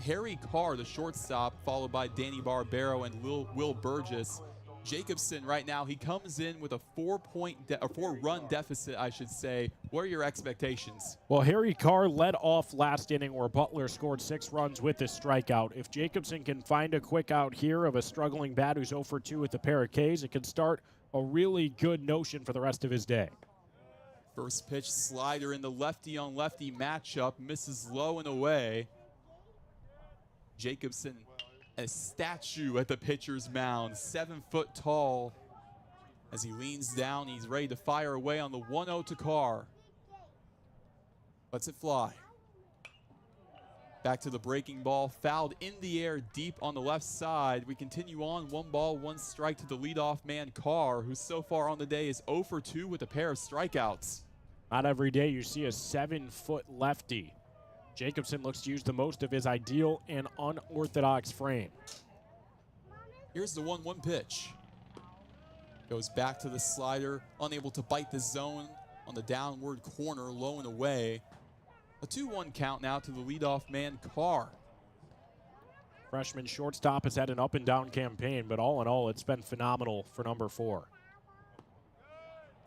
Harry Carr, the shortstop, followed by Danny Barbero and Will Burgess. Jacobson right now, he comes in with a 4-run deficit, I should say. What are your expectations? Well, Harry Carr led off last inning where Butler scored 6 runs with his strikeout. If Jacobson can find a quick out here of a struggling bat who's 0 for 2 with the pair of Ks, it could start a really good notion for the rest of his day. First pitch slider in the lefty-on-lefty matchup, misses low and away. Jacobson, a statue at the pitcher's mound, 7 foot tall. As he leans down, he's ready to fire away on the 1-0 to Carr. Lets it fly. Back to the breaking ball, fouled in the air deep on the left side. We continue on, 1 ball, 1 strike to the leadoff man, Carr, who so far on the day is 0 for 2 with a pair of strikeouts. Not every day you see a 7-foot lefty. Jacobson looks to use the most of his ideal and unorthodox frame. Here's the 1-1 pitch. Goes back to the slider, unable to bite the zone on the downward corner, low and away. A 2-1 count now to the leadoff man, Carr. Freshman shortstop has had an up-and-down campaign, but all in all, it's been phenomenal for number 4.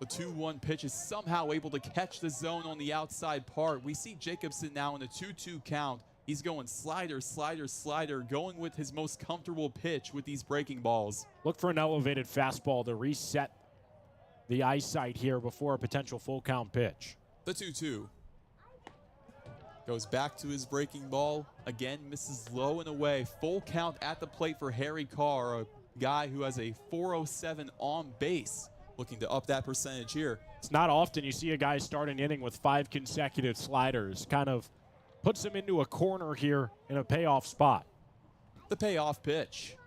The 2-1 pitch is somehow able to catch the zone on the outside part. We see Jacobson now in a 2-2 count. He's going slider, slider, slider, going with his most comfortable pitch with these breaking balls. Look for an elevated fastball to reset the eyesight here before a potential full count pitch. The 2-2. Goes back to his breaking ball. Again, misses low and away. Full count at the plate for Harry Carr, a guy who has a .407 on base. Looking to up that percentage here. It's not often you see a guy start an inning with 5 consecutive sliders. Kind of puts him into a corner here in a payoff spot. The payoff pitch.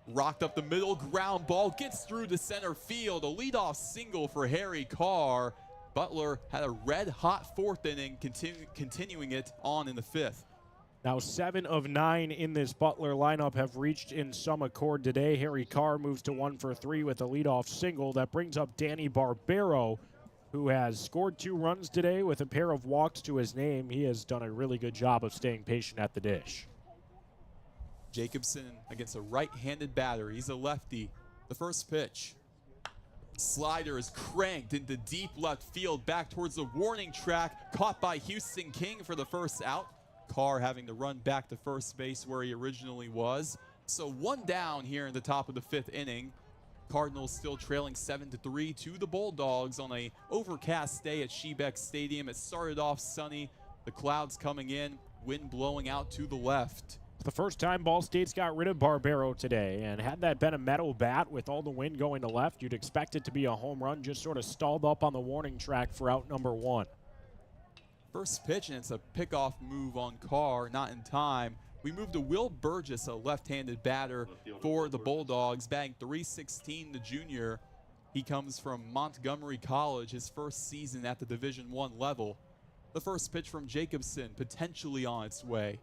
Rocked up the middle, ground ball, gets through to center field. A leadoff single for Harry Carr. Butler had a red-hot 4th inning, continuing it on in the 5th. Now 7 of 9 in this Butler lineup have reached in some accord today. Harry Carr moves to 1 for 3 with a leadoff single. That brings up Danny Barbero, who has scored 2 runs today with a pair of walks to his name. He has done a really good job of staying patient at the dish. Jacobson against a right-handed batter. He's a lefty. The first pitch. Slider is cranked into deep left field back towards the warning track. Caught by Houston King for the first out. Carr having to run back to first base where he originally was. So 1 down here in the top of the 5th inning. Cardinals still trailing 7-3 to the Bulldogs on a overcast day at Shebeck Stadium. It started off sunny. The clouds coming in, wind blowing out to the left. The first time Ball State's got rid of Barbero today, and had that been a metal bat with all the wind going to left, you'd expect it to be a home run, just sort of stalled up on the warning track for out number 1. First pitch, and it's a pickoff move on Carr, not in time. We move to Will Burgess, a left-handed batter for the Bulldogs, batting .316, the junior. He comes from Montgomery College, his first season at the Division I level. The first pitch from Jacobson, potentially on its way.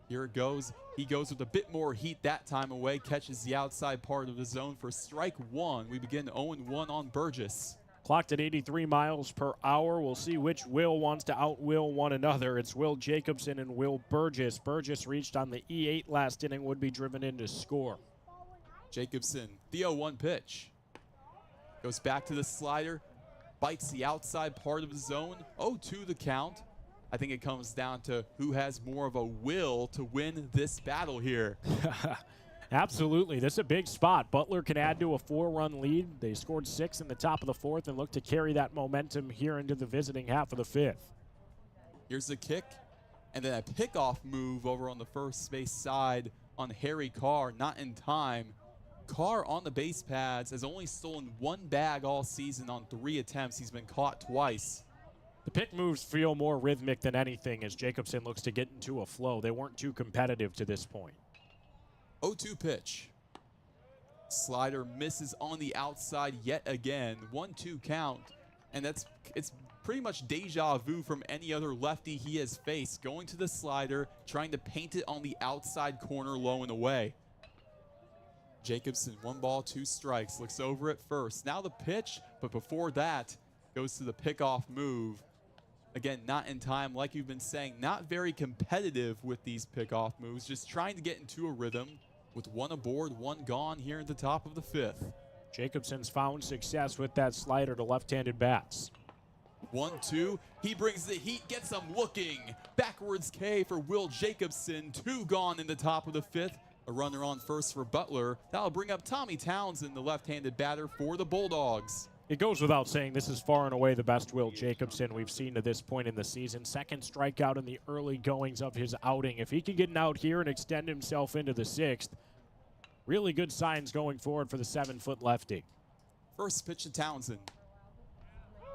Here it goes. He goes with a bit more heat that time away, catches the outside part of the zone for strike 1. We begin 0-1 on Burgess. Clocked at 83 miles per hour. We'll see which Will wants to outwill one another. It's Will Jacobson and Will Burgess. Burgess reached on the E8 last inning, would be driven in to score. Jacobson, the 0-1 pitch. Goes back to the slider, bites the outside part of the zone. 0-2 the count. I think it comes down to who has more of a will to win this battle here. Absolutely. This is a big spot. Butler can add to a 4-run lead. They scored 6 in the top of the 4th and look to carry that momentum here into the visiting half of the 5th. Here's the kick, and then a pickoff move over on the first base side on Harry Carr, not in time. Carr on the base pads has only stolen 1 bag all season on 3 attempts. He's been caught twice. The pick moves feel more rhythmic than anything as Jacobson looks to get into a flow. They weren't too competitive to this point. 0-2 pitch. Slider misses on the outside yet again. 1-2 count, and it's pretty much deja vu from any other lefty he has faced. Going to the slider, trying to paint it on the outside corner low and away. Jacobson, 1 ball, 2 strikes, looks over at first. Now the pitch, but before that, goes to the pickoff move. Again, not in time, like you've been saying, not very competitive with these pickoff moves, just trying to get into a rhythm with 1 aboard, 1 gone here at the top of the 5th. Jacobson's found success with that slider to left-handed bats. 1-2, he brings the heat, gets them looking. Backwards K for Will Jacobson, 2 gone in the top of the 5th. A runner on first for Butler. That'll bring up Tommy Townsend, the left-handed batter for the Bulldogs. It goes without saying this is far and away the best Will Jacobson we've seen to this point in the season. 2nd strikeout in the early goings of his outing. If he can get an out here and extend himself into the 6th, really good signs going forward for the 7-foot lefty. First pitch to Townsend.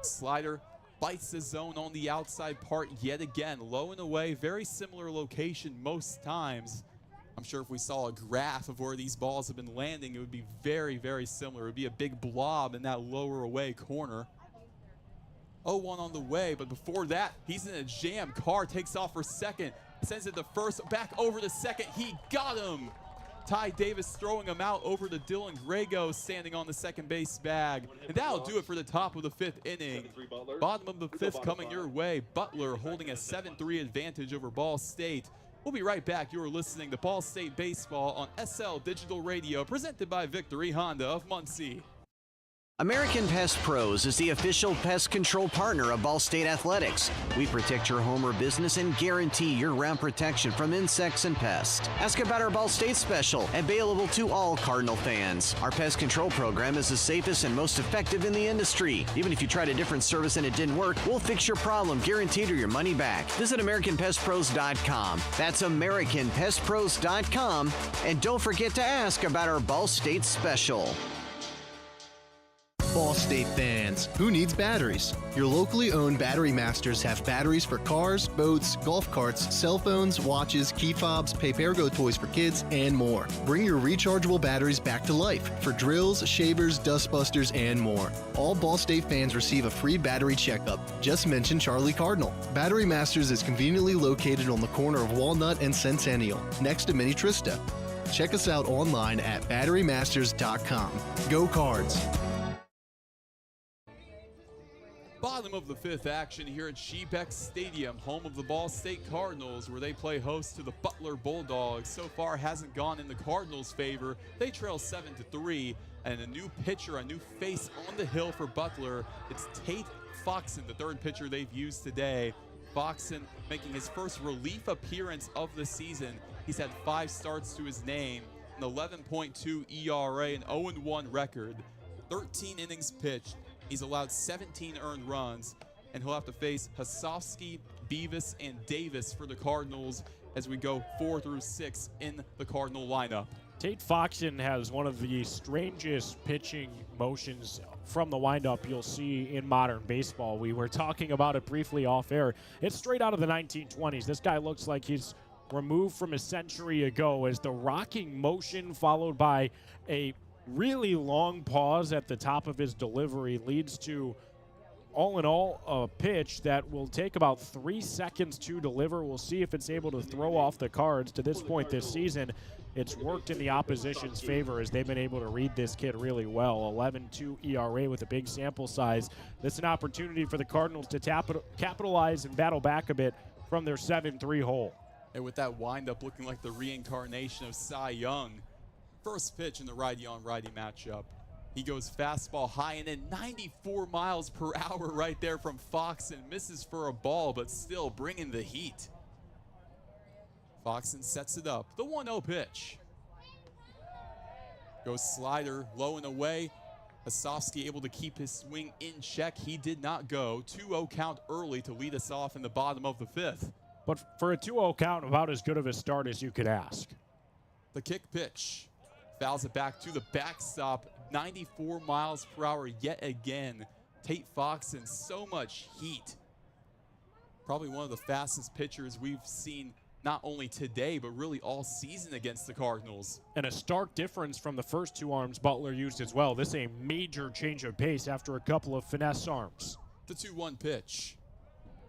Slider bites the zone on the outside part yet again. Low and away, very similar location most times. I'm sure if we saw a graph of where these balls have been landing, it would be very, very similar. It would be a big blob in that lower away corner. 0-1 on the way, but before that, he's in a jam. Carr takes off for second, sends it to first, back over to second. He got him. Ty Davis throwing him out over to Dylan Grego, standing on the second base bag. And that'll do it for the top of the 5th inning. Bottom of the 5th coming your way. Butler holding a 7-3 advantage over Ball State. We'll be right back. You're listening to Ball State Baseball on SL Digital Radio, presented by Victory Honda of Muncie. American Pest Pros is the official pest control partner of Ball State Athletics. We protect your home or business and guarantee year-round protection from insects and pests. Ask about our Ball State special, available to all Cardinal fans. Our pest control program is the safest and most effective in the industry. Even if you tried a different service and it didn't work, we'll fix your problem, guaranteed, or your money back. Visit AmericanPestPros.com. That's AmericanPestPros.com. And don't forget to ask about our Ball State special. Ball State fans, who needs batteries? Your locally owned Battery Masters have batteries for cars, boats, golf carts, cell phones, watches, key fobs, pay-per-go toys for kids, and more. Bring your rechargeable batteries back to life for drills, shavers, dustbusters, and more. All Ball State fans receive a free battery checkup. Just mention Charlie Cardinal. Battery Masters is conveniently located on the corner of Walnut and Centennial, next to Mini Trista. Check us out online at batterymasters.com. Go Cards! Bottom of the fifth action here at Swiatek Stadium, home of the Ball State Cardinals, where they play host to the Butler Bulldogs. So far hasn't gone in the Cardinals' favor. They trail 7-3, and a new pitcher, a new face on the hill for Butler. It's Tate Foxen, the third pitcher they've used today. Foxen making his first relief appearance of the season. He's had 5 starts to his name, an 11.2 ERA, an 0-1 record, 13 innings pitched. He's allowed 17 earned runs, and he'll have to face Hosofsky, Beavis, and Davis for the Cardinals as we go 4 through 6 in the Cardinal lineup. Tate Foxen has one of the strangest pitching motions from the windup you'll see in modern baseball. We were talking about it briefly off air. It's straight out of the 1920s. This guy looks like he's removed from a century ago, as the rocking motion followed by a really long pause at the top of his delivery leads to, all in all, a pitch that will take about 3 seconds to deliver. We'll see if it's able to throw off the cards. To this point this season, it's worked in the opposition's favor as they've been able to read this kid really well. 11.2 ERA with a big sample size. This is an opportunity for the Cardinals to capitalize and battle back a bit from their 7-3 hole. And with that windup looking like the reincarnation of Cy Young. First pitch in the righty-on-righty matchup. He goes fastball high and in 94 miles per hour right there from Foxen. Misses for a ball, but still bringing the heat. Foxen sets it up. The 1-0 pitch. Goes slider low and away. Hosofsky able to keep his swing in check. He did not go. 2-0 count early to lead us off in the bottom of the fifth. But for a 2-0 count, about as good of a start as you could ask. The kick pitch. Fouls it back to the backstop. 94 miles per hour yet again. Tate Foxen, so much heat. Probably one of the fastest pitchers we've seen not only today, but really all season against the Cardinals. And a stark difference from the first 2 arms Butler used as well. This is a major change of pace after a couple of finesse arms. The 2-1 pitch.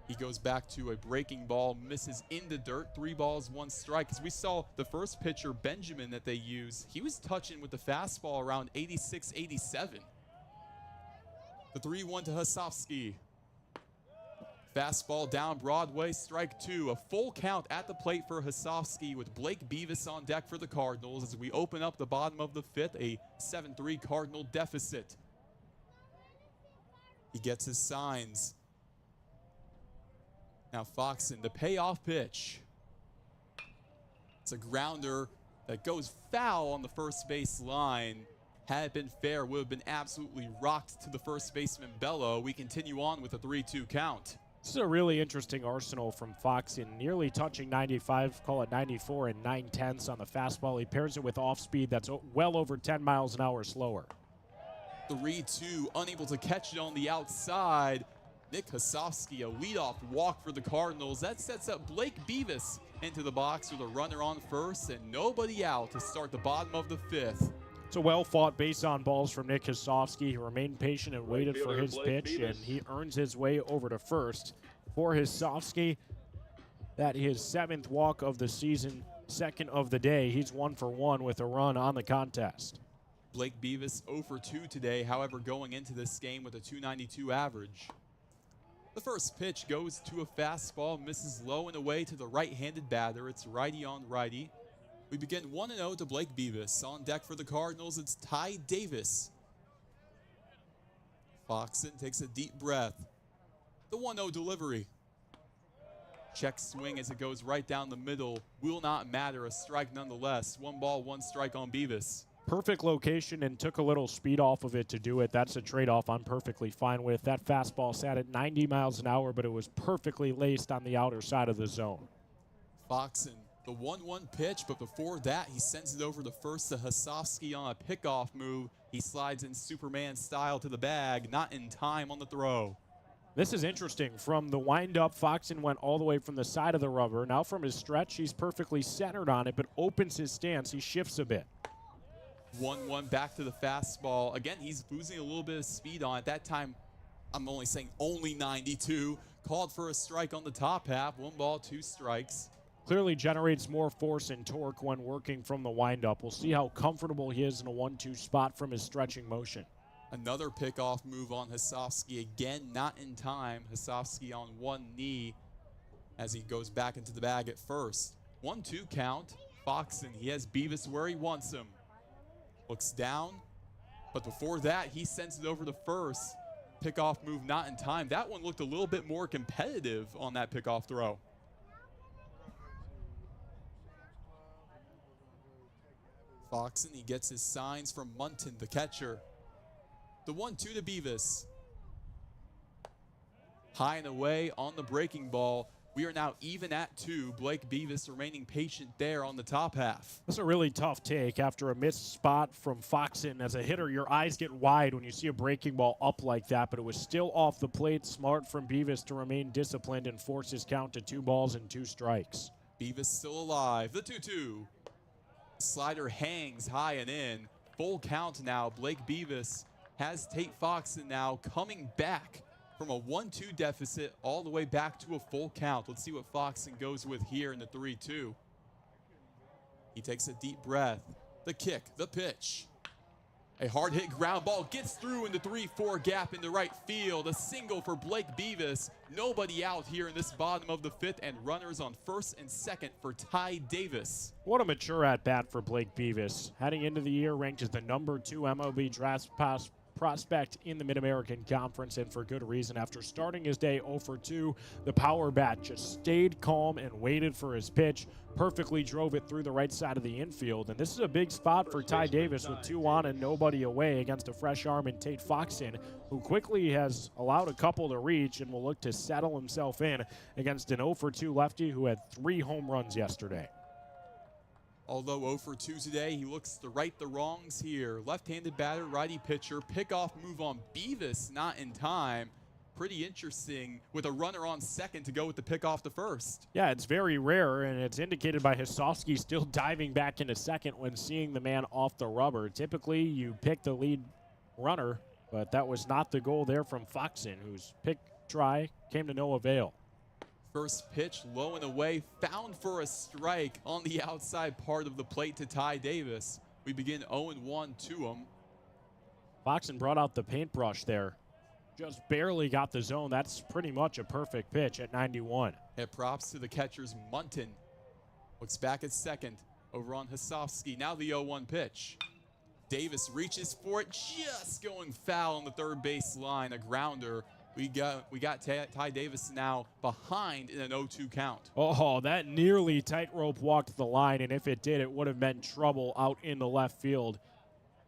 He goes back to a breaking ball, misses in the dirt, 3 balls, 1 strike. As we saw the first pitcher, Benjamin, that they used, he was touching with the fastball around 86, 87. The 3-1 to Hosofsky. Fastball down Broadway, strike 2. A full count at the plate for Hosofsky with Blake Beavis on deck for the Cardinals as we open up the bottom of the fifth, a 7-3 Cardinal deficit. He gets his signs. Now Foxen, the payoff pitch. It's a grounder that goes foul on the first base line. Had it been fair, would have been absolutely rocked to the first baseman Bello. We continue on with a 3-2 count. This is a really interesting arsenal from Foxen, nearly touching 95, call it 94 and 9/10 on the fastball. He pairs it with off speed that's well over 10 miles an hour slower. 3-2, unable to catch it on the outside. Nick Hosofsky, a leadoff walk for the Cardinals. That sets up Blake Beavis into the box with a runner on first and nobody out to start the bottom of the fifth. It's a well-fought base on balls from Nick Hosofsky. He remained patient and waited for his pitch, and he earns his way over to first. For Hosofsky, that his 7th walk of the season, 2nd of the day. He's 1 for 1 with a run on the contest. Blake Beavis 0 for 2 today, however, going into this game with a .292 average. The first pitch goes to a fastball, misses low and away to the right-handed batter. It's righty on righty. We begin 1-0 to Blake Beavis. On deck for the Cardinals, it's Ty Davis. Foxen takes a deep breath. The 1-0 delivery. Check swing as it goes right down the middle. Will not matter, a strike nonetheless. 1 ball, 1 strike on Beavis. Perfect location and took a little speed off of it to do it. That's a trade-off I'm perfectly fine with. That fastball sat at 90 miles an hour, but it was perfectly laced on the outer side of the zone. Foxen The 1-1 pitch, but before that, he sends it over to first to Hasofsky on a pickoff move. He slides in Superman style to the bag, not in time on the throw. This is interesting. From the windup, Foxen went all the way from the side of the rubber. Now from his stretch, he's perfectly centered on it, but opens his stance. He shifts a bit. 1-1 back to the fastball. Again, he's losing a little bit of speed on it. That time, I'm only saying only 92. Called for a strike on the top half. 1 ball, 2 strikes. Clearly generates more force and torque when working from the windup. We'll see how comfortable he is in a 1-2 spot from his stretching motion. Another pickoff move on Hasofsky. Again, not in time. Hasofsky on one knee as he goes back into the bag at first. 1-2 count. Foxen, he has Beavis where he wants him. Looks down, but before that, he sends it over to first. Pickoff move not in time. That one looked a little bit more competitive on that pickoff throw. Foxen, he gets his signs from Munton, the catcher. The 1-2 to Beavis. High and away on the breaking ball. We are now even at 2. Blake Beavis remaining patient there on the top half. That's a really tough take after a missed spot from Foxen. As a hitter, your eyes get wide when you see a breaking ball up like that, but it was still off the plate. Smart from Beavis to remain disciplined and force his count to 2 balls and 2 strikes. Beavis still alive. The 2-2. Slider hangs high and in. Full count now. Blake Beavis has Tate Foxen now coming back from a 1-2 deficit all the way back to a full count. Let's see what Foxen goes with here in the 3-2. He takes a deep breath. The kick, the pitch. A hard hit ground ball gets through in the 3-4 gap into right field. A single for Blake Beavis. Nobody out here in this bottom of the 5th, and runners on first and second for Ty Davis. What a mature at-bat for Blake Beavis. Heading into the year, ranked as the number 2 MLB draft prospect in the Mid-American Conference, and for good reason. After starting his day 0-for-2, the power bat just stayed calm and waited for his pitch. Perfectly drove it through the right side of the infield, and this is a big spot for Ty Davis with 2 on and nobody away against a fresh arm in Tate Foxen, who quickly has allowed a couple to reach and will look to settle himself in against an 0-for-2 lefty who had 3 home runs yesterday. Although 0-for-2 today, he looks to right the wrongs here. Left-handed batter, righty pitcher. Pickoff move on Beavis, not in time. Pretty interesting with a runner on second to go with the pickoff to first. Yeah, it's very rare, and it's indicated by Hasofsky still diving back into second when seeing the man off the rubber. Typically, you pick the lead runner, but that was not the goal there from Foxen, whose pick try came to no avail. First pitch, low and away, found for a strike on the outside part of the plate to Ty Davis. We begin 0-1 to him. Foxen brought out the paintbrush there. Just barely got the zone. That's pretty much a perfect pitch at 91. And props to the catcher's Munton. Looks back at second over on Hasofsky. Now the 0-1 pitch. Davis reaches for it, just going foul on the third base line. A grounder. We got Ty Davis now behind in an 0-2 count. Oh, that nearly tightrope walked the line, and if it did, it would have meant trouble out in the left field.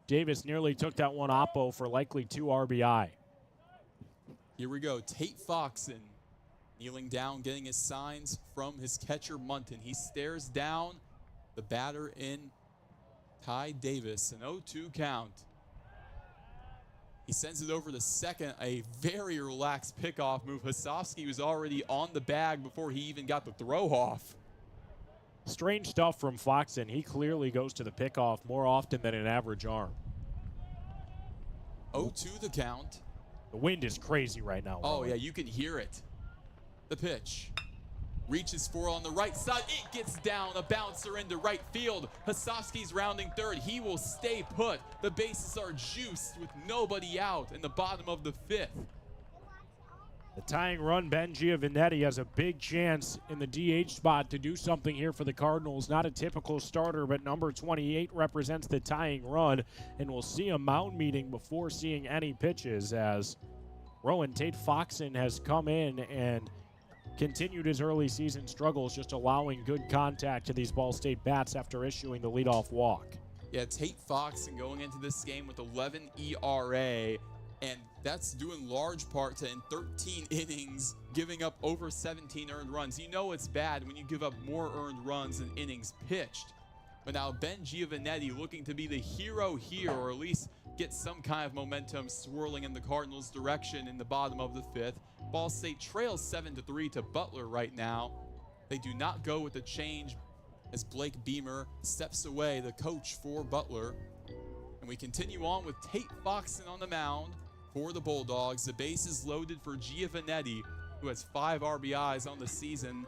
Davis nearly took that one oppo for likely 2 RBI. Here we go. Tate Foxen kneeling down, getting his signs from his catcher Munton. He stares down the batter in Ty Davis. An 0-2 count. He sends it over to second, a very relaxed pickoff move. Hasofsky was already on the bag before he even got the throw off. Strange stuff from Foxen. He clearly goes to the pickoff more often than an average arm. 0-2 the count. The wind is crazy right now. Oh, Roen. yeah, you can hear it. The pitch. Reaches for on the right side. It gets down. A bouncer into right field. Hasofsky's rounding third. He will stay put. The bases are juiced with nobody out in the bottom of the 5th. The tying run, Ben Giovannetti, has a big chance in the DH spot to do something here for the Cardinals. Not a typical starter, but number 28 represents the tying run, and we'll see a mound meeting before seeing any pitches, as Roen Tate Foxen has come in and continued his early season struggles, just allowing good contact to these Ball State bats after issuing the leadoff walk. Yeah, Tate Foxen going into this game with 11 ERA. And that's due in large part to, in 13 innings, giving up over 17 earned runs. You know it's bad when you give up more earned runs than innings pitched. But now Ben Giovannetti looking to be the hero here, or at least get some kind of momentum swirling in the Cardinals' direction in the bottom of the 5th. Ball State trails 7-3 to Butler right now. They do not go with the change as Blake Beemer steps away, the coach for Butler. And we continue on with Tate Foxen on the mound for the Bulldogs. The base is loaded for Giovannetti, who has 5 RBIs on the season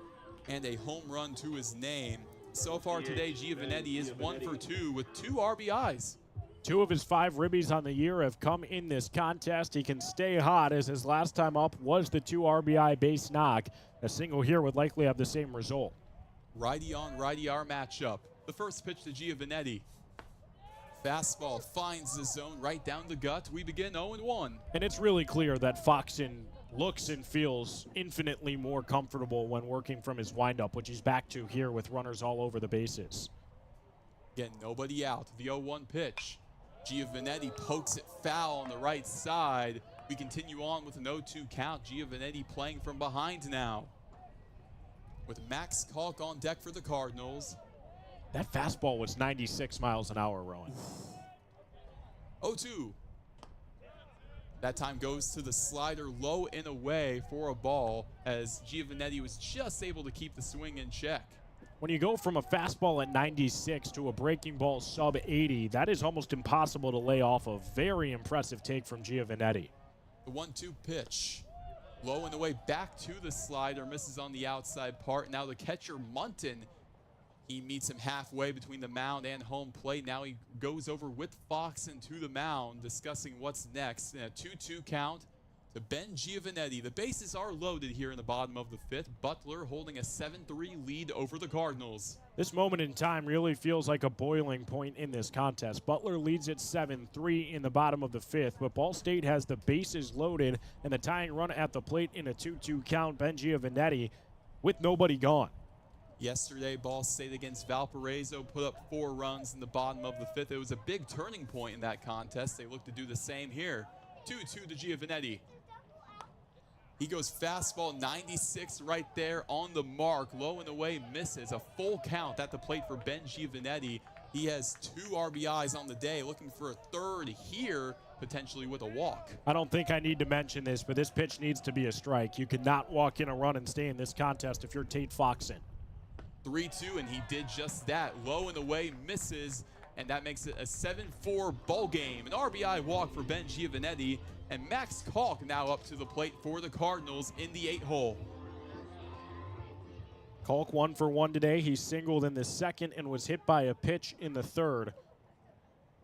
and a home run to his name. So far today, Giovannetti is 1 for 2 with 2 RBIs. 2 of his 5 ribbies on the year have come in this contest. He can stay hot, as his last time up was the 2 RBI base knock. A single here would likely have the same result. Righty on righty our matchup. The first pitch to Giovannetti. Fastball finds the zone right down the gut. We begin 0-1. And it's really clear that Foxen looks and feels infinitely more comfortable when working from his windup, which he's back to here with runners all over the bases. Again, nobody out. The 0-1 pitch. Giovannetti pokes it foul on the right side. We continue on with an 0-2 count. Giovannetti playing from behind now, with Max Kalk on deck for the Cardinals. That fastball was 96 miles an hour, Roen. 0-2. That time goes to the slider low and away for a ball, as Giovannetti was just able to keep the swing in check. When you go from a fastball at 96 to a breaking ball sub 80, that is almost impossible to lay off. A very impressive take from Giovannetti. The 1-2 pitch. Low and away back to the slider, misses on the outside part. Now the catcher, Munton, he meets him halfway between the mound and home plate. Now he goes over with Foxen to the mound, discussing what's next. In a 2-2 count to Ben Giovannetti. The bases are loaded here in the bottom of the 5th. Butler holding a 7-3 lead over the Cardinals. This moment in time really feels like a boiling point in this contest. Butler leads at 7-3 in the bottom of the 5th, but Ball State has the bases loaded and the tying run at the plate in a 2-2 count. Ben Giovannetti with nobody gone. Yesterday, Ball State against Valparaiso put up 4 runs in the bottom of the 5th. It was a big turning point in that contest. They look to do the same here. 2-2 to Giovannetti. He goes fastball 96 right there on the mark. Low and away, misses. A full count at the plate for Ben Giovannetti. He has 2 RBIs on the day, looking for a third here, potentially with a walk. I don't think I need to mention this, but this pitch needs to be a strike. You cannot walk in a run and stay in this contest if you're Tate Foxen. 3-2, and he did just that. Low and away, misses, and that makes it a 7-4 ball game. An RBI walk for Ben Giovannetti, and Max Kalk now up to the plate for the Cardinals in the 8-hole. Kalk 1 for 1 today. He singled in the 2nd and was hit by a pitch in the 3rd.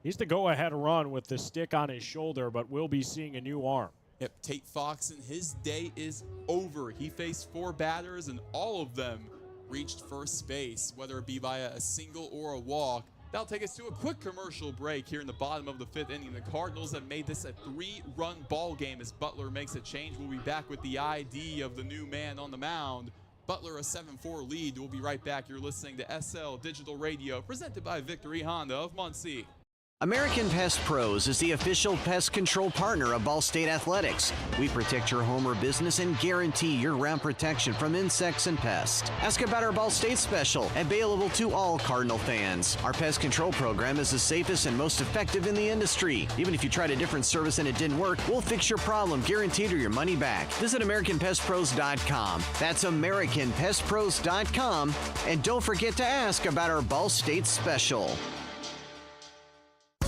He's the go-ahead run with the stick on his shoulder, but we'll be seeing a new arm. Yep, Tate Foxen, his day is over. He faced 4 batters, and all of them reached first base, whether it be via a single or a walk. That'll take us to a quick commercial break here in the bottom of the 5th inning. The Cardinals have made this a 3-run ball game as Butler makes a change. We'll be back with the ID of the new man on the mound. Butler a 7-4 lead. We'll be right back. You're listening to SL Digital Radio, presented by Victory Honda of Muncie. American Pest Pros is the official pest control partner of Ball State Athletics. We protect your home or business and guarantee year-round protection from insects and pests. Ask about our Ball State special, available to all Cardinal fans. Our pest control program is the safest and most effective in the industry. Even if you tried a different service and it didn't work, we'll fix your problem, guaranteed, or your money back. Visit AmericanPestPros.com. That's AmericanPestPros.com. And don't forget to ask about our Ball State special.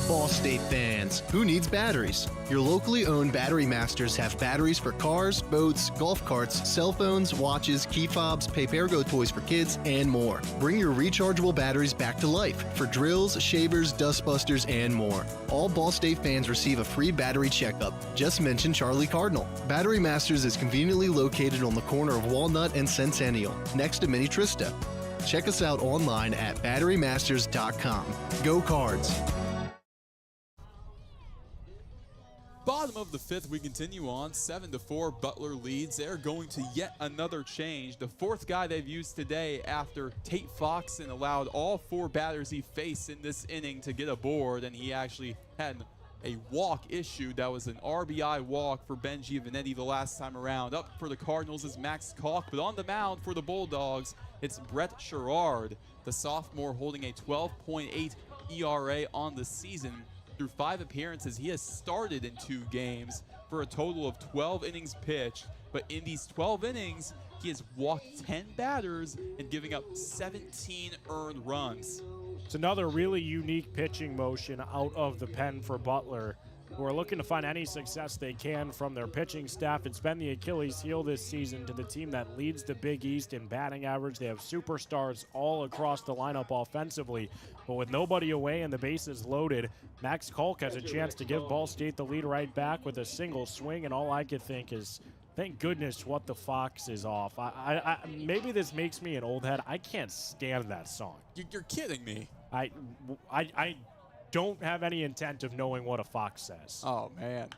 Ball State fans, who needs batteries? Your locally owned Battery Masters have batteries for cars, boats, golf carts, cell phones, watches, key fobs, pay-per-go toys for kids, and more. Bring your rechargeable batteries back to life for drills, shavers, dustbusters, and more. All Ball State fans receive a free battery checkup. Just mention Charlie Cardinal. Battery Masters is conveniently located on the corner of Walnut and Centennial, next to Mini Trista. Check us out online at batterymasters.com. Go Cards! Bottom of the 5th, we continue on. 7-4, Butler leads. They're going to yet another change. The 4th guy they've used today after Tate Foxen allowed all 4 batters he faced in this inning to get aboard, and he actually had a walk issued. That was an RBI walk for Ben Giovanetti the last time around. Up for the Cardinals is Max Kalk, but on the mound for the Bulldogs, it's Brett Sherrard, the sophomore, holding a 12.8 ERA on the season. Through 5 appearances, he has started in 2 games for a total of 12 innings pitched. But in these 12 innings, he has walked 10 batters and giving up 17 earned runs. It's another really unique pitching motion out of the pen for Butler, who are looking to find any success they can from their pitching staff. It's been the Achilles heel this season to the team that leads the Big East in batting average. They have superstars all across the lineup offensively, but with nobody away and the bases loaded, Max Kalk has a chance to give Ball State the lead right back with a single swing, and all I could think is, thank goodness What the Fox is off. Maybe this makes me an old head. I can't stand that song. You're kidding me. I don't have any intent of knowing what a fox says. Oh, man.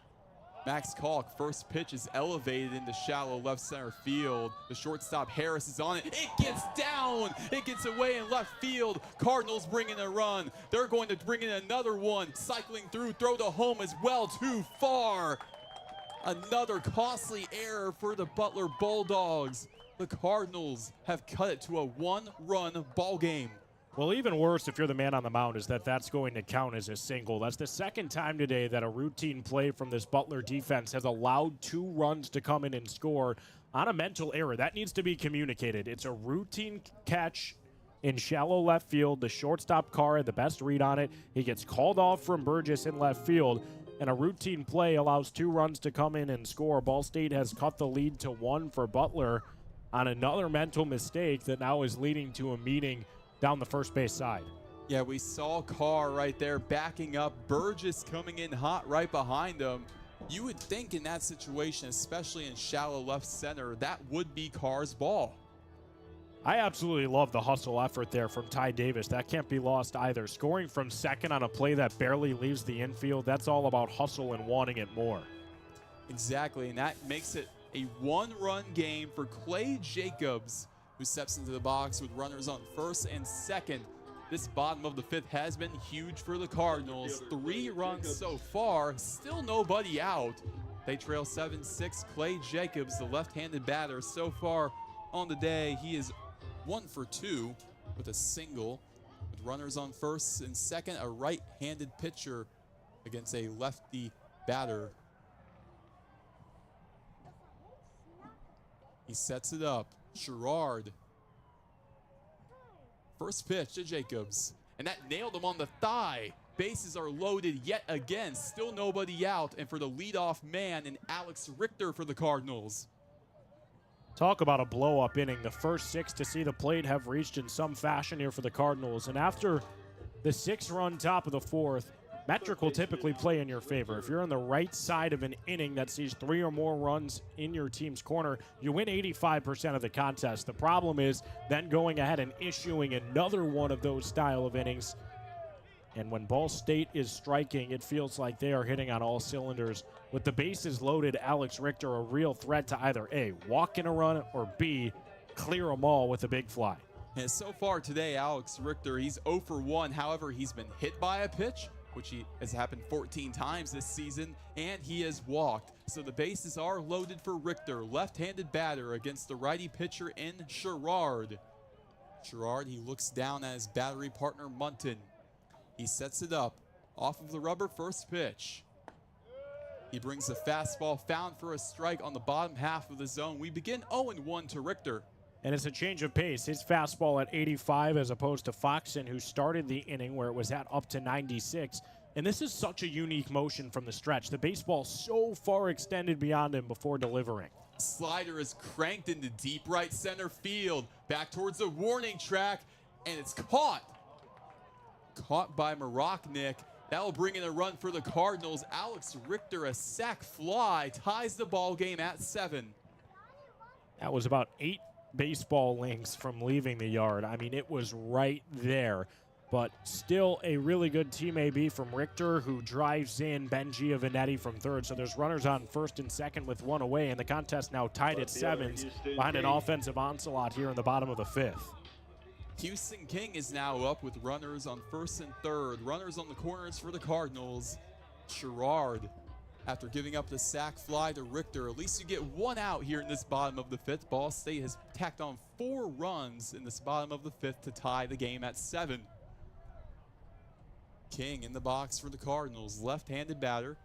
Max Kalk, first pitch is elevated into shallow left center field. The shortstop Harris is on it. It gets down. It gets away in left field. Cardinals bring in a run. They're going to bring in another one. Cycling through, throw to home as well. Too far. Another costly error for the Butler Bulldogs. The Cardinals have cut it to a 1-run ball game. Well, even worse if you're the man on the mound is that that's going to count as a single. That's the second time today that a routine play from this Butler defense has allowed 2 runs to come in and score on a mental error. That needs to be communicated. It's a routine catch in shallow left field. The shortstop Carr had the best read on it. He gets called off from Burgess in left field, and a routine play allows 2 runs to come in and score. Ball State has cut the lead to 1 for Butler on another mental mistake that now is leading to a meeting down the first base side. Yeah, we saw Carr right there backing up. Burgess coming in hot right behind him. You would think in that situation, especially in shallow left center, that would be Carr's ball. I absolutely love the hustle effort there from Ty Davis. That can't be lost either. Scoring from second on a play that barely leaves the infield, that's all about hustle and wanting it more. Exactly, and that makes it a 1-run game for Clay Jacobs, who steps into the box with runners on first and second. This bottom of the 5th has been huge for the Cardinals. 3 runs so far, still nobody out. They trail 7-6. Clay Jacobs, the left-handed batter, so far on the day, he is 1 for 2 with a single. With runners on first and second, a right-handed pitcher against a lefty batter. He sets it up. Sherrard. First pitch to Jacobs, and that nailed him on the thigh. Bases are loaded yet again, still nobody out, and for the leadoff man, and Alex Richter for the Cardinals. Talk about a blow-up inning. The first 6 to see the plate have reached in some fashion here for the Cardinals, and after the 6-run top of the 4th, metric will typically play in your favor. If you're on the right side of an inning that sees 3 or more runs in your team's corner, you win 85% of the contest. The problem is then going ahead and issuing another one of those style of innings. And when Ball State is striking, it feels like they are hitting on all cylinders. With the bases loaded, Alex Richter a real threat to either A, walk in a run, or B, clear them all with a big fly. And so far today, Alex Richter, he's 0 for 1. However, he's been hit by a pitch, which has happened 14 times this season, and he has walked. So the bases are loaded for Richter, left-handed batter against the righty pitcher in Sherrard. Sherrard, he looks down at his battery partner Munton. He sets it up off of the rubber, first pitch. He brings a fastball found for a strike on the bottom half of the zone. We begin 0-1 to Richter. And it's a change of pace. His fastball at 85 as opposed to Foxen, who started the inning where it was at up to 96. And this is such a unique motion from the stretch. The baseball so far extended beyond him before delivering. Slider is cranked into deep right center field. Back towards the warning track, and it's caught. Caught by Maroknik. That'll bring in a run for the Cardinals. Alex Richter, a sac fly, ties the ball game at 7. That was about 8 baseball lengths from leaving the yard. I mean, it was right there. But still a really good team AB from Richter, who drives in Ben Giovanetti from third. So there's runners on first and second with 1 away, and the contest now tied at 7 behind an offensive onslaught here in the bottom of the 5th. Houston King is now up with runners on first and third. Runners on the corners for the Cardinals. Sherrard, after giving up the sac fly to Richter, at least you get one out here in this bottom of the fifth. Ball State has tacked on 4 runs in this bottom of the fifth to tie the game at 7. King in the box for the Cardinals, left-handed batter.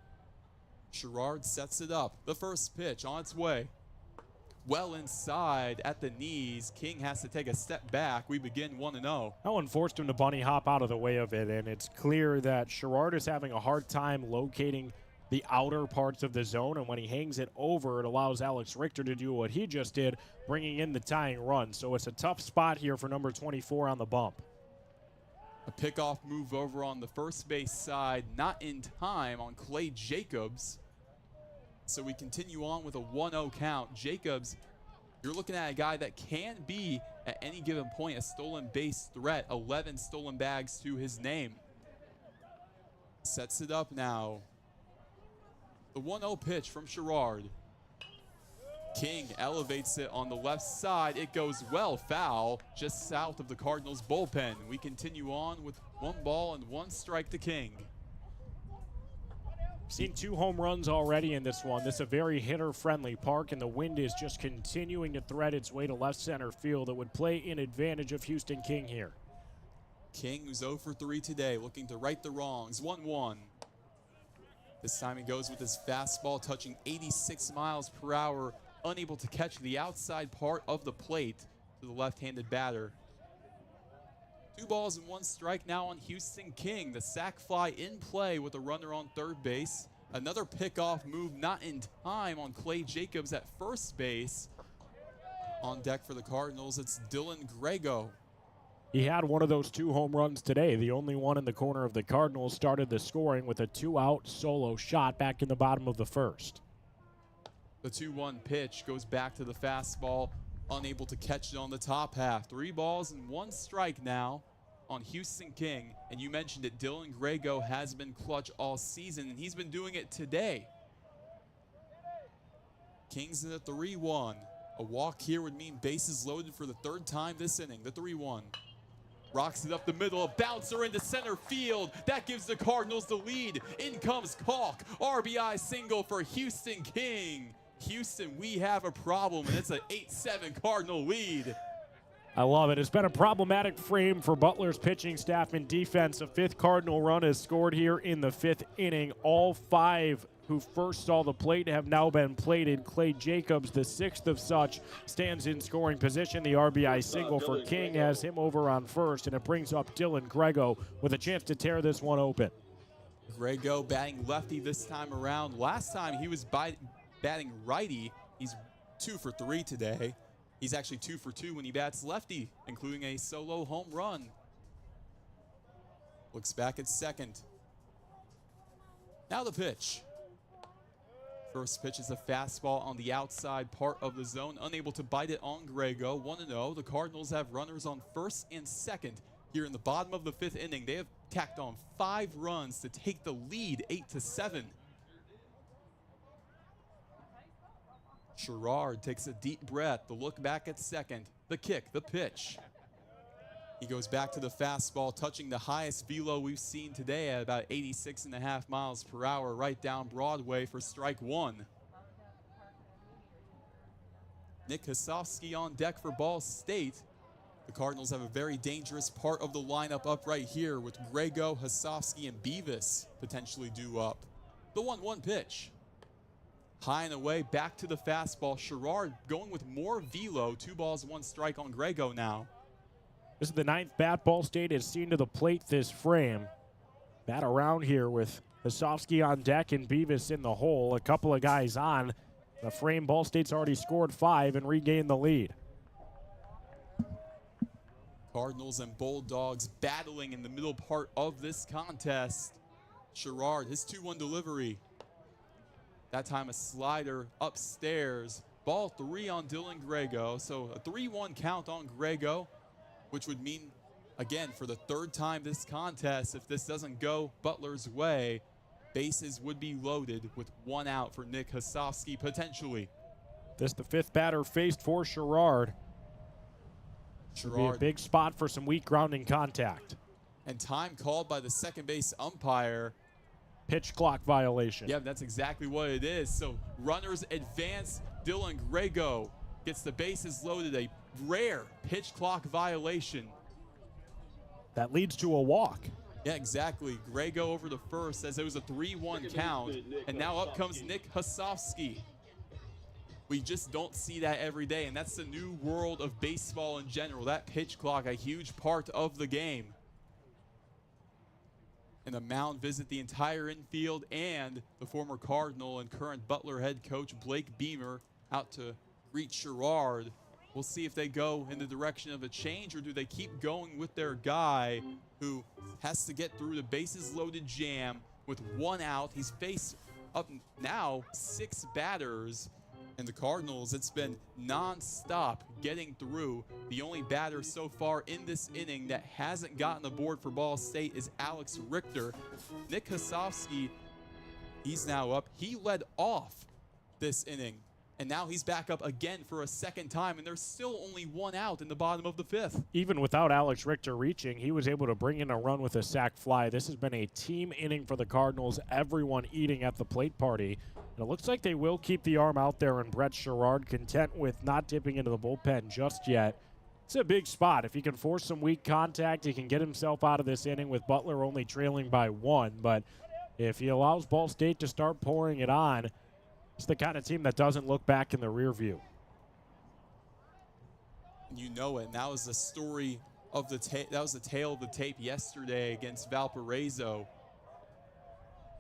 Sherrard sets it up. The first pitch on its way. Well inside at the knees. King has to take a step back. We begin 1-0. That one forced him to bunny hop out of the way of it, and it's clear that Sherrard is having a hard time locating the outer parts of the zone, and when he hangs it over, it allows Alex Richter to do what he just did, bringing in the tying run. So it's a tough spot here for number 24 on the bump. A pickoff move over on the first base side, not in time on Clay Jacobs. So we continue on with a 1-0 count. Jacobs, you're looking at a guy that can be, at any given point, a stolen base threat. 11 stolen bags to his name. Sets it up now. The 1-0 pitch from Sherrard. King elevates it on the left side. It goes well foul, just south of the Cardinals bullpen. We continue on with 1 ball and 1 strike to King. Seen 2 home runs already in this one. This is a very hitter-friendly park, and the wind is just continuing to thread its way to left center field. That would play in advantage of Houston King here. King, who's 0 for 3 today, looking to right the wrongs. 1-1. This time he goes with his fastball touching 86 miles per hour, unable to catch the outside part of the plate to the left-handed batter. 2 balls and 1 strike now on Houston King. The sac fly in play with a runner on third base. Another pickoff move not in time on Clay Jacobs at first base. On deck for the Cardinals, it's Dylan Grego. He had one of those 2 home runs today. The only one in the corner of the Cardinals started the scoring with a 2-out solo shot back in the bottom of the first. The 2-1 pitch goes back to the fastball, unable to catch it on the top half. 3 balls and 1 strike now on Houston King. And you mentioned it, Dylan Grego has been clutch all season, and he's been doing it today. Kings in the 3-1. A walk here would mean bases loaded for the 3rd time this inning. The 3-1. Rocks it up the middle, a bouncer into center field. That gives the Cardinals the lead. In comes Kalk. RBI single for Houston King. Houston, we have a problem, and it's an 8-7 Cardinal lead. I love it. It's been a problematic frame for Butler's pitching staff and defense. A 5th Cardinal run is scored here in the 5th inning. All 5 who first saw the plate have now been plated. Clay Jacobs, the 6th of such, stands in scoring position. The RBI single for King has him over on first, and it brings up Dylan Grego with a chance to tear this one open. Grego batting lefty this time around. Last time he was batting righty. He's 2 for 3 today. He's actually 2 for 2 when he bats lefty, including a solo home run. Looks back at second. Now the pitch. First pitch is a fastball on the outside part of the zone, unable to bite it on Grego. 1-0. The Cardinals have runners on first and second here in the bottom of the 5th inning. They have tacked on 5 runs to take the lead, 8-7. Sherrard takes a deep breath. The look back at second. The kick, the pitch. He goes back to the fastball, touching the highest velo we've seen today at about 86.5 miles per hour, right down Broadway for strike 1. Nick Hasofsky on deck for Ball State. The Cardinals have a very dangerous part of the lineup up right here with Grego, Hasofsky, and Beavis potentially due up. The 1-1 pitch. High and away, back to the fastball. Sherrard going with more velo. 2 balls, 1 strike on Grego now. This is the 9th bat Ball State has seen to the plate this frame. Bat around here with Hasofsky on deck and Beavis in the hole. A couple of guys on the frame. Ball State's already scored 5 and regained the lead. Cardinals and Bulldogs battling in the middle part of this contest. Sherrard, his 2-1 delivery. That time a slider upstairs. Ball 3 on Dylan Grego. So a 3-1 count on Grego, which would mean, again, for the 3rd time this contest, if this doesn't go Butler's way, bases would be loaded with 1 out for Nick Hasofsky potentially. This the 5th batter faced for Sherrard. Should be a big spot for some weak grounding contact. And time called by the second base umpire. Pitch clock violation. Yeah, that's exactly what it is. So runners advance. Dylan Grego gets the bases loaded. A rare pitch clock violation. That leads to a walk. Yeah, exactly. Grego over to first as it was a 3-1 count. And now up comes Nick Hasofsky. We just don't see that every day, and that's the new world of baseball in general. That pitch clock, a huge part of the game. And the mound visit the entire infield and the former Cardinal and current Butler head coach Blake Beemer out to greet Sherrard. We'll see if they go in the direction of a change or do they keep going with their guy who has to get through the bases loaded jam with 1 out. He's faced up now 6 batters. And the Cardinals, it's been non-stop getting through. The only batter so far in this inning that hasn't gotten the board for Ball State is Alex Richter. Nick Hasofsky, he's now up. He led off this inning, and now he's back up again for a second time, and there's still only 1 out in the bottom of the 5th. Even without Alex Richter reaching, he was able to bring in a run with a sac fly. This has been a team inning for the Cardinals, everyone eating at the plate party. And it looks like they will keep the arm out there, and Brett Sherrard content with not dipping into the bullpen just yet. It's a big spot. If he can force some weak contact, he can get himself out of this inning with Butler only trailing by 1. But if he allows Ball State to start pouring it on, it's the kind of team that doesn't look back in the rear view. You know it. And that was the story of the that was the tale of the tape yesterday against Valparaiso.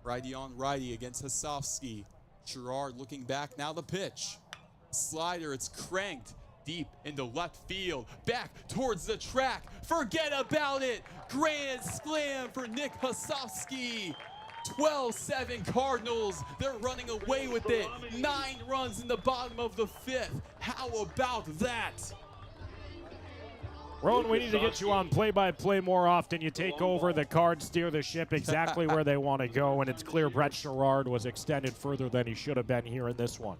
Righty on righty against Hasofsky. Sherrard looking back, now the pitch. Slider, it's cranked deep into left field. Back towards the track. Forget about it. Grand slam for Nick Hasofsky. 12-7 Cardinals. They're running away with it. 9 runs in the bottom of the 5th. How about that? Roen, we need to get you on play-by-play more often. You take over, the Cards steer the ship exactly where they want to go, and it's clear Brett Sherrard was extended further than he should have been here in this one.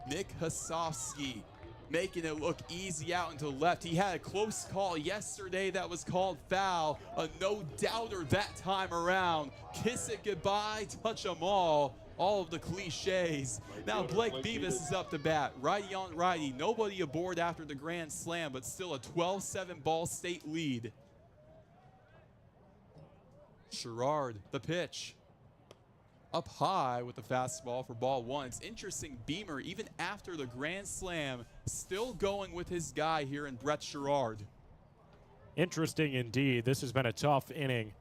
Nick Hasofsky making it look easy out into left. He had a close call yesterday that was called foul. A no-doubter that time around. Kiss it goodbye, touch them all of the cliches. Now Blake Beavis is up to bat. Righty on righty. Nobody aboard after the grand slam, but still a 12-7 Ball State lead. Sherrard, the pitch. Up high with the fastball for ball 1. It's interesting, Beemer, even after the grand slam, still going with his guy here in Brett Sherrard. Interesting indeed. This has been a tough inning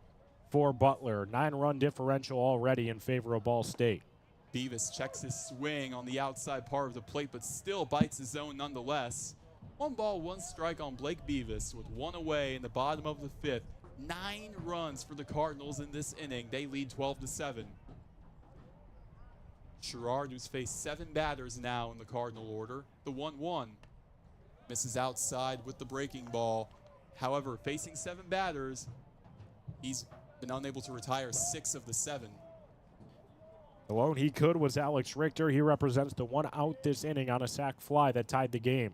for Butler. 9-run differential already in favor of Ball State. Beavis checks his swing on the outside part of the plate, but still bites his zone nonetheless. 1 ball, 1 strike on Blake Beavis with 1 away in the bottom of the 5th. 9 runs for the Cardinals in this inning. They lead 12-7. Sherrard, who's faced 7 batters now in the Cardinal order. The 1-1. Misses outside with the breaking ball. However, facing 7 batters, he's been unable to retire 6 of the 7. The lone he could was Alex Richter. He represents the 1 out this inning on a sac fly that tied the game.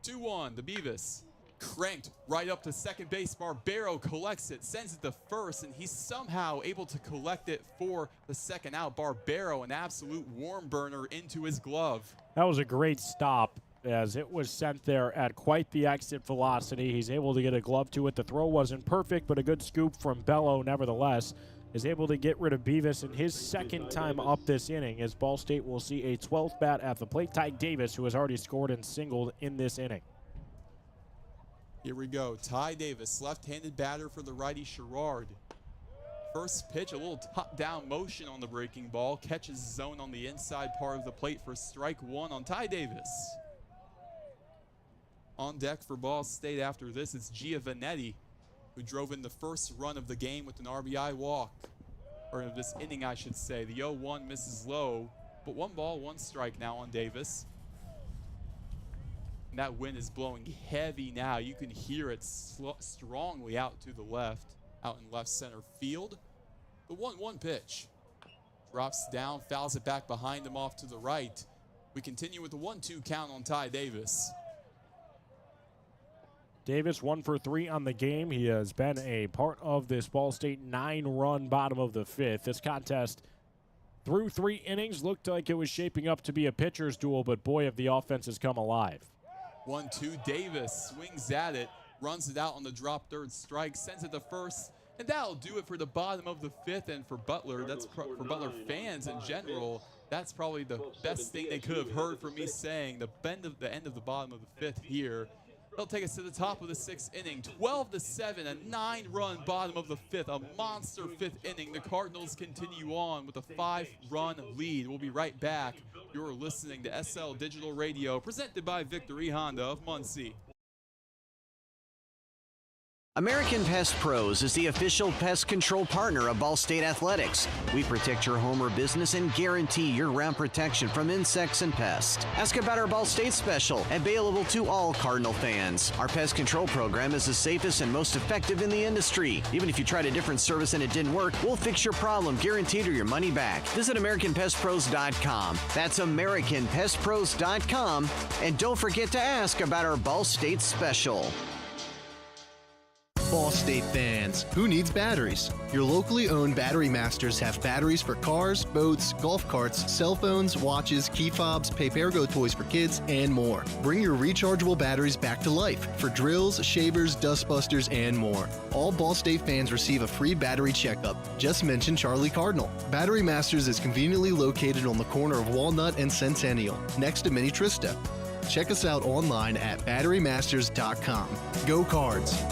2-1, the Beavis. Cranked right up to second base. Barbero collects it, sends it to first, and he's somehow able to collect it for the second out. Barbero, an absolute warm burner into his glove. That was a great stop as it was sent there at quite the exit velocity. He's able to get a glove to it. The throw wasn't perfect, but a good scoop from Bello nevertheless is able to get rid of Beavis in his second time up this inning, as Ball State will see a 12th bat at the plate. Ty Davis, who has already scored and singled in this inning. Here we go. Ty Davis, left-handed batter for the righty Sherrard. First pitch, a little top-down motion on the breaking ball. Catches zone on the inside part of the plate for strike 1 on Ty Davis. On deck for Ball State after this, it's Giovanetti, who drove in the first run of the game with an RBI walk. Or of this inning, I should say. The 0-1 misses low, but 1 ball, 1 strike now on Davis. And that wind is blowing heavy now. You can hear it strongly out to the left, out in left center field. The 1-1 pitch. Drops down, fouls it back behind him off to the right. We continue with the 1-2 count on Ty Davis. Davis 1 for 3 on the game. He has been a part of this Ball State 9-run bottom of the 5th. This contest through 3 innings looked like it was shaping up to be a pitcher's duel, but boy, have the offense has come alive. 1-2, Davis swings at it, runs it out on the drop third strike, sends it to first, and that'll do it for the bottom of the 5th. And for Butler, that's for Butler fans in general, that's probably the best thing they could have heard from me saying. The end of the bottom of the 5th here. They'll take us to the top of the 6th inning, 12-7, a 9-run bottom of the 5th, a monster 5th inning. The Cardinals continue on with a 5-run lead. We'll be right back. You're listening to SL Digital Radio, presented by Victory Honda of Muncie. American Pest Pros is the official pest control partner of Ball State Athletics. We protect your home or business and guarantee year-round protection from insects and pests. Ask about our Ball State special, available to all Cardinal fans. Our pest control program is the safest and most effective in the industry. Even if you tried a different service and it didn't work, we'll fix your problem, guaranteed, or your money back. Visit AmericanPestPros.com. That's AmericanPestPros.com. And don't forget to ask about our Ball State special. Ball State fans, who needs batteries? Your locally owned Battery Masters have batteries for cars, boats, golf carts, cell phones, watches, key fobs, pay-per-go toys for kids, and more. Bring your rechargeable batteries back to life for drills, shavers, dustbusters, and more. All Ball State fans receive a free battery checkup. Just mention Charlie Cardinal. Battery Masters is conveniently located on the corner of Walnut and Centennial, next to Mini Trista. Check us out online at batterymasters.com. Go Cards!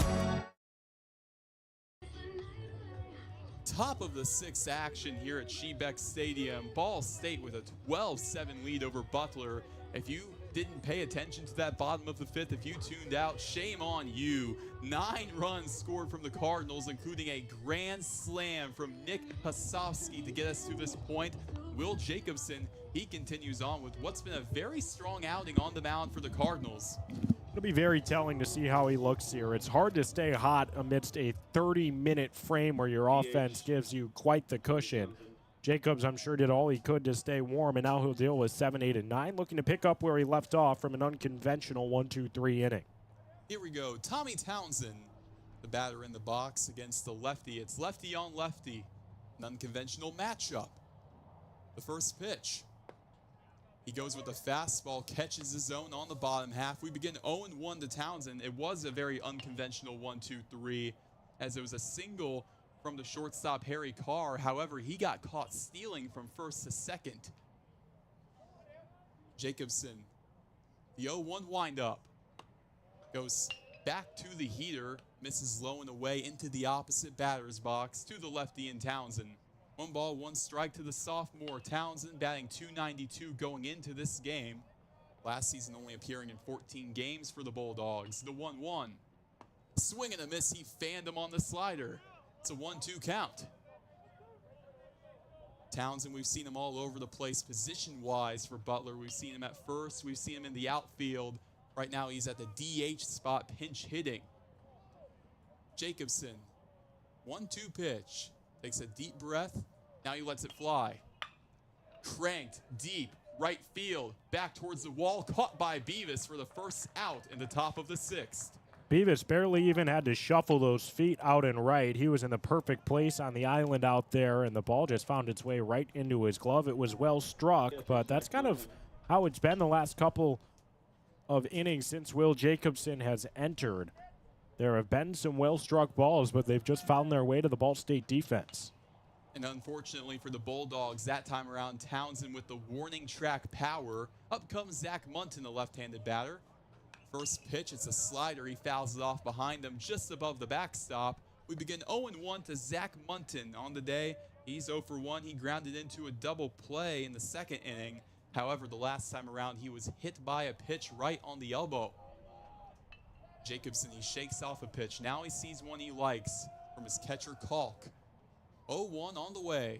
Top of the 6th action here at Shebeck Stadium. Ball State with a 12-7 lead over Butler. If you didn't pay attention to that bottom of the 5th, if you tuned out, shame on you. 9 runs scored from the Cardinals, including a grand slam from Nick Pasovsky to get us to this point. Will Jacobson, he continues on with what's been a very strong outing on the mound for the Cardinals. It'll be very telling to see how he looks here. It's hard to stay hot amidst a 30-minute frame where your offense gives you quite the cushion. Jacobs, I'm sure, did all he could to stay warm, and now he'll deal with 7, 8, and 9, looking to pick up where he left off from an unconventional 1-2-3 inning. Here we go. Tommy Townsend, the batter in the box against the lefty. It's lefty on lefty, an unconventional matchup. The first pitch. He goes with a fastball, catches his zone on the bottom half. We begin 0-1 to Townsend. It was a very unconventional 1-2-3, as it was a single from the shortstop Harry Carr. However, he got caught stealing from first to second. Jacobson, the 0-1 windup, goes back to the heater, misses low and away into the opposite batter's box to the lefty in Townsend. 1 ball, 1 strike to the sophomore. Townsend batting .292 going into this game. Last season only appearing in 14 games for the Bulldogs. The 1-1. Swing and a miss. He fanned him on the slider. It's a 1-2 count. Townsend, we've seen him all over the place position-wise for Butler. We've seen him at first. We've seen him in the outfield. Right now he's at the DH spot, pinch hitting. Jacobson, 1-2 pitch. Takes a deep breath. Now he lets it fly. Cranked deep right field. Back towards the wall. Caught by Beavis for the first out in the top of the 6th. Beavis barely even had to shuffle those feet out and right. He was in the perfect place on the island out there, and the ball just found its way right into his glove. It was well struck, but that's kind of how it's been the last couple of innings since Will Jacobson has entered. There have been some well-struck balls, but they've just found their way to the Ball State defense. And unfortunately for the Bulldogs, that time around, Townsend with the warning track power. Up comes Zach Munton, the left-handed batter. First pitch, it's a slider. He fouls it off behind him just above the backstop. We begin 0-1 to Zach Munton on the day. He's 0 for 1. He grounded into a double play in the 2nd inning. However, the last time around, he was hit by a pitch right on the elbow. Jacobson, he shakes off a pitch. Now he sees one he likes from his catcher, Kalk. 0-1 on the way.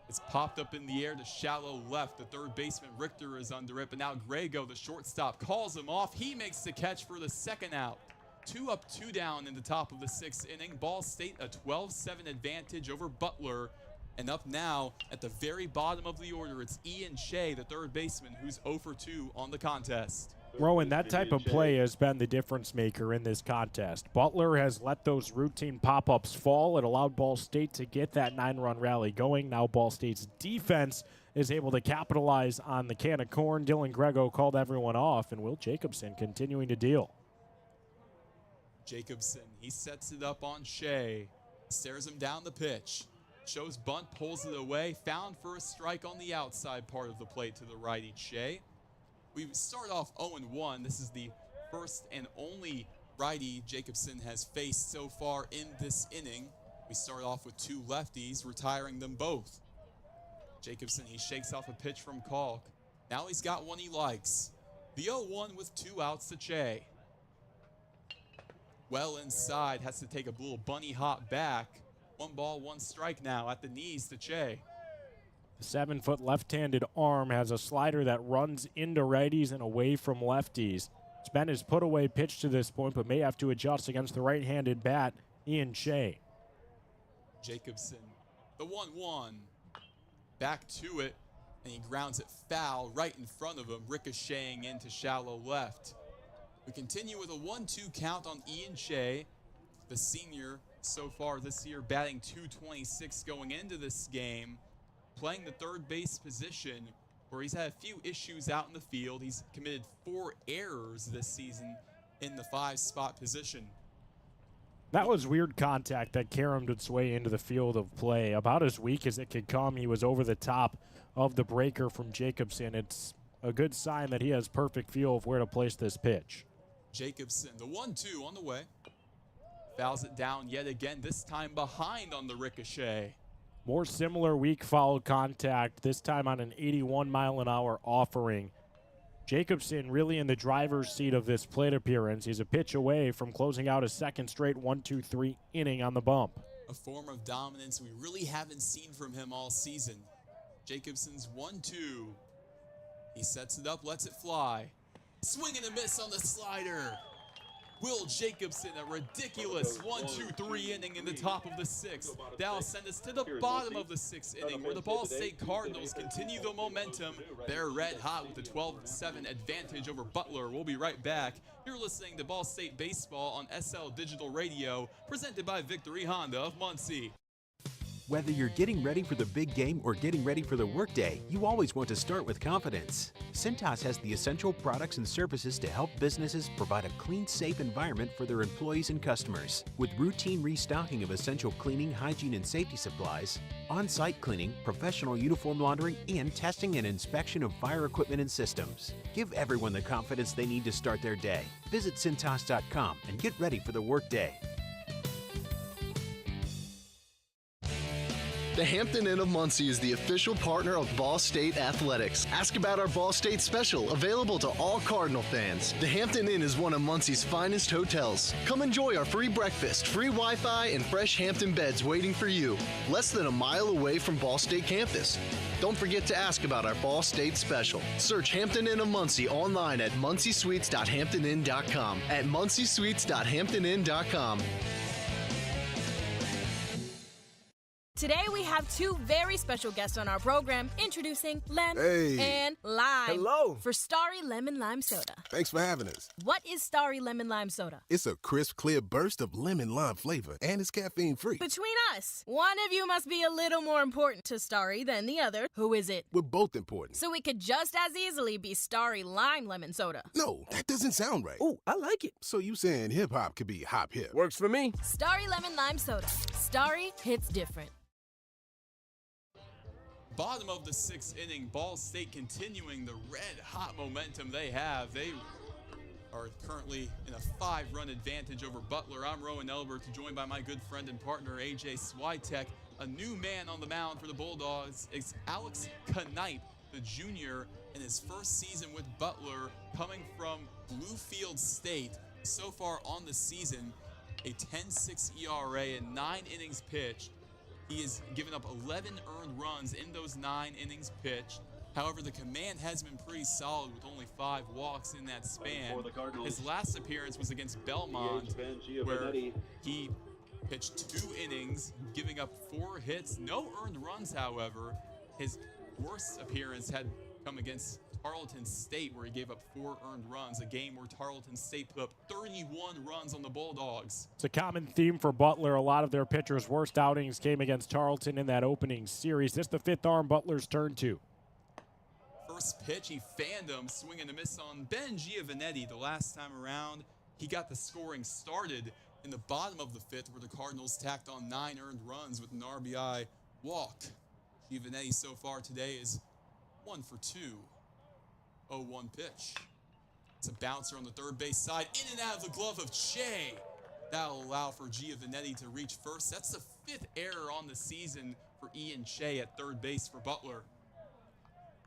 It's popped up in the air to shallow left. The third baseman, Richter, is under it. But now Grego, the shortstop, calls him off. He makes the catch for the 2nd out. 2 up, 2 down in the top of the 6th inning. Ball State a 12-7 advantage over Butler. And up now at the very bottom of the order, it's Ian Shea, the third baseman, who's 0 for 2 on the contest. Roen, that type of play has been the difference maker in this contest. Butler has let those routine pop-ups fall. It allowed Ball State to get that 9-run rally going. Now Ball State's defense is able to capitalize on the can of corn. Dylan Grego called everyone off, and Will Jacobson continuing to deal. Jacobson, he sets it up on Shea. Stares him down the pitch. Shows bunt, pulls it away. Found for a strike on the outside part of the plate to the righty Shea. We start off 0-1. This is the first and only righty Jacobson has faced so far in this inning. We start off with two lefties, retiring them both. Jacobson, he shakes off a pitch from Kalk. Now he's got one he likes. The 0-1 with 2 outs to Shea. Well inside, has to take a little bunny hop back. 1 ball, 1 strike now at the knees to Shea. The 7-foot left-handed arm has a slider that runs into righties and away from lefties. It's been his put-away pitch to this point, but may have to adjust against the right-handed bat, Ian Shea. Jacobson, the 1-1. Back to it, and he grounds it foul right in front of him, ricocheting into shallow left. We continue with a 1-2 count on Ian Shea, the senior so far this year, batting .226 going into this game, playing the third base position where he's had a few issues out in the field. He's committed 4 errors this season in the 5-spot position. That was weird contact that caromed its way into the field of play. About as weak as it could come, he was over the top of the breaker from Jacobson. It's a good sign that he has perfect feel of where to place this pitch. Jacobson, the 1-2 on the way. Fouls it down yet again, this time behind on the ricochet. More similar weak foul contact, this time on an 81-mile-an-hour offering. Jacobson really in the driver's seat of this plate appearance. He's a pitch away from closing out his second straight 1-2-3 inning on the bump. A form of dominance we really haven't seen from him all season. Jacobson's 1-2. He sets it up, lets it fly. Swing and a miss on the slider. Will Jacobson, a ridiculous 1-2-3 inning in the top of the 6th. That'll send us to the bottom of the 6th inning, where the Ball State Cardinals continue the momentum. They're red hot with a 12-7 advantage over Butler. We'll be right back. You're listening to Ball State Baseball on SL Digital Radio, presented by Victory Honda of Muncie. Whether you're getting ready for the big game or getting ready for the workday, you always want to start with confidence. Cintas has the essential products and services to help businesses provide a clean, safe environment for their employees and customers. With routine restocking of essential cleaning, hygiene, and safety supplies, on-site cleaning, professional uniform laundering, and testing and inspection of fire equipment and systems. Give everyone the confidence they need to start their day. Visit Cintas.com and get ready for the workday. The Hampton Inn of Muncie is the official partner of Ball State Athletics. Ask about our Ball State special, available to all Cardinal fans. The Hampton Inn is one of Muncie's finest hotels. Come enjoy our free breakfast, free Wi-Fi, and fresh Hampton beds waiting for you. Less than a mile away from Ball State campus. Don't forget to ask about our Ball State special. Search Hampton Inn of Muncie online at munciesweets.hamptonin.com. At munciesweets.hamptonin.com. Today we have 2 very special guests on our program, introducing Lem and Lime. Hello. For Starry Lemon Lime Soda. Thanks for having us. What is Starry Lemon Lime Soda? It's a crisp, clear burst of lemon lime flavor, and it's caffeine-free. Between us, one of you must be a little more important to Starry than the other. Who is it? We're both important. So it could just as easily be Starry Lime Lemon Soda. No, that doesn't sound right. Oh, I like it. So you saying hip-hop could be hop-hip? Works for me. Starry Lemon Lime Soda. Starry hits different. Bottom of the 6th inning, Ball State continuing the red-hot momentum they have. They are currently in a 5-run advantage over Butler. I'm Roen Elbert, joined by my good friend and partner, AJ Swiatek. A new man on the mound for the Bulldogs is Alex Knipe, the junior, in his first season with Butler, coming from Bluefield State. So far on the season, a 10.6 ERA and 9 innings pitched. He has given up 11 earned runs in those 9 innings pitched. However, the command has been pretty solid with only 5 walks in that span. His last appearance was against Belmont, where he pitched 2 innings, giving up 4 hits, no earned runs, however. His worst appearance had come against Tarleton State, where he gave up 4 earned runs, a game where Tarleton State put up 31 runs on the Bulldogs. It's a common theme for Butler. A lot of their pitchers' worst outings came against Tarleton in that opening series. This is the 5th arm Butler's turn to. First pitch, he fanned him, swing and a miss on Ben Giovanetti. The last time around, he got the scoring started in the bottom of the 5th, where the Cardinals tacked on 9 earned runs with an RBI walk. Giovanetti so far today is 1 for 2. 0-1 pitch. It's a bouncer on the third base side, in and out of the glove of Che. That'll allow for Giovanetti to reach first. That's the 5th error on the season for Ian Che at third base for Butler.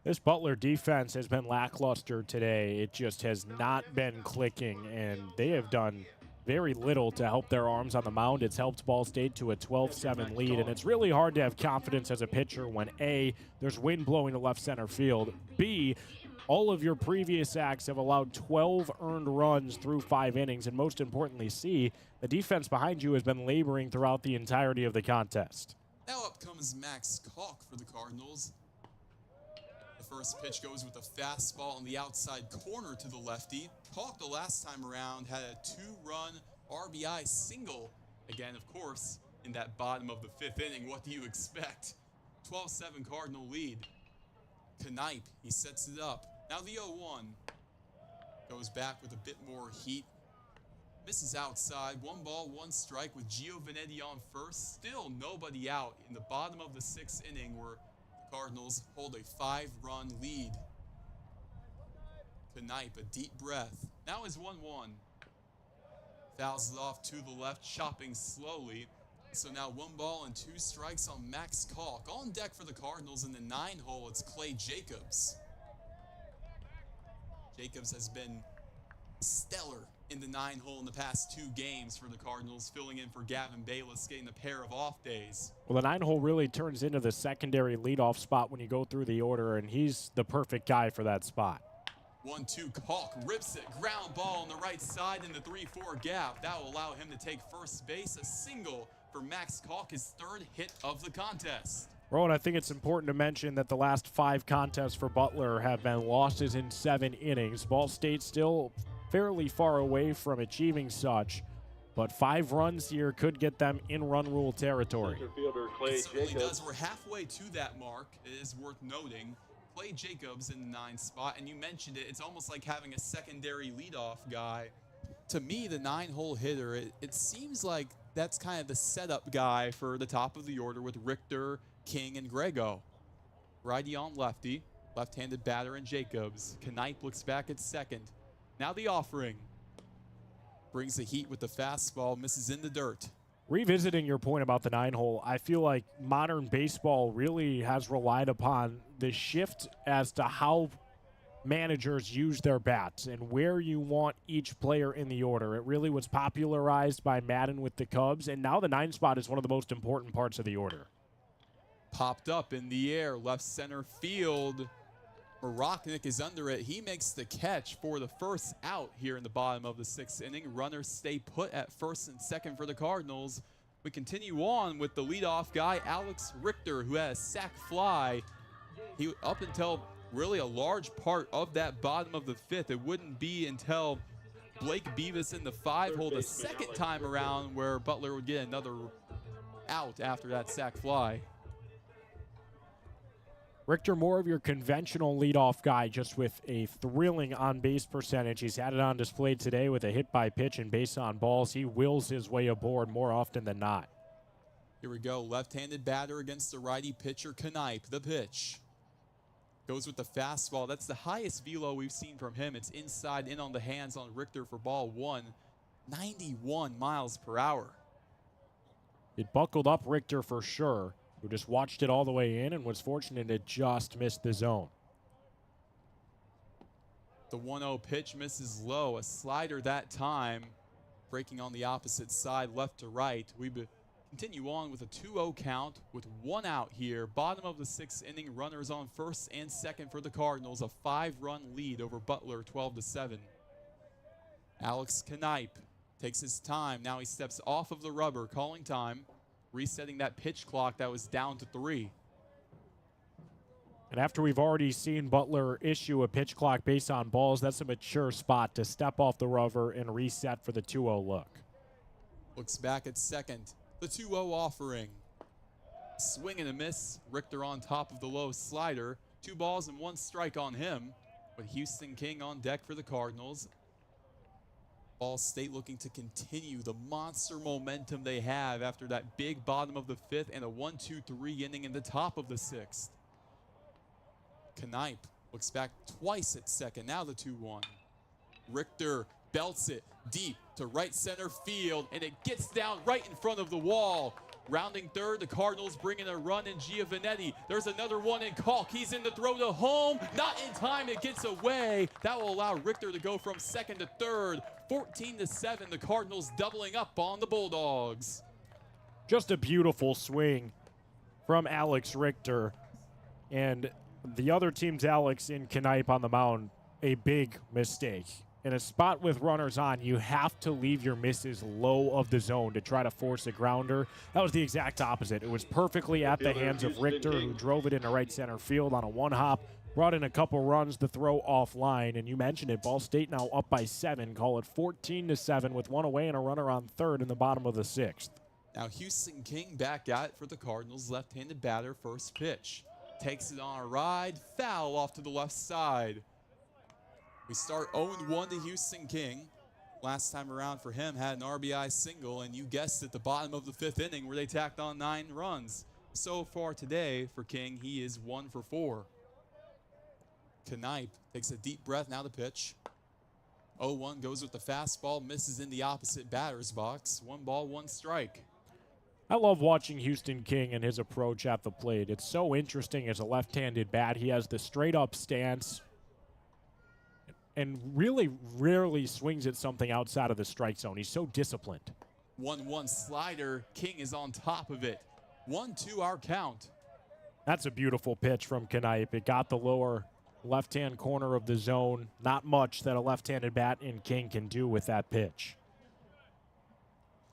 This Butler defense has been lackluster today. It just has not been clicking, and they have done very little to help their arms on the mound. It's helped Ball State to a 12-7 lead, and it's really hard to have confidence as a pitcher when A, there's wind blowing to left center field, B, all of your previous acts have allowed 12 earned runs through 5 innings, and most importantly, C, the defense behind you has been laboring throughout the entirety of the contest. Now up comes Max Kalk for the Cardinals. The first pitch goes with a fastball on the outside corner to the lefty. Kalk, the last time around, had a 2-run RBI single. Again, of course, in that bottom of the 5th inning. What do you expect? 12-7 Cardinal lead. Knipe, he sets it up. Now the 0-1 goes back with a bit more heat. Misses outside. 1 ball, 1 strike with Giovanetti on first. Still nobody out in the bottom of the 6th inning, where the Cardinals hold a 5-run lead. Knipe, a deep breath. Now is 1-1. Fouls it off to the left, chopping slowly. So now 1 ball and 2 strikes on Max Kalk. On deck for the Cardinals in the 9-hole, it's Clay Jacobs. Jacobs has been stellar in the 9-hole in the past 2 games for the Cardinals, filling in for Gavin Bayless, getting a pair of off days. Well, the 9-hole really turns into the secondary leadoff spot when you go through the order, and he's the perfect guy for that spot. 1-2, Kalk rips it, ground ball on the right side in the 3-4 gap. That will allow him to take first base. A single for Max Kalk, his 3rd hit of the contest. Roen, I think it's important to mention that the last 5 contests for Butler have been losses in 7 innings. Ball State still fairly far away from achieving such, but 5 runs here could get them in run rule territory. It certainly does. We're halfway to that mark. It is worth noting. Clay Jacobs in the 9th spot, and you mentioned it, it's almost like having a secondary leadoff guy. To me, the 9-hole hitter, it seems like that's kind of the setup guy for the top of the order with Richter, King, and Grego. Righty on lefty, left-handed batter in Jacobs. Knipe looks back at second. Now the offering. Brings the heat with the fastball, misses in the dirt. Revisiting your point about the 9-hole, I feel like modern baseball really has relied upon the shift as to how managers use their bats and where you want each player in the order. It really was popularized by Madden with the Cubs, and now the 9 spot is one of the most important parts of the order. Popped up in the air, left center field. Maroknik is under it. He makes the catch for the first out here in the bottom of the 6th inning. Runners stay put at first and second for the Cardinals. We continue on with the leadoff guy, Alex Richter, who had a sac fly. He up until really a large part of that bottom of the 5th. It wouldn't be until Blake Beavis in the 5-hole the 2nd time around where Butler would get another out after that sac fly. Richter, more of your conventional leadoff guy, just with a thrilling on-base percentage. He's had it on display today with a hit by pitch and base on balls. He wills his way aboard more often than not. Here we go. Left-handed batter against the righty pitcher, Knipe. The pitch. Goes with the fastball. That's the highest velo we've seen from him. It's inside, in on the hands on Richter for ball 1. 91 miles per hour. It buckled up Richter for sure, who just watched it all the way in and was fortunate to just miss the zone. The 1-0 pitch misses low. A slider that time, breaking on the opposite side, left to right. We continue on with a 2-0 count with 1 out here. Bottom of the 6th inning, runners on first and second for the Cardinals. A 5-run lead over Butler, 12-7. Alex Knipe takes his time. Now he steps off of the rubber, calling time. Resetting that pitch clock that was down to 3. And after we've already seen Butler issue a pitch clock based on balls, that's a mature spot to step off the rubber and reset for the 2-0 look. Looks back at second. The 2-0 offering. Swing and a miss. Richter on top of the low slider. 2 balls and 1 strike on him. With Houston King on deck for the Cardinals. Ball State looking to continue the monster momentum they have after that big bottom of the 5th and a 1-2-3 inning in the top of the 6th. Knipe looks back twice at second. Now the 2-1. Richter belts it deep to right center field, and it gets down right in front of the wall. Rounding third, the Cardinals bring in a run in Giovanetti. There's another one in Kalk. He's in the throw to home. Not in time. It gets away. That will allow Richter to go from second to third. 14-7. The Cardinals doubling up on the Bulldogs. Just a beautiful swing from Alex Richter. And the other team's Alex in Knipe on the mound, a big mistake. In a spot with runners on, you have to leave your misses low of the zone to try to force a grounder. That was the exact opposite. It was perfectly at the hands of Richter, who drove it into right center field on a 1-hop, brought in a couple runs, the throw offline, and you mentioned it, Ball State now up by 7, call it 14-7 with 1 away and a runner on third in the bottom of the 6th. Now Houston King back at it for the Cardinals, left-handed batter, first pitch. Takes it on a ride, foul off to the left side. We start 0-1 to Houston King. Last time around for him had an RBI single, and you guessed it, the bottom of the 5th inning where they tacked on 9 runs. So far today for King, he is 1 for 4. Knipe takes a deep breath, now the pitch. 0-1 goes with the fastball, misses in the opposite batter's box. 1 ball, 1 strike. I love watching Houston King and his approach at the plate. It's so interesting as a left-handed bat. He has the straight-up stance and really rarely swings at something outside of the strike zone. He's so disciplined. 1-1 slider. King is on top of it. 1-2 our count. That's a beautiful pitch from Knipe. It got the lower left-hand corner of the zone. Not much that a left-handed bat in King can do with that pitch.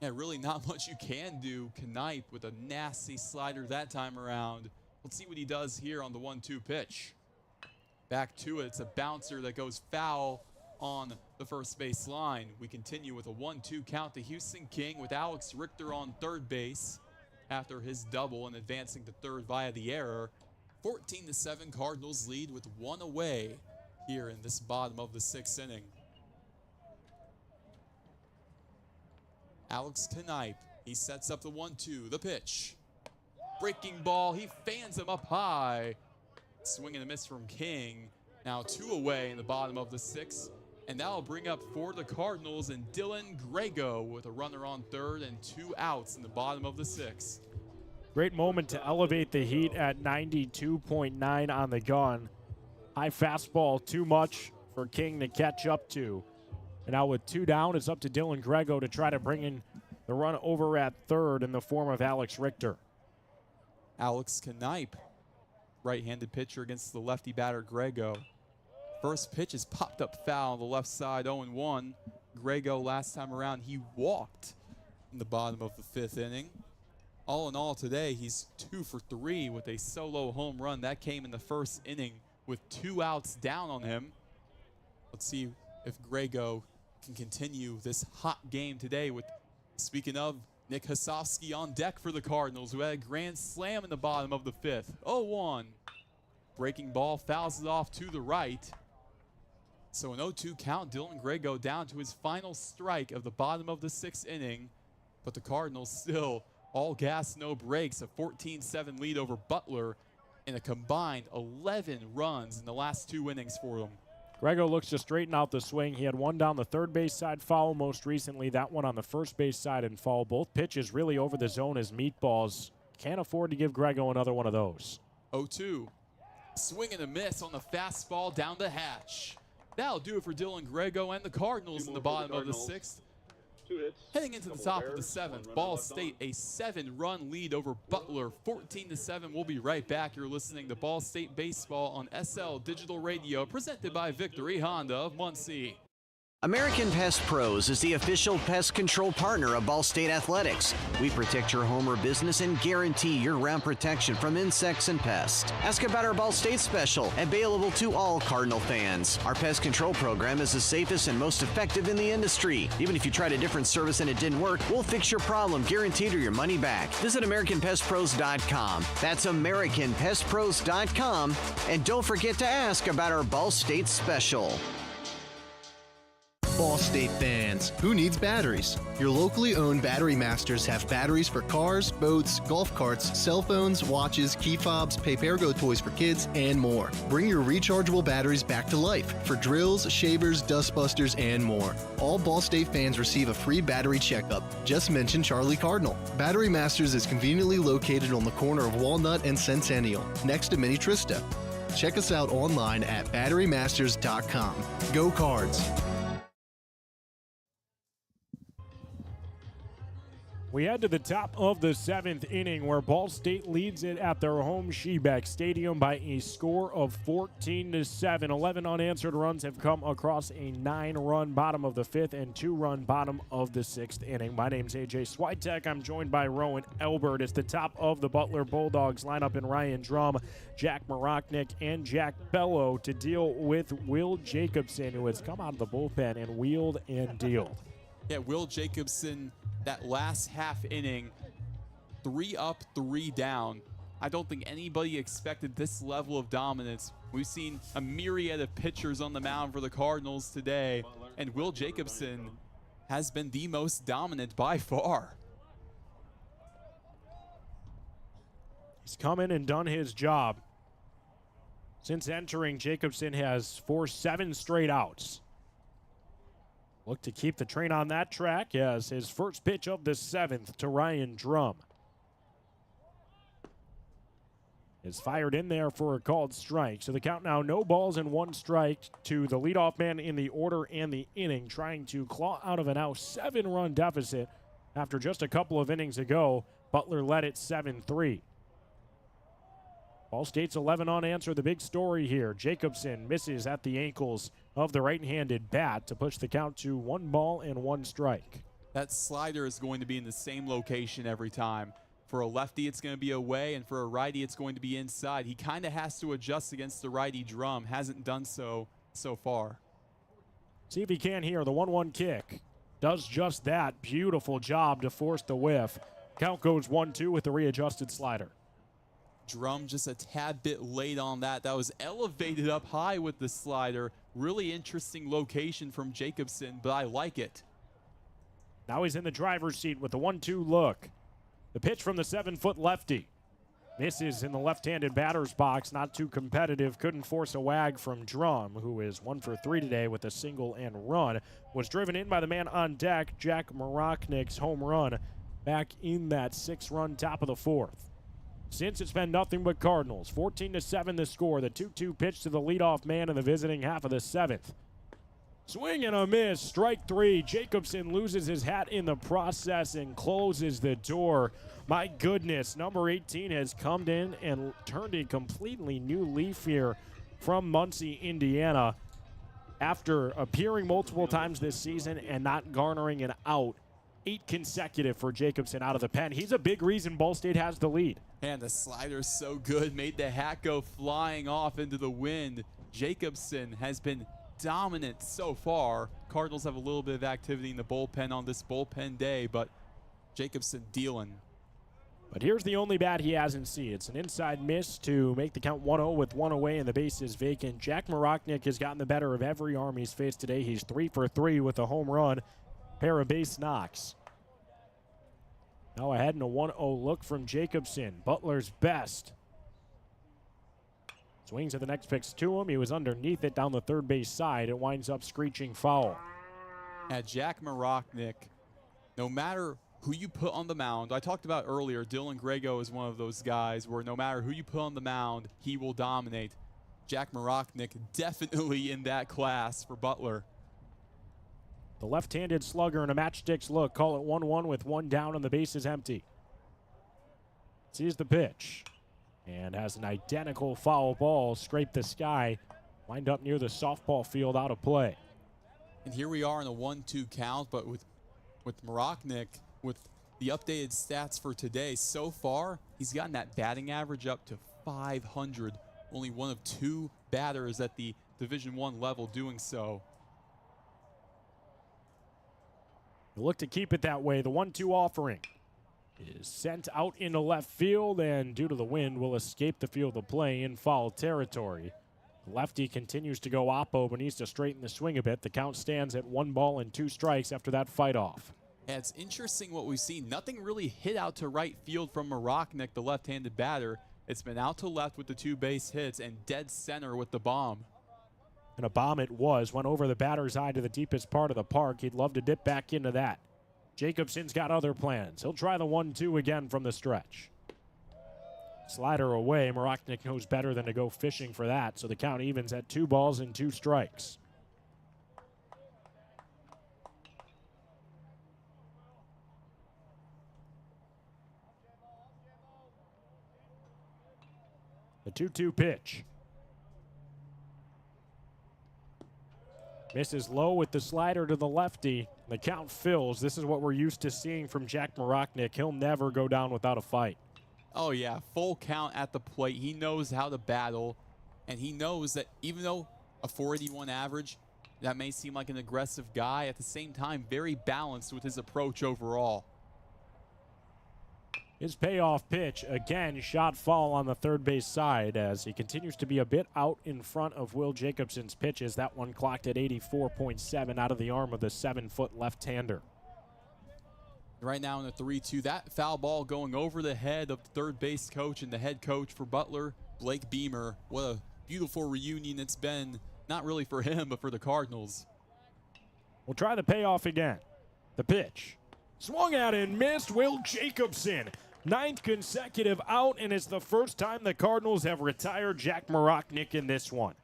Yeah, really not much you can do. Knipe with a nasty slider that time around. Let's see what he does here on the 1-2 pitch. Back to it. It's a bouncer that goes foul on the first base line. We continue with a 1-2 count to Houston King with Alex Richter on third base after his double and advancing to third via the error. 14-7 Cardinals lead with 1 away here in this bottom of the 6th inning. Alex Knipe, he sets up the 1-2, the pitch. Breaking ball, he fans him up high. Swing and a miss from King. Now 2 away in the bottom of the 6th. And that'll bring up for the Cardinals and Dylan Grego with a runner on third and 2 outs in the bottom of the 6th. Great moment to elevate the heat at 92.9 on the gun. High fastball, too much for King to catch up to. And now with 2 down, it's up to Dylan Grego to try to bring in the run over at third in the form of Alex Richter. Alex Knipe, right-handed pitcher against the lefty batter Grego. First pitch is popped up foul on the left side, 0-1. Grego last time around, he walked in the bottom of the 5th inning. All in all today, he's 2 for 3 with a solo home run. That came in the first inning with 2 outs down on him. Let's see if Grego can continue this hot game today with, speaking of, Nick Hasofsky on deck for the Cardinals, who had a grand slam in the bottom of the 5th. 0-1. Breaking ball fouls it off to the right. So an 0-2 count, Dylan Grego down to his final strike of the bottom of the 6th inning. But the Cardinals still all gas, no brakes, a 14-7 lead over Butler and a combined 11 runs in the last 2 innings for them. Grego looks to straighten out the swing. He had one down the third base side foul most recently, that one on the first base side and foul. Both pitches really over the zone as meatballs. Can't afford to give Grego another one of those. 0-2. Swing and a miss on the fastball down the hatch. That'll do it for Dylan Grego and the Cardinals in the bottom of the 6th. Heading into the top of the 7th, Ball State a 7-run lead over Butler, 14-7. We'll be right back. You're listening to Ball State Baseball on SL Digital Radio, presented by Victory Honda of Muncie. American Pest Pros is the official pest control partner of Ball State Athletics. We protect your home or business and guarantee year-round protection from insects and pests. Ask about our Ball State special, available to all Cardinal fans. Our pest control program is the safest and most effective in the industry. Even if you tried a different service and it didn't work, we'll fix your problem, guaranteed, or your money back. Visit AmericanPestPros.com. That's AmericanPestPros.com. And don't forget to ask about our Ball State special. Ball State fans, who needs batteries? Your locally owned Battery Masters have batteries for cars, boats, golf carts, cell phones, watches, key fobs, pay-per-go toys for kids, and more. Bring your rechargeable batteries back to life for drills, shavers, dustbusters, and more. All Ball State fans receive a free battery checkup. Just mention Charlie Cardinal. Battery Masters is conveniently located on the corner of Walnut and Centennial, next to Mini Trista. Check us out online at batterymasters.com. Go Cards! We head to the top of the 7th inning where Ball State leads it at their home Swiatek Stadium by a score of 14-7. 11 unanswered runs have come across a 9-run bottom of the 5th and 2-run bottom of the 6th inning. My name's AJ Swiatek. I'm joined by Roen Elbert. It's the top of the Butler Bulldogs lineup in Ryan Drum, Jack Marachnik, and Jack Bello to deal with Will Jacobson, who has come out of the bullpen and wheeled and dealed. Yeah, Will Jacobson, that last half inning, 3 up, 3 down. I don't think anybody expected this level of dominance. We've seen a myriad of pitchers on the mound for the Cardinals today, and Will Jacobson has been the most dominant by far. He's come in and done his job. Since entering, Jacobson has forced 7 straight outs. Look to keep the train on that track as his first pitch of the 7th to Ryan Drum is fired in there for a called strike. So the count now, no balls and 1 strike to the leadoff man in the order and the inning, trying to claw out of a now 7-run deficit after just a couple of innings ago. Butler led it 7-3. Ball State's 11 unanswered. The big story here, Jacobson misses at the ankles of the right-handed bat to push the count to 1 ball and 1 strike. That slider is going to be in the same location every time. For a lefty, it's going to be away, and for a righty, it's going to be inside. He kind of has to adjust against the righty Drum. Hasn't done so far. See if he can here. The 1-1 kick does just that. Beautiful job to force the whiff. Count goes 1-2 with the readjusted slider. Drum just a tad bit late on that. That was elevated up high with the slider. Really interesting location from Jacobson, but I like it. Now he's in the driver's seat with the 1-2 look. The pitch from the 7-foot lefty. Misses in the left-handed batter's box. Not too competitive. Couldn't force a wag from Drum, who is 1 for 3 today with a single and run. Was driven in by the man on deck, Jack Marachnik's home run, back in that 6-run top of the 4th. Since it's been nothing but Cardinals. 14-7 the score. The 2-2 pitch to the leadoff man in the visiting half of the 7th. Swing and a miss. Strike 3. Jacobson loses his hat in the process and closes the door. My goodness, number 18 has come in and turned a completely new leaf here from Muncie, Indiana. After appearing multiple times this season and not garnering an out, 8 consecutive for Jacobson out of the pen. He's a big reason Ball State has the lead. And the slider's so good, made the hat go flying off into the wind. Jacobson has been dominant so far. Cardinals have a little bit of activity in the bullpen on this bullpen day, but Jacobson dealing. But here's the only bat he hasn't seen. It's an inside miss to make the count 1-0 with 1 away and the base is vacant. Jack Marachnik has gotten the better of every arm he's faced today. He's 3 for 3 with a home run, pair of base knocks. Now ahead in a 1-0 look from Jacobson. Butler's best. Swings at the next pitch to him. He was underneath it down the third base side. It winds up screeching foul. At Jack Marachnik, no matter who you put on the mound, I talked about earlier, Dylan Grego is one of those guys where no matter who you put on the mound, he will dominate. Jack Marachnik definitely in that class for Butler. The left-handed slugger and a matchsticks look. Call it 1-1 with 1 down and the base is empty. Sees the pitch and has an identical foul ball scrape the sky. Wind up near the softball field out of play. And here we are in a 1-2 count, but with Maroknik, with the updated stats for today, so far, he's gotten that batting average up to 500. Only one of 2 batters at the Division I level doing so. Look to keep it that way. The 1-2 offering is sent out into left field, and due to the wind, will escape the field of play in foul territory. Lefty continues to go oppo, but needs to straighten the swing a bit. The count stands at 1 ball and 2 strikes after that fight off. Yeah, it's interesting what we've seen. Nothing really hit out to right field from Maroknik, the left-handed batter. It's been out to left with the 2 base hits and dead center with the bomb. And a bomb it was. Went over the batter's eye to the deepest part of the park. He'd love to dip back into that. Jacobson's got other plans. He'll try the 1-2 again from the stretch. Slider away. Maroknik knows better than to go fishing for that, so the count evens at 2 balls and 2 strikes. The 2-2 pitch. Misses low with the slider to the lefty. The count fills. This is what we're used to seeing from Jack Maroknik. He'll never go down without a fight. Oh, yeah, full count at the plate. He knows how to battle, and he knows that even though a 481 average, that may seem like an aggressive guy, at the same time, very balanced with his approach overall. His payoff pitch, again, shot foul on the third base side as he continues to be a bit out in front of Will Jacobson's pitches. That one clocked at 84.7 out of the arm of the 7-foot left-hander. Right now in the 3-2, that foul ball going over the head of the third base coach and the head coach for Butler, Blake Beemer. What a beautiful reunion it's been, not really for him, but for the Cardinals. We'll try the payoff again. The pitch. Swung at and missed. Will Jacobson. 9th consecutive out, and it's the first time the Cardinals have retired Jack Maroknik in this one.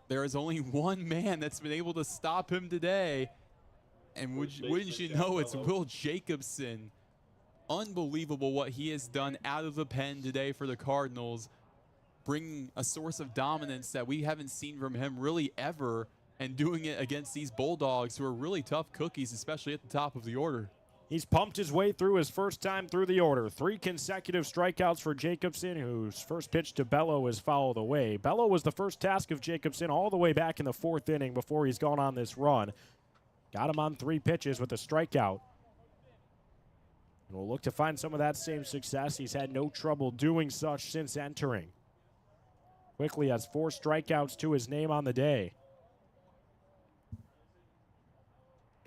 There is only one man that's been able to stop him today, and wouldn't you know, it's Will Jacobson. Unbelievable what he has done out of the pen today for the Cardinals, bringing a source of dominance that we haven't seen from him really ever, and doing it against these Bulldogs who are really tough cookies, especially at the top of the order. He's pumped his way through his first time through the order. 3 consecutive strikeouts for Jacobson, whose first pitch to Bello is fouled away. Bello was the first task of Jacobson all the way back in the 4th inning before he's gone on this run. Got him on 3 pitches with a strikeout. And we'll look to find some of that same success. He's had no trouble doing such since entering. Quickly has 4 strikeouts to his name on the day.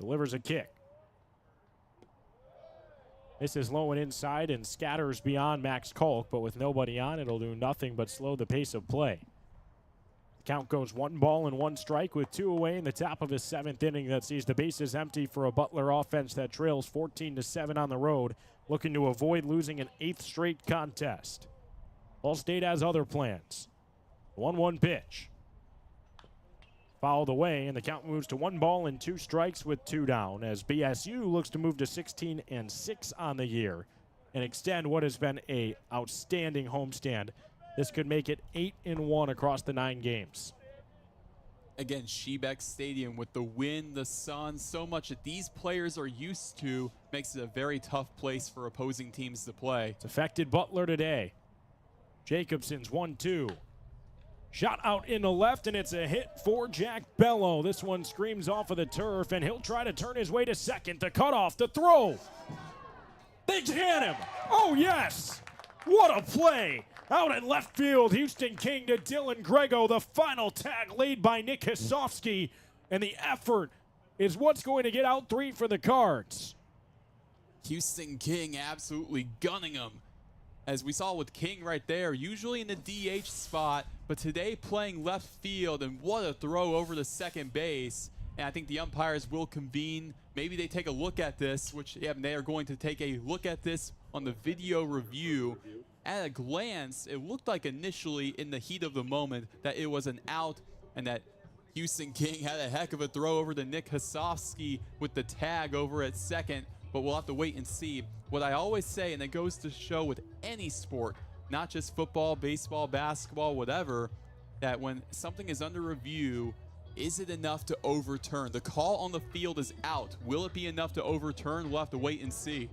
Delivers a kick. This is low and inside and scatters beyond Max Kolk, but with nobody on, it'll do nothing but slow the pace of play. The count goes 1 ball and 1 strike with 2 away in the top of his 7th inning that sees the bases empty for a Butler offense that trails 14-7 on the road, looking to avoid losing an 8th straight contest. Ball State has other plans. 1-1 pitch. Fouled away, and the count moves to 1 ball and 2 strikes with 2 down as BSU looks to move to 16-6 on the year and extend what has been a outstanding homestand. This could make it 8-1 across the 9 games. Again, Shebeck Stadium with the wind, the sun, so much that these players are used to makes it a very tough place for opposing teams to play. It's affected Butler today. Jacobson's 1-2. Shot out into left, and it's a hit for Jack Bello. This one screams off of the turf, and he'll try to turn his way to second. The cutoff, the throw. They can him. Oh, yes. What a play. Out in left field, Houston King to Dylan Grego. The final tag laid by Nick Hasofsky, and the effort is what's going to get out 3 for the Cards. Houston King absolutely gunning him. As we saw with King right there, usually in the DH spot, but today playing left field, and what a throw over to second base. And I think the umpires will convene. Maybe they take a look at this, which they are going to take a look at this on the video review. At a glance, it looked like initially in the heat of the moment that it was an out and that Houston King had a heck of a throw over to Nick Hasofsky with the tag over at second, but we'll have to wait and see. What I always say, and it goes to show with any sport, not just football, baseball, basketball, whatever, that when something is under review, Is it enough to overturn? The call on the field is out. Will it be enough to overturn? We'll have to wait and see.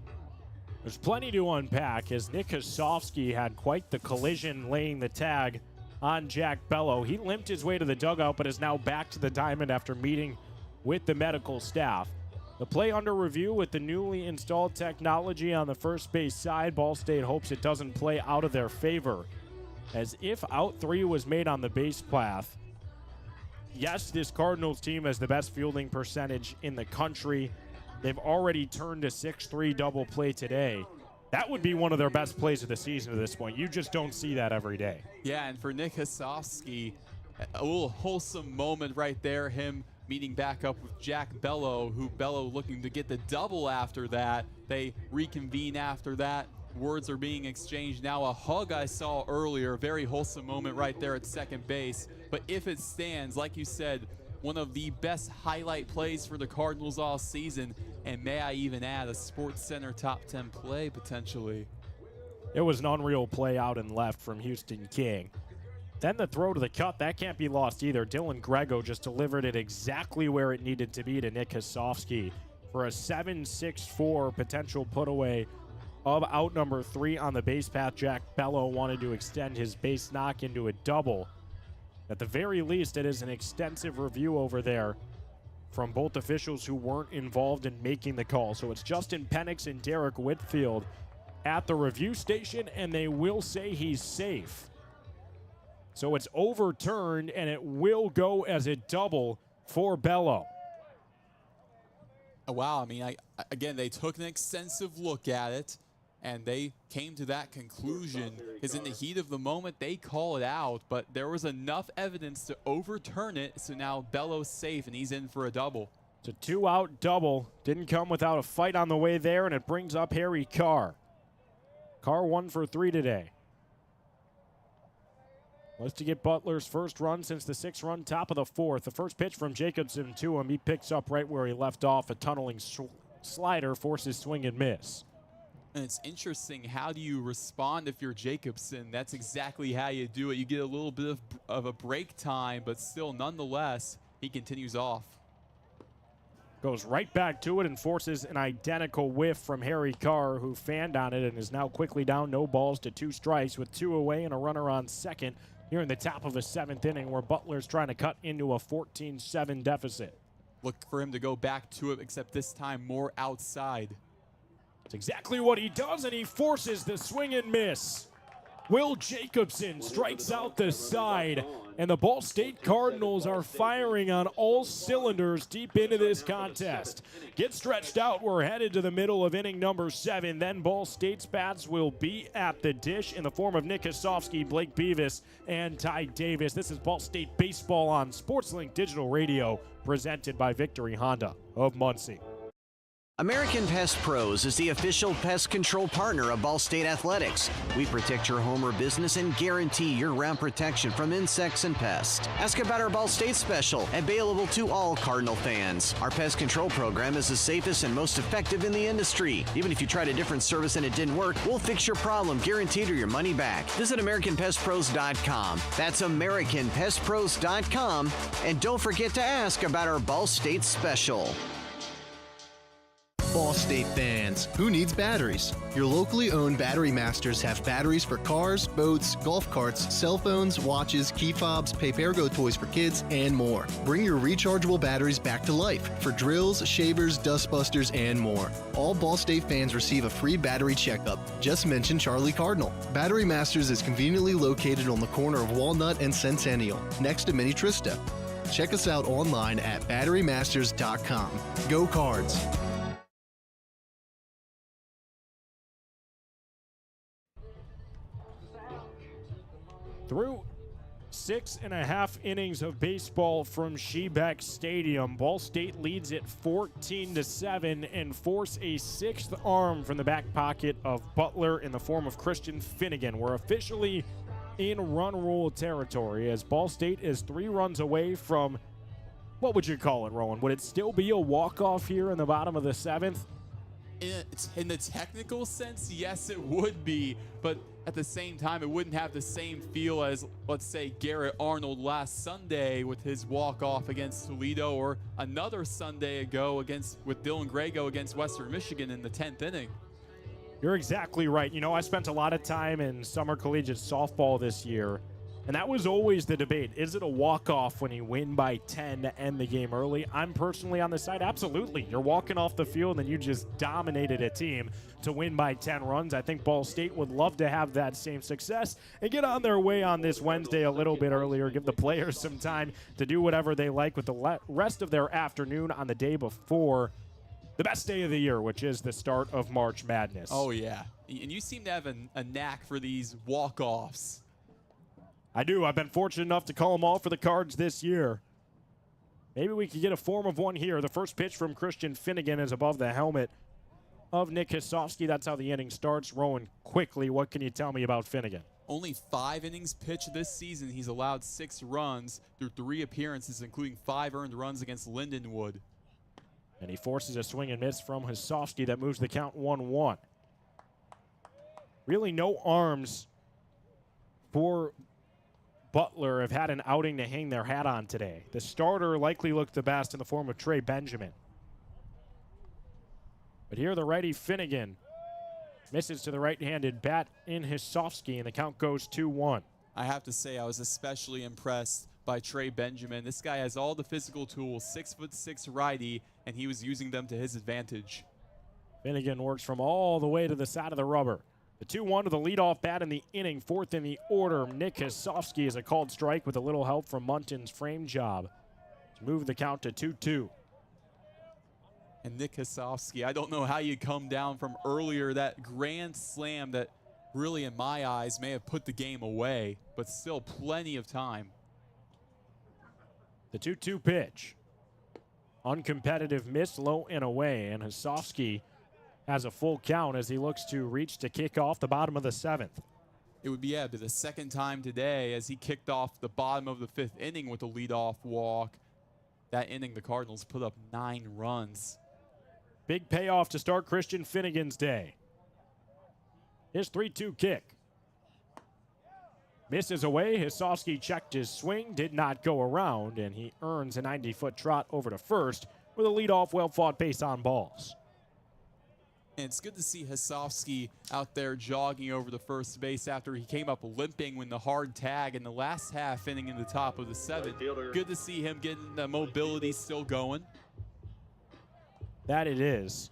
There's plenty to unpack as Nick Kosofsky had quite the collision laying the tag on Jack Bello. He limped his way to the dugout but is now back to the diamond after meeting with the medical staff. The play under review with the newly installed technology on the first base side. Ball State hopes it doesn't play out of their favor, as if out 3 was made on the base path. Yes, this Cardinals team has the best fielding percentage in the country. They've already turned a 6-3 double play today. That would be one of their best plays of the season at this point. You just don't see that every day. Yeah, and for Nick Kosofsky, a little wholesome moment right there, him meeting back up with Jack Bello, who Bello looking to get the double after that. They reconvene after that. Words are being exchanged now. A hug I saw earlier, a very wholesome moment right there at second base. But if it stands, like you said, one of the best highlight plays for the Cardinals all season, and may I even add, a SportsCenter top 10 play potentially. It was an unreal play out and left from Houston King. Then the throw to the cut, that can't be lost either. Dylan Grego just delivered it exactly where it needed to be to Nick Kosofsky for a 7-6-4 potential put away of out number 3 on the base path. Jack Bello wanted to extend his base knock into a double. At the very least, it is an extensive review over there from both officials who weren't involved in making the call. So it's Justin Penix and Derek Whitfield at the review station, and they will say he's safe. So it's overturned, and it will go as a double for Bello. Wow, I mean, again, they took an extensive look at it, and they came to that conclusion because in the heat of the moment, they call it out, but there was enough evidence to overturn it, so now Bello's safe, and he's in for a double. It's a 2-out double. Didn't come without a fight on the way there, and it brings up Harry Carr. Carr 1 for 3 today. Let's to get Butler's first run since the 6-run top of the 4th. The first pitch from Jacobson to him. He picks up right where he left off. A tunneling slider forces swing and miss. And it's interesting, how do you respond if you're Jacobson? That's exactly how you do it. You get a little bit of a break time, but still, nonetheless, he continues off. Goes right back to it and forces an identical whiff from Harry Carr, who fanned on it and is now quickly down 0 balls to 2 strikes with 2 away and a runner on second here in the top of the 7th inning, where Butler's trying to cut into a 14-7 deficit. Look for him to go back to it, except this time more outside. It's exactly what he does, and he forces the swing and miss. Will Jacobson strikes out the side, and the Ball State Cardinals are firing on all cylinders deep into this contest. Get stretched out. We're headed to the middle of inning number 7. Then Ball State's bats will be at the dish in the form of Nick Kosofsky, Blake Beavis, and Ty Davis. This is Ball State Baseball on SportsLink Digital Radio, presented by Victory Honda of Muncie. American Pest Pros is the official pest control partner of Ball State Athletics. We protect your home or business and guarantee year-round protection from insects and pests. Ask about our Ball State special, available to all Cardinal fans. Our pest control program is the safest and most effective in the industry. Even if you tried a different service and it didn't work, we'll fix your problem, guaranteed, or your money back. Visit AmericanPestPros.com. That's AmericanPestPros.com. And don't forget to ask about our Ball State special. Ball State fans, who needs batteries? Your locally owned Battery Masters have batteries for cars, boats, golf carts, cell phones, watches, key fobs, pay-per-go toys for kids, and more. Bring your rechargeable batteries back to life for drills, shavers, dustbusters, and more. All Ball State fans receive a free battery checkup. Just mention Charlie Cardinal. Battery Masters is conveniently located on the corner of Walnut and Centennial, next to Mini Trista. Check us out online at batterymasters.com. Go Cards! Through 6.5 innings of baseball from Shebeck Stadium, Ball State leads it 14-7 and force a 6th arm from the back pocket of Butler in the form of Christian Finnegan. We're officially in run rule territory as Ball State is 3 runs away from, what would you call it, Roen? Would it still be a walk-off here in the bottom of the 7th? In the technical sense, yes, it would be, but at the same time, it wouldn't have the same feel as, let's say, Garrett Arnold last Sunday with his walk-off against Toledo, or another Sunday ago with Dylan Grego against Western Michigan in the 10th inning. You're exactly right. You know, I spent a lot of time in summer collegiate softball this year, and that was always the debate. Is it a walk-off when you win by 10 to end the game early? I'm personally on the side, absolutely. You're walking off the field and you just dominated a team to win by 10 runs. I think Ball State would love to have that same success and get on their way on this Wednesday a little bit earlier, give the players some time to do whatever they like with the rest of their afternoon on the day before the best day of the year, which is the start of March Madness. Oh, yeah. And you seem to have a knack for these walk-offs. I do. I've been fortunate enough to call them all for the Cards this year. Maybe we could get a form of one here. The first pitch from Christian Finnegan is above the helmet of Nick Kosofsky. That's how the inning starts. Roen, quickly, what can you tell me about Finnegan? Only 5 innings pitched this season. He's allowed 6 runs through 3 appearances, including 5 earned runs against Lindenwood. And he forces a swing and miss from Kosofsky that moves the count 1-1. Really no arms for Butler have had an outing to hang their hat on today. The starter likely looked the best in the form of Trey Benjamin. But here the righty Finnegan misses to the right-handed bat in Kosofsky, and the count goes 2-1. I have to say I was especially impressed by Trey Benjamin. This guy has all the physical tools, 6'6" righty, and he was using them to his advantage. Finnegan works from all the way to the side of the rubber. The 2-1 to the leadoff bat in the inning, 4th in the order. Nick Kosofsky is a called strike with a little help from Munton's frame job to move the count to 2-2. And Nick Kosofsky, I don't know how you come down from earlier, that grand slam that really, in my eyes, may have put the game away, but still plenty of time. The 2-2 pitch. Uncompetitive miss, low and away, and Kosofsky has a full count as he looks to reach to kick off the bottom of the 7th. It would be the second time today as he kicked off the bottom of the 5th inning with a leadoff walk. That inning, the Cardinals put up 9 runs. Big payoff to start Christian Finnegan's day. His 3-2 kick. Misses away. Kosofsky checked his swing, did not go around, and he earns a 90-foot trot over to first with a leadoff, well-fought base on balls. And it's good to see Kosofsky out there jogging over the first base after he came up limping when the hard tag in the last half inning in the top of the 7th. Good to see him getting the mobility still going. That it is.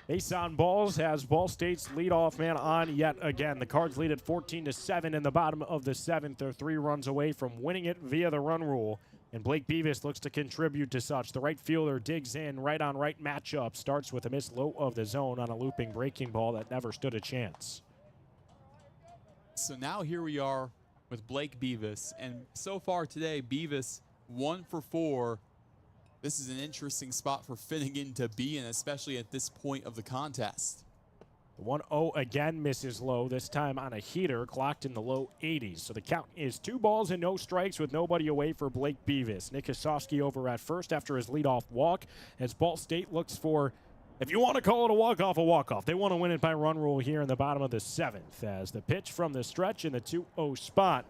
Base on balls has Ball State's leadoff man on yet again. The Cards lead at 14-7 in the bottom of the 7th. They're 3 runs away from winning it via the run rule. And Blake Beavis looks to contribute to such. The right fielder digs in, right-on-right matchup. Starts with a miss low of the zone on a looping breaking ball that never stood a chance. So now here we are with Blake Beavis. And so far today, Beavis 1 for 4. This is an interesting spot for Finnegan to be in, especially at this point of the contest. The 1-0 again misses low, this time on a heater, clocked in the low 80s. So the count is 2 balls and no strikes with nobody away for Blake Beavis. Nick Kosofsky over at first after his leadoff walk as Ball State looks for, if you want to call it a walk-off, a walk-off. They want to win it by run rule here in the bottom of the 7th as the pitch from the stretch in the 2-0 spot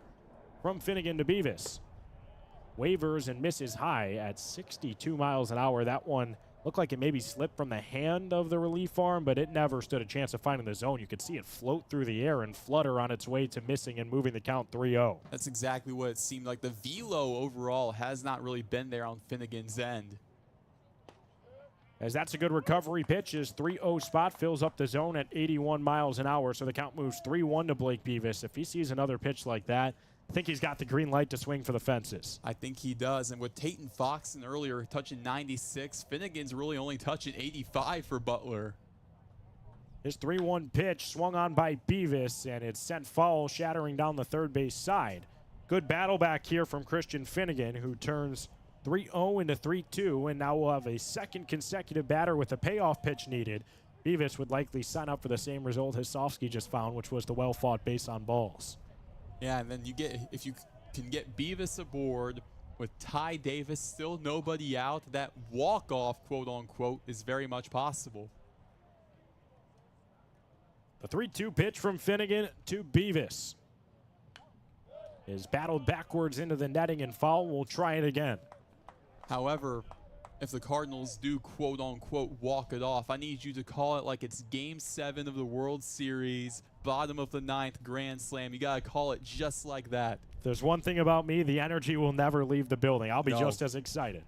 from Finnegan to Beavis. Wavers and misses high at 62 miles an hour. That one looked like it maybe slipped from the hand of the relief arm, but it never stood a chance of finding the zone. You could see it float through the air and flutter on its way to missing and moving the count 3-0. That's exactly what it seemed like. The velo overall has not really been there on Finnegan's end. As that's a good recovery pitch. His 3-0 spot fills up the zone at 81 miles an hour, so the count moves 3-1 to Blake Beavis. If he sees another pitch like that, I think he's got the green light to swing for the fences. I think he does. And with Tatum Foxton earlier touching 96, Finnegan's really only touching 85 for Butler. His 3-1 pitch swung on by Beavis, and it's sent foul, shattering down the third base side. Good battle back here from Christian Finnegan, who turns 3-0 into 3-2, and now will have a second consecutive batter with a payoff pitch needed. Beavis would likely sign up for the same result Kosofsky just found, which was the well-fought base on balls. Yeah, and then you get, if you can get Beavis aboard with Ty Davis, still nobody out, that walk-off, quote-unquote, is very much possible. The 3-2 pitch from Finnegan to Beavis is battled backwards into the netting and foul. We'll try it again. However, if the Cardinals do quote-unquote walk it off, I need you to call it like it's Game 7 of the World Series, bottom of the 9th Grand Slam. You got to call it just like that. If there's one thing about me, the energy will never leave the building. I'll be just as excited.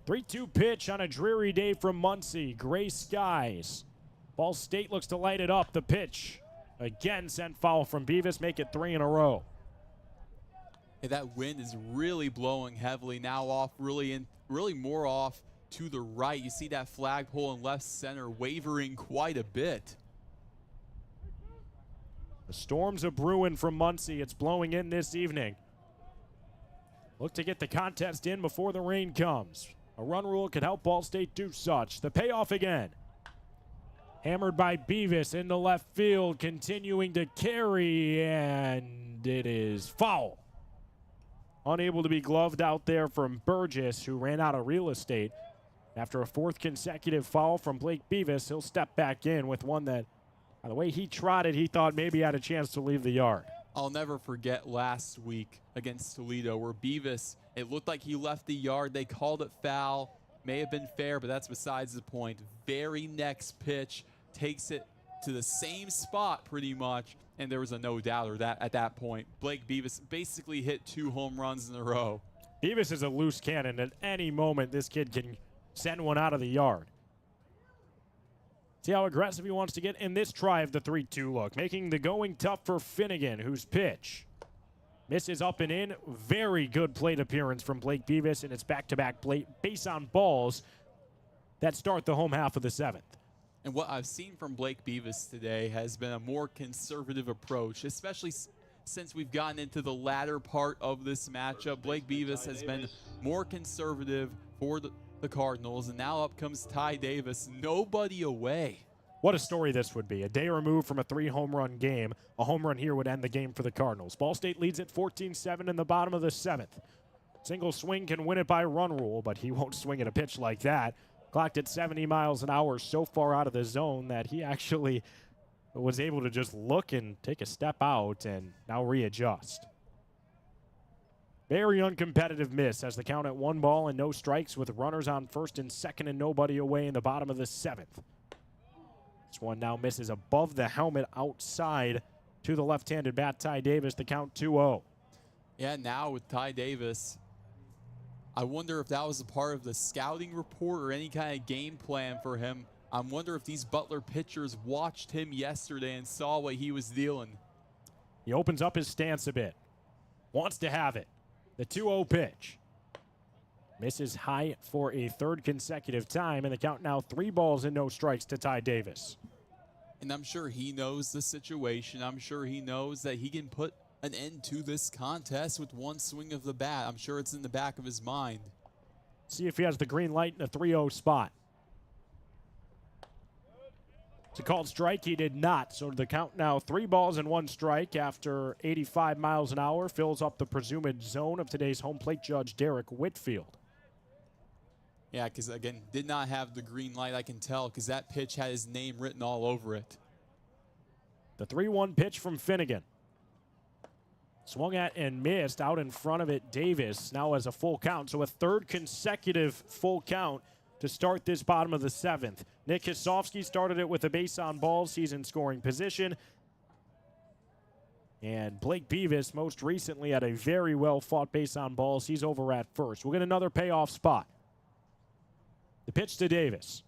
3-2 pitch on a dreary day from Muncie. Gray skies. Ball State looks to light it up. The pitch again sent foul from Beavis. Make it 3 in a row. Hey, that wind is really blowing heavily now, off really more off to the right. You see that flagpole in left center wavering quite a bit. The storms are brewing from Muncie. It's blowing in this evening. Look to get the contest in before the rain comes. A run rule could help Ball State do such. The payoff again. Hammered by Beavis into left field, continuing to carry, and it is foul. Unable to be gloved out there from Burgess, who ran out of real estate. After a 4th consecutive foul from Blake Beavis, he'll step back in with one that, by the way he trotted, he thought maybe had a chance to leave the yard. I'll never forget last week against Toledo where Beavis, it looked like he left the yard. They called it foul. May have been fair, but that's besides the point. Very next pitch takes it to the same spot pretty much, and there was a no-doubter that at that point. Blake Beavis basically hit 2 home runs in a row. Beavis is a loose cannon. At any moment, this kid can send one out of the yard. See how aggressive he wants to get in this try of the 3-2 look, making the going tough for Finnegan, whose pitch misses up and in. Very good plate appearance from Blake Beavis, and it's back-to-back base on balls that start the home half of the 7th. And what I've seen from Blake Beavis today has been a more conservative approach, especially since we've gotten into the latter part of this matchup. Blake Beavis has been more conservative for the Cardinals, and now up comes Ty Davis. Nobody away. What a story this would be. A day removed from a 3-home-run game. A home run here would end the game for the Cardinals. Ball State leads at 14-7 in the bottom of the 7th. Single swing can win it by run rule, but he won't swing at a pitch like that. Clocked at 70 miles an hour, so far out of the zone that he actually was able to just look and take a step out and now readjust. Very uncompetitive miss as the count at 1 ball and no strikes with runners on first and second and nobody away in the bottom of the 7th. This one now misses above the helmet outside to the left-handed bat, Ty Davis. The count 2-0. Yeah, now with Ty Davis, I wonder if that was a part of the scouting report or any kind of game plan for him. I wonder if these Butler pitchers watched him yesterday and saw what he was dealing. He opens up his stance a bit. Wants to have it. The 2-0 pitch. Misses high for a 3rd consecutive time, and the count now 3 balls and no strikes to Ty Davis. And I'm sure he knows the situation. I'm sure he knows that he can put an end to this contest with 1 swing of the bat. I'm sure it's in the back of his mind. See if he has the green light in a 3-0 spot. It's a called strike. He did not. So the count now 3 balls and 1 strike after 85 miles an hour fills up the presumed zone of today's home plate judge, Derek Whitfield. Yeah, because, again, did not have the green light, I can tell, because that pitch had his name written all over it. The 3-1 pitch from Finnegan. Swung at and missed. Out in front of it, Davis now has a full count. So a 3rd consecutive full count to start this bottom of the 7th. Nick Hisovsky started it with a base on balls. He's in scoring position. And Blake Beavis most recently had a very well-fought base on balls. He's over at first. We'll get another payoff spot. The pitch to Davis.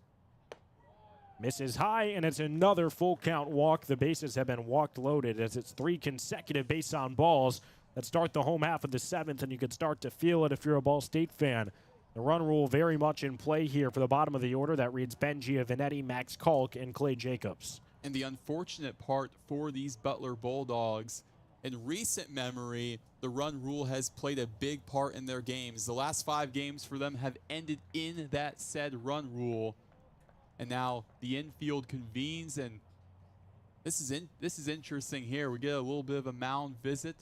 Misses high, and it's another full count walk. The bases have been walked loaded as it's 3 consecutive base on balls that start the home half of the 7th, and you could start to feel it if you're a Ball State fan. The run rule very much in play here for the bottom of the order. That reads Ben Giovanetti, Max Kalk, and Clay Jacobs. And the unfortunate part for these Butler Bulldogs, in recent memory, the run rule has played a big part in their games. The last 5 games for them have ended in that said run rule. And now the infield convenes, and this is interesting here. We get a little bit of a mound visit.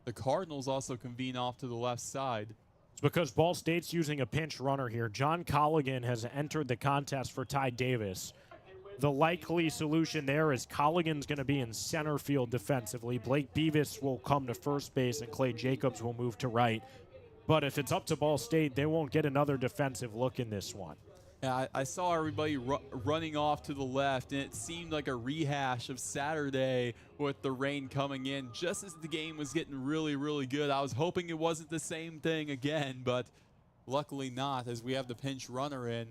The Cardinals also convene off to the left side. It's because Ball State's using a pinch runner here. John Colligan has entered the contest for Ty Davis. the likely solution there is Colligan's going to be in center field defensively. Blake Beavis will come to first base, and Clay Jacobs will move to right. But if it's up to Ball State, they won't get another defensive look in this one. Yeah, I saw everybody running off to the left, and it seemed like a rehash of Saturday with the rain coming in just as the game was getting really, really good. I was hoping it wasn't the same thing again, but luckily not, as we have the pinch runner in.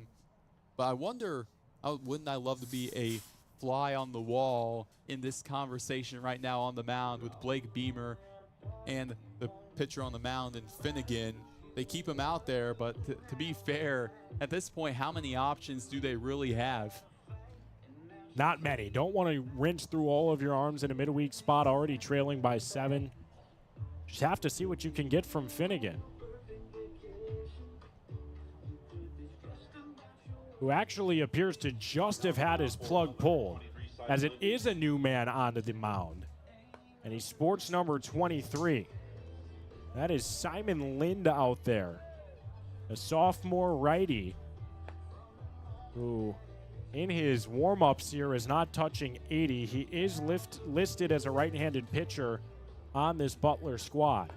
But I wonder, wouldn't I love to be a fly on the wall in this conversation right now on the mound with Blake Beemer and the pitcher on the mound and Finnegan. They keep him out there, but to be fair, at this point, how many options do they really have? Not many. Don't want to rinse through all of your arms in a midweek spot, already trailing by 7. Just have to see what you can get from Finnegan, who actually appears to just have had his plug pulled, as it is a new man onto the mound. And he's sports number 23. That is Simon Lind out there, a sophomore righty who in his warm-ups here is not touching 80. He is listed as a right-handed pitcher on this Butler squad.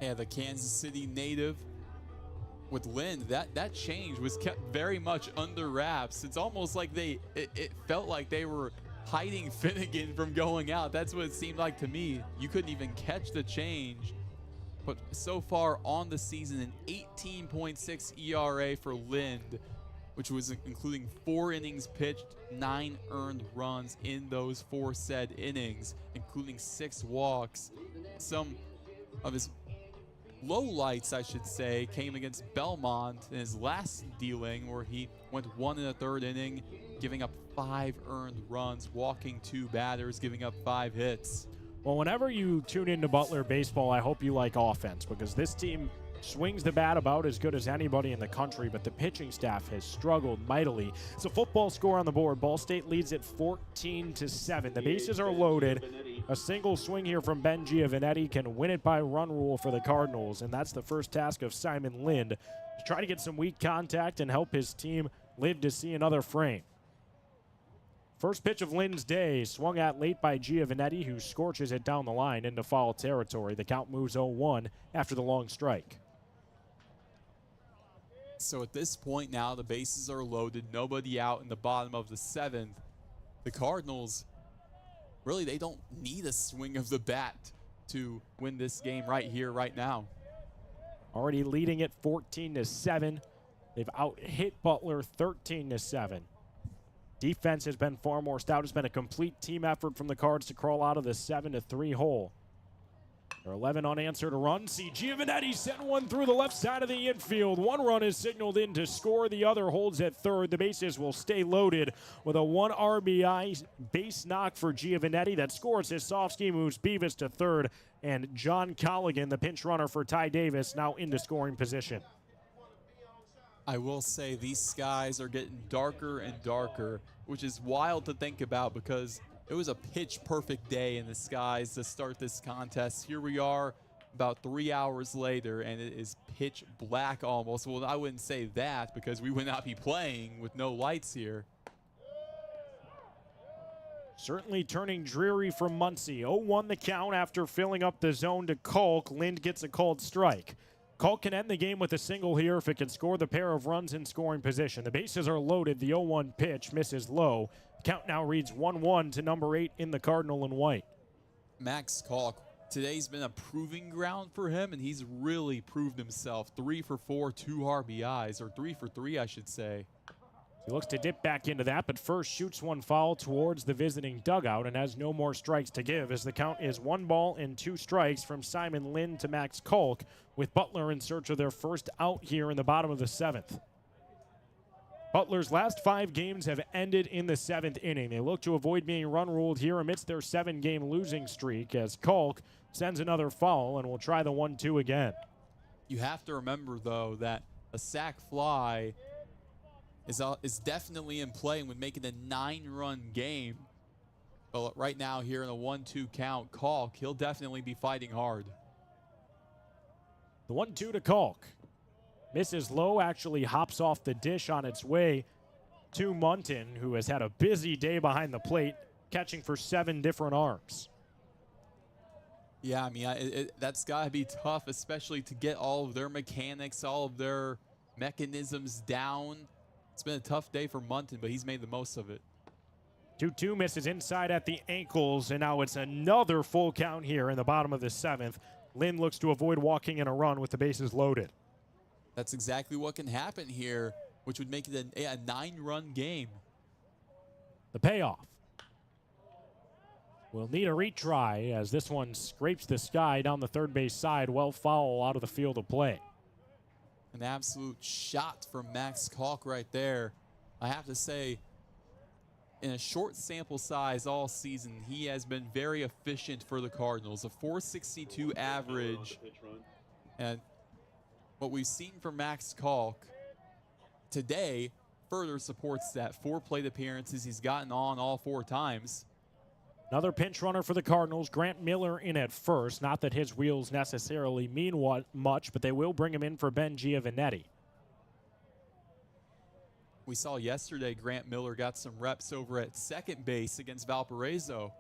Yeah, the Kansas City native with Lind, that change was kept very much under wraps. It's almost like it felt like they were hiding Finnegan from going out. That's what it seemed like to me. You couldn't even catch the change. But so far on the season, an 18.6 ERA for Lind, which was including 4 innings pitched, 9 earned runs in those 4 said innings, including 6 walks. Some of his lowlights, I should say, came against Belmont in his last dealing, where he went 1 1/3 inning, giving up 5 earned runs, walking 2 batters, giving up 5 hits. Well, whenever you tune into Butler baseball, I hope you like offense, because this team swings the bat about as good as anybody in the country, but the pitching staff has struggled mightily. It's a football score on the board. Ball State leads at 14-7. The bases are loaded. A single swing here from Ben Giovanetti can win it by run rule for the Cardinals, and that's the first task of Simon Lind, to try to get some weak contact and help his team live to see another frame. First pitch of Lind's day, swung at late by Giovanetti, who scorches it down the line into foul territory. The count moves 0-1 after the long strike. So at this point now, the bases are loaded, nobody out in the bottom of the 7th. The Cardinals, really, they don't need a swing of the bat to win this game right here, right now. Already leading it 14-7. They've out-hit Butler 13-7. Defense has been far more stout. It's been a complete team effort from the Cards to crawl out of the 7-3 hole. There are 11 unanswered runs. See Giovanetti send one through the left side of the infield. 1 run is signaled in to score. The other holds at third. The bases will stay loaded with a 1 RBI base knock for Giovanetti. That scores Sosofsky, moves Beavis to third, and John Colligan, the pinch runner for Ty Davis, now into scoring position. I will say these skies are getting darker and darker, which is wild to think about because it was a pitch-perfect day in the skies to start this contest. Here we are about 3 hours later, and it is pitch black almost. Well, I wouldn't say that because we would not be playing with no lights here. Certainly turning dreary from Muncie. 0-1 the count after filling up the zone to Kolk. Lind gets a called strike. Kolk can end the game with a single here if it can score the pair of runs in scoring position. The bases are loaded. The 0-1 pitch misses low. Count now reads 1-1 to number 8 in the Cardinal and white. Max Kolk, today's been a proving ground for him, and he's really proved himself. 3 for 4, 2 RBIs, or 3 for 3, I should say. He looks to dip back into that, but first shoots one foul towards the visiting dugout and has no more strikes to give, as the count is 1 ball and 2 strikes from Simon Lind to Max Kolk, with Butler in search of their first out here in the bottom of the 7th. Butler's last 5 games have ended in the 7th inning. They look to avoid being run ruled here amidst their 7-game losing streak, as Kolk sends another foul and will try the 1-2 again. You have to remember, though, that a sac fly is definitely in play and would make it a 9-run game. But right now, here in a 1-2 count, Kolk, he'll definitely be fighting hard. The 1-2 to Kolk. Misses low, actually hops off the dish on its way to Munton, who has had a busy day behind the plate, catching for 7 different arms. Yeah, I mean, that's got to be tough, especially to get all of their mechanics, all of their mechanisms down. It's been a tough day for Munton, but he's made the most of it. 2-2 misses inside at the ankles, and now it's another full count here in the bottom of the 7th. Lynn looks to avoid walking in a run with the bases loaded. That's exactly what can happen here, which would make it a 9-run game. The payoff. We'll need a retry as this one scrapes the sky down the third base side, well foul out of the field of play. An absolute shot from Max Kalk right there. I have to say, in a short sample size all season, he has been very efficient for the Cardinals. A .462 average. And what we've seen from Max Kalk today further supports that. 4 plate appearances. He's gotten on all 4 times. Another pinch runner for the Cardinals. Grant Miller in at first. Not that his wheels necessarily mean much, but they will bring him in for Ben Giovannetti. We saw yesterday Grant Miller got some reps over at second base against Valparaiso.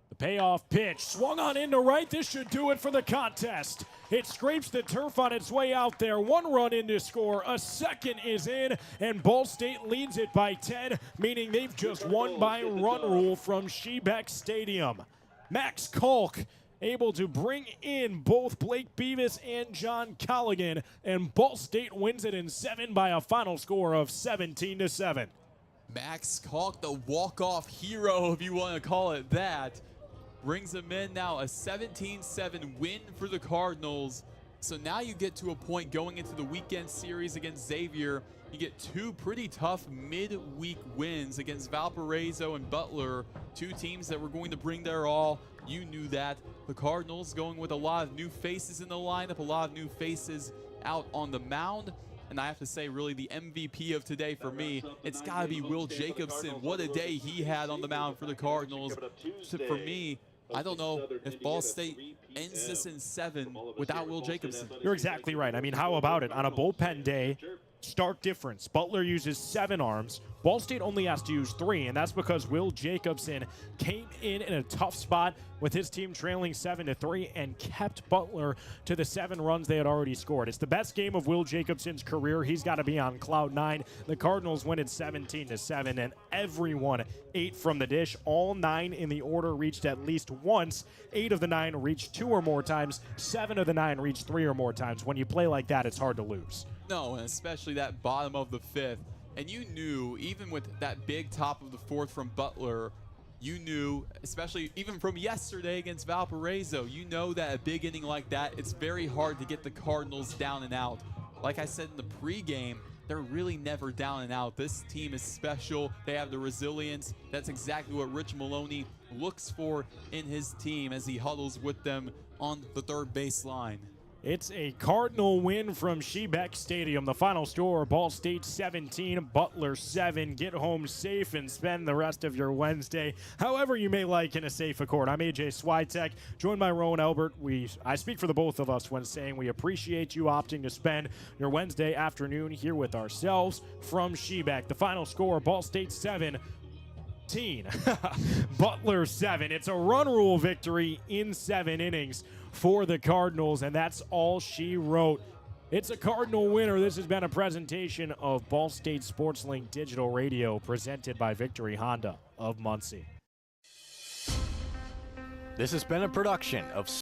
The payoff pitch swung on into right. This should do it for the contest. It scrapes the turf on its way out there. 1 run in to score. A second is in, and Ball State leads it by 10, meaning they've just won by run rule from Swiatek Stadium. Max Kalk able to bring in both Blake Beavis and John Colligan, and Ball State wins it in 7 by a final score of 17-7. Max Kalk, the walk-off hero, if you want to call it that, brings them in now. A 17-7 win for the Cardinals. So now you get to a point going into the weekend series against Xavier. You get 2 pretty tough mid-week wins against Valparaiso and Butler, 2 teams that were going to bring their all. You knew that. The Cardinals going with a lot of new faces in the lineup, a lot of new faces out on the mound. And I have to say, really, the MVP of today for me, it's got to be Will Jacobson. What a day he had on the mound for the Cardinals. So for me, I don't know if Ball State ends this in 7 without Will Jacobson. You're exactly right. I mean, how about it? On a bullpen day, stark difference. Butler uses 7 arms. Ball State only has to use 3, and that's because Will Jacobson came in a tough spot with his team trailing 7-3 and kept Butler to the 7 runs they had already scored. It's the best game of Will Jacobson's career. He's got to be on cloud 9. The Cardinals win it 17-7, and everyone ate from the dish. All 9 in the order reached at least once. 8 of the 9 reached 2 or more times. 7 of the 9 reached 3 or more times. When you play like that, it's hard to lose. No, and especially that bottom of the 5th. And you knew, even with that big top of the 4th from Butler, you knew, especially even from yesterday against Valparaiso, you know that a big inning like that, it's very hard to get the Cardinals down and out. Like I said in the pregame, they're really never down and out. This team is special. They have the resilience. That's exactly what Rich Maloney looks for in his team as he huddles with them on the third base line. It's a Cardinal win from Swiatek Stadium. The final score, Ball State 17, Butler 7. Get home safe and spend the rest of your Wednesday however you may like in a safe accord. I'm AJ Swiatek, joined by Roen Elbert. I speak for the both of us when saying we appreciate you opting to spend your Wednesday afternoon here with ourselves from Swiatek. The final score, Ball State 7. Butler 7. It's a run rule victory in 7 innings for the Cardinals, and that's all she wrote. It's a Cardinal winner. This has been a presentation of Ball State SportsLink Digital Radio, presented by Victory Honda of Muncie. This has been a production of